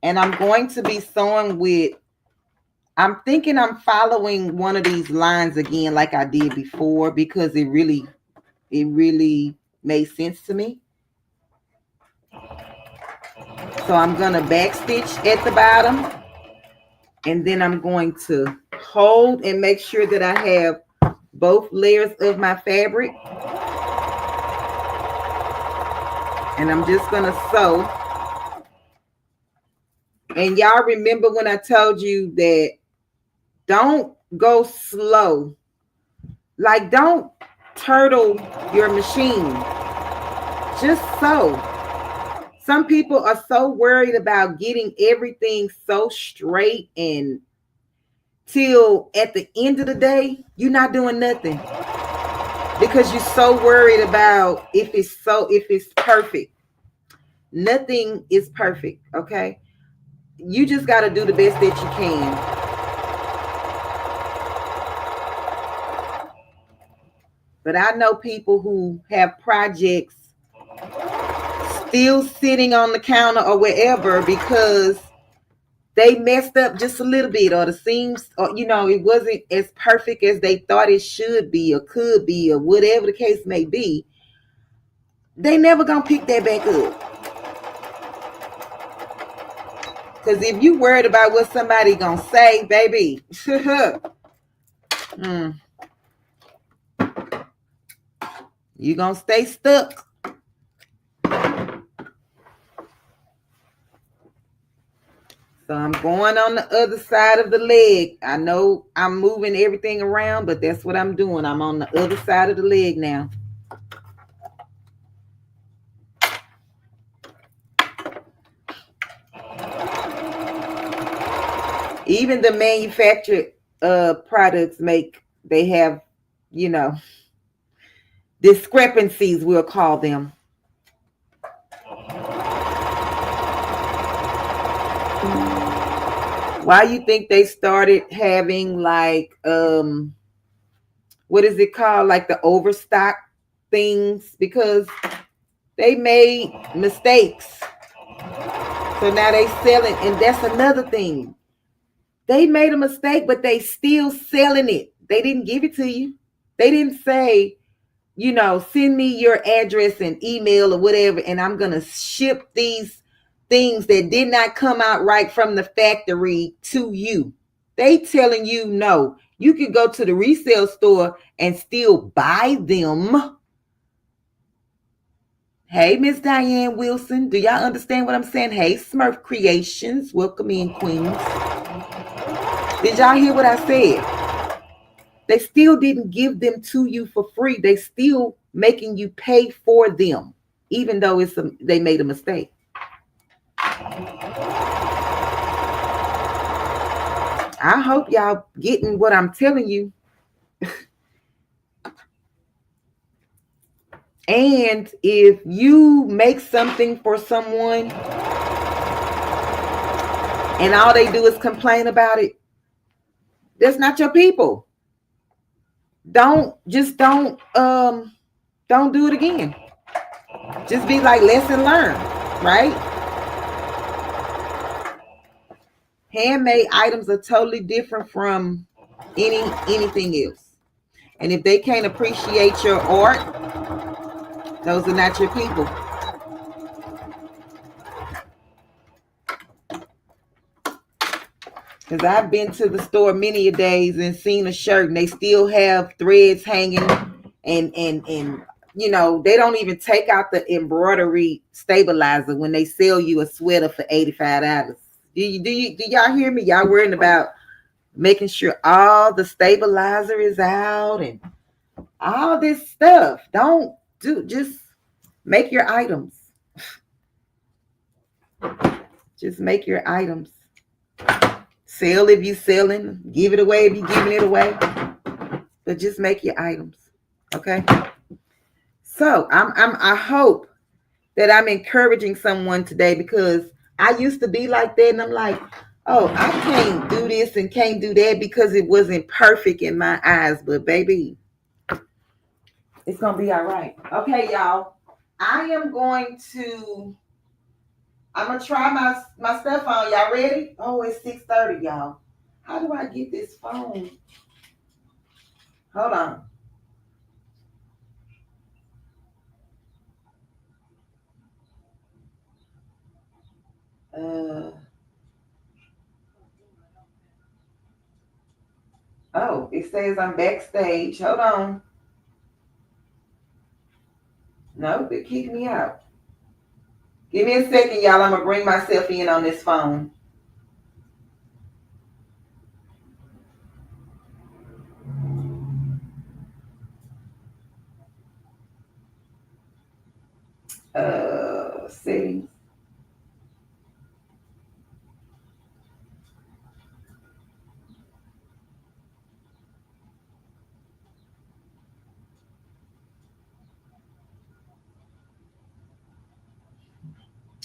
A: And I'm going to be sewing with, I'm thinking I'm following one of these lines again like I did before, because it really made sense to me. So I'm going to back stitch at the bottom, and then I'm going to hold and make sure that I have both layers of my fabric. And I'm just going to sew. And y'all remember when I told you that don't go slow. Like, don't turtle your machine. Just sew. Some people are so worried about getting everything so straight, and till at the end of the day, you're not doing nothing, because you're so worried about if it's perfect. Nothing is perfect, okay? You just got to do the best that you can. But I know people who have projects still sitting on the counter or wherever because they messed up just a little bit, or the seams, or it wasn't as perfect as they thought it should be or could be, or whatever the case may be. They never gonna pick that back up. Because if you worried about what somebody gonna say, baby, you gonna stay stuck. So I'm going on the other side of the leg. I know I'm moving everything around, but that's what I'm doing. I'm on the other side of the leg now. Even the manufactured products they have, discrepancies, we'll call them. Why you think they started having like what is it called, like the overstock things? Because they made mistakes, so now they selling. And that's another thing, they made a mistake, but they still selling it. They didn't give it to you. They didn't say, send me your address and email or whatever, and I'm gonna ship these things that did not come out right from the factory to you. They telling you no. You could go to the resale store and still buy them. Hey, Miss Diane Wilson, do y'all understand what I'm saying? Hey, Smurf Creations, welcome in, Queens. Did y'all hear what I said? They still didn't give them to you for free. They still making you pay for them, even though they made a mistake. I hope y'all getting what I'm telling you. And if you make something for someone and all they do is complain about it, that's not your people. Don't do it again. Just be like, lesson learned, right? Handmade items are totally different from anything else. And if they can't appreciate your art, those are not your people. Because I've been to the store many a days and seen a shirt and they still have threads hanging, and they don't even take out the embroidery stabilizer when they sell you a sweater for $85. Do y'all hear me? Y'all worrying about making sure all the stabilizer is out and all this stuff. Just Make your items. Just make your items. Sell if you're selling. Give it away if you're giving it away. But just make your items. Okay? So I hope that I'm encouraging someone today, because I used to be like that, and I'm like, oh, I can't do this and can't do that because it wasn't perfect in my eyes. But baby, it's gonna be all right. Okay, y'all. I'm gonna try my stuff on. Y'all ready? Oh, it's 6:30, y'all. How do I get this phone? Hold on. Oh, it says I'm backstage. Hold on. Nope, it kicked me out. Give me a second, y'all. I'm gonna bring myself in on this phone. Settings.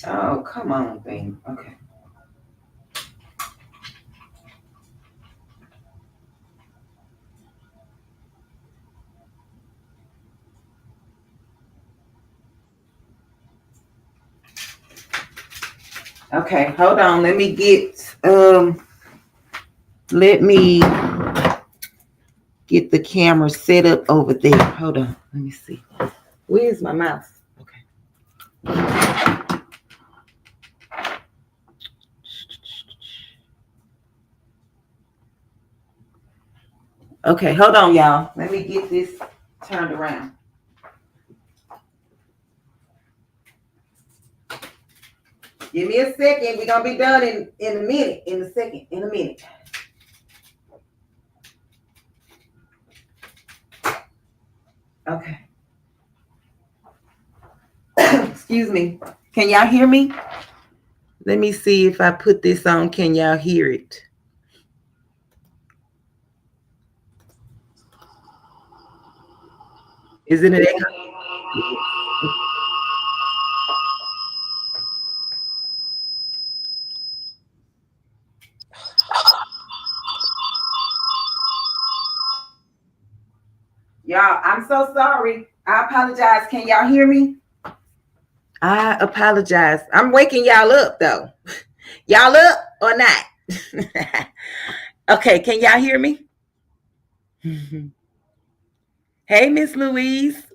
A: Oh, come on, thing. Okay. Okay, hold on. Let me get the camera set up over there. Hold on. Let me see. Where's my mouse? Okay. Okay, hold on, y'all. Let me get this turned around. Give me a second. We're gonna be done in a minute. In a second. In a minute. Okay. Excuse me. Can y'all hear me? Let me see if I put this on. Can y'all hear it? Is it an echo? Y'all, I'm so sorry. I apologize. Can y'all hear me? I apologize. I'm waking y'all up though. Y'all up or not? Okay, can y'all hear me? Hey, Miss Louise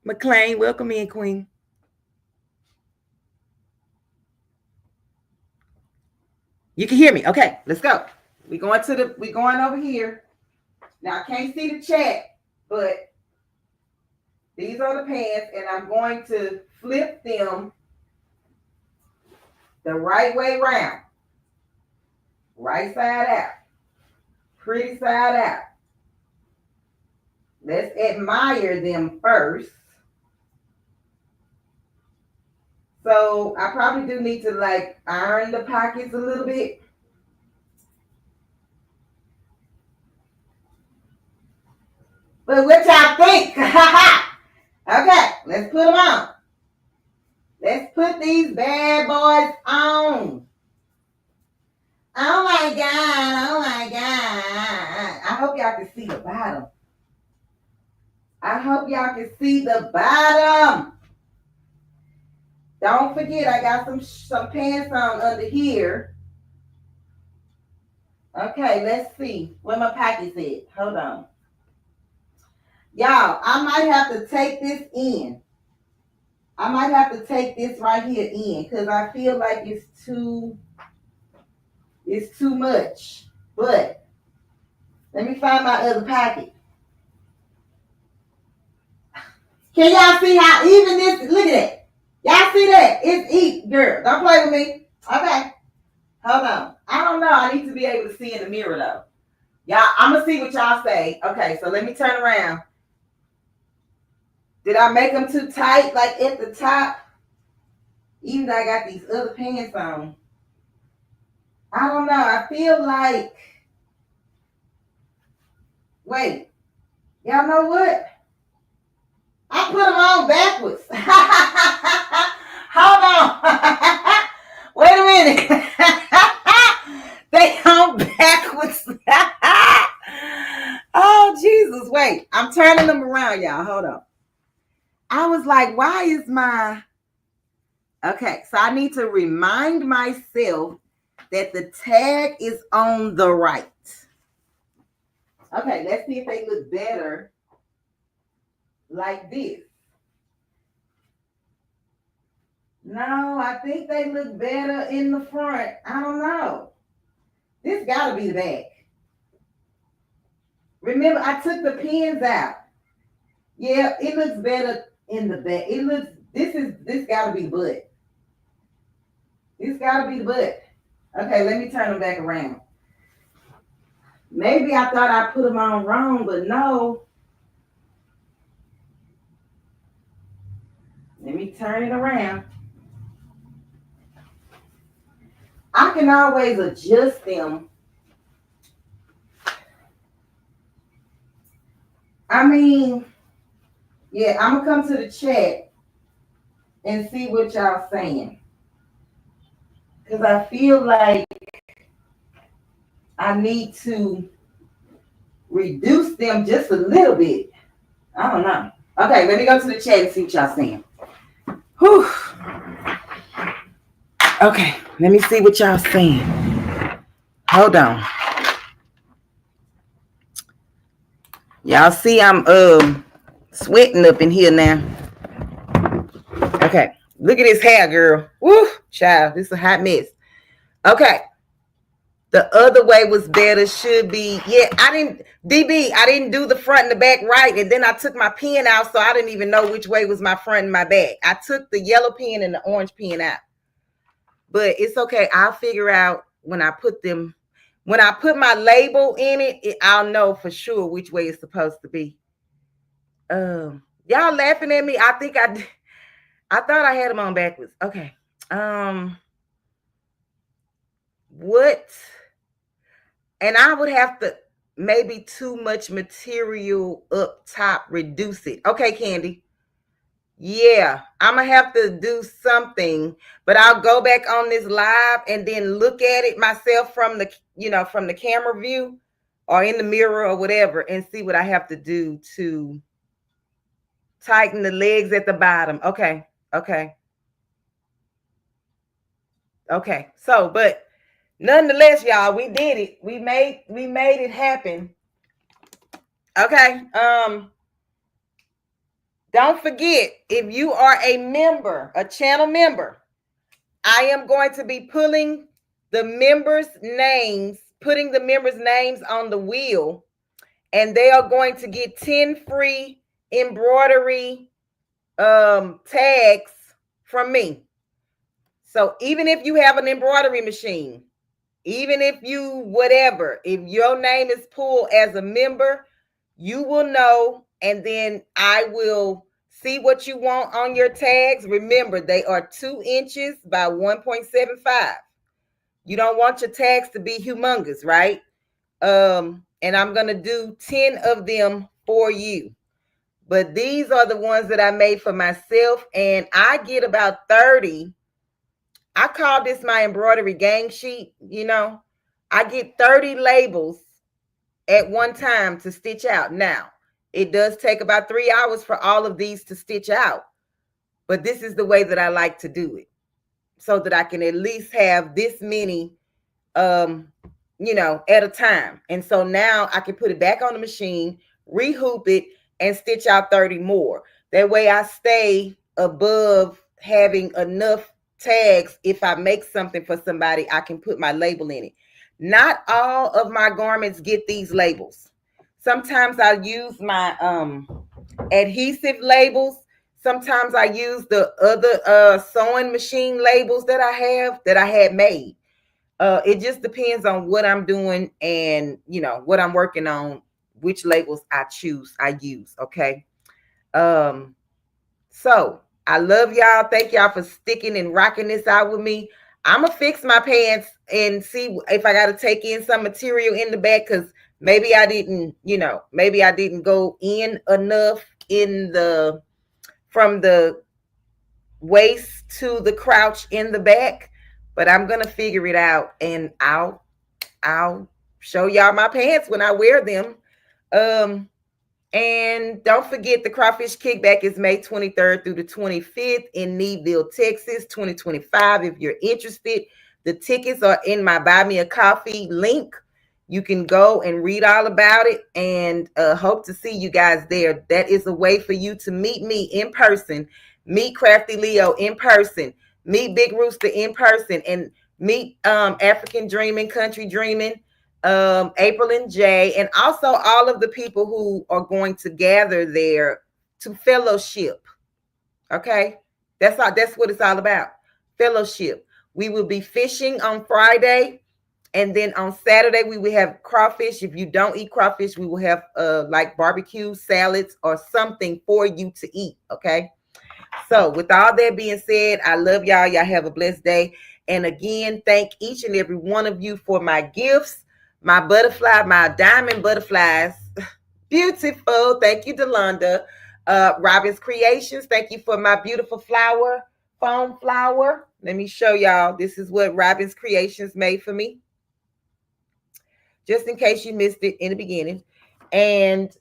A: McLean, welcome in, Queen. You can hear me. Okay, let's go. We're going over here. Now I can't see the chat, but these are the pants, and I'm going to flip them the right way around. Right side out. Pretty side out. Let's admire them first. So I probably do need to like iron the pockets a little bit. But what y'all think? Okay, let's put them on. Let's put these bad boys on. Oh my God, oh my God. I hope y'all can see the bottom. I hope y'all can see the bottom. Don't forget, I got some pants on under here. Okay, let's see where my pocket's at. Hold on. Y'all, I might have to take this in. I might have to take this right here in because I feel like it's too much. But let me find my other pocket. Can y'all see how even this? Look at that. Y'all see that? It's eat, girl. Don't play with me. Okay. Hold on. I don't know. I need to be able to see in the mirror though. Y'all, I'm gonna see what y'all say. Okay, so let me turn around. Did I make them too tight, like at the top? Even though I got these other pants on. I don't know. I feel like, wait, y'all know what? I put them on backwards. Hold on. Wait a minute. They on backwards. Oh, Jesus. Wait, I'm turning them around, y'all. Hold on. I was like, why is my... Okay, so I need to remind myself that the tag is on the right. Okay, let's see if they look better like this. No, I think they look better in the front. I don't know. This gotta be the back. Remember, I took the pins out. Yeah, it looks better in the back. It looks, this gotta be the butt. This gotta be the butt. Okay, let me turn them back around. Maybe I thought I put them on wrong, but no. Let me turn it around. I can always adjust them. I mean, yeah, I'm gonna come to the chat and see what y'all saying. Because I feel like I need to reduce them just a little bit. I don't know. Okay, let me go to the chat and see what y'all saying. Whew. Okay, let me see what y'all saying. Hold on. Y'all see I'm sweating up in here now. Okay, look at this hair, girl. Woo, child, this is a hot mess. Okay. The other way was better, should be. Yeah, I didn't do the front and the back right. And then I took my pen out, so I didn't even know which way was my front and my back. I took the yellow pen and the orange pen out. But it's okay. I'll figure out when I put my label in it, I'll know for sure which way it's supposed to be. Y'all laughing at me? I think I thought I had them on backwards. Okay. What? And I would have to, maybe too much material up top, reduce it. Okay, Candy. Yeah, I'm going to have to do something, but I'll go back on this live and then look at it myself from the camera view or in the mirror or whatever and see what I have to do to tighten the legs at the bottom. Okay. So, but nonetheless, y'all, we did it. We made it happen. Okay. Don't forget, if you are a member, a channel member, I am going to be putting the members' names on the wheel, and they are going to get 10 free embroidery tags from me. So even if you have an embroidery machine, even if you whatever, if your name is pulled as a member, you will know, and then I will see what you want on your tags. Remember, they are 2 inches by 1.75. You don't want your tags to be humongous, right? And I'm going to do 10 of them for you. But these are the ones that I made for myself, and I get about 30. I call this my embroidery gang sheet. I get 30 labels at one time to stitch out. Now, it does take about 3 hours for all of these to stitch out, but this is the way that I like to do it, so that I can at least have this many, at a time. And so now I can put it back on the machine, rehoop it, and stitch out 30 more. That way I stay above having enough tags. If I make something for somebody, I can put my label in it. Not all of my garments get these labels. Sometimes I use my adhesive labels. Sometimes I use the other sewing machine labels that I had made. It just depends on what I'm doing and what I'm working on, which labels I use. Okay. So I love y'all. Thank y'all for sticking and rocking this out with me. I'm going to fix my pants and see if I got to take in some material in the back, because maybe I didn't, maybe I didn't go in enough in the, from the waist to the crouch in the back. But I'm going to figure it out, and I'll show y'all my pants when I wear them. And don't forget, the Crawfish Kickback is May 23rd through the 25th in Needville, Texas, 2025. If you're interested, the tickets are in my Buy Me a Coffee link. You can go and read all about it, and hope to see you guys there. That is a way for you to meet me in person, meet Crafty Leo in person, meet Big Rooster in person, and meet African Dreaming, Country Dreaming, April and Jay, and also all of the people who are going to gather there to fellowship. Okay, that's what it's all about. Fellowship. We will be fishing on Friday, and then on Saturday we will have crawfish. If you don't eat crawfish, we will have like barbecue salads or something for you to eat. Okay. So with all that being said, I love y'all. Y'all have a blessed day. And again, thank each and every one of you for my gifts. My butterfly, my diamond butterflies. Beautiful. Thank you, Delonda. Robin's Creations. Thank you for my beautiful flower, foam flower. Let me show y'all. This is what Robin's Creations made for me, just in case you missed it in the beginning. And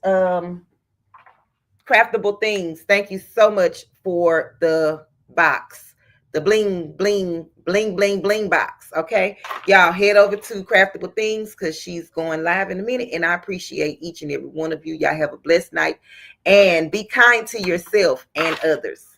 A: Craftable Things, thank you so much for the box, the bling bling bling bling bling box. Okay, y'all head over to Craftable Things, because she's going live in a minute, and I appreciate each and every one of you. Y'all have a blessed night, and be kind to yourself and others.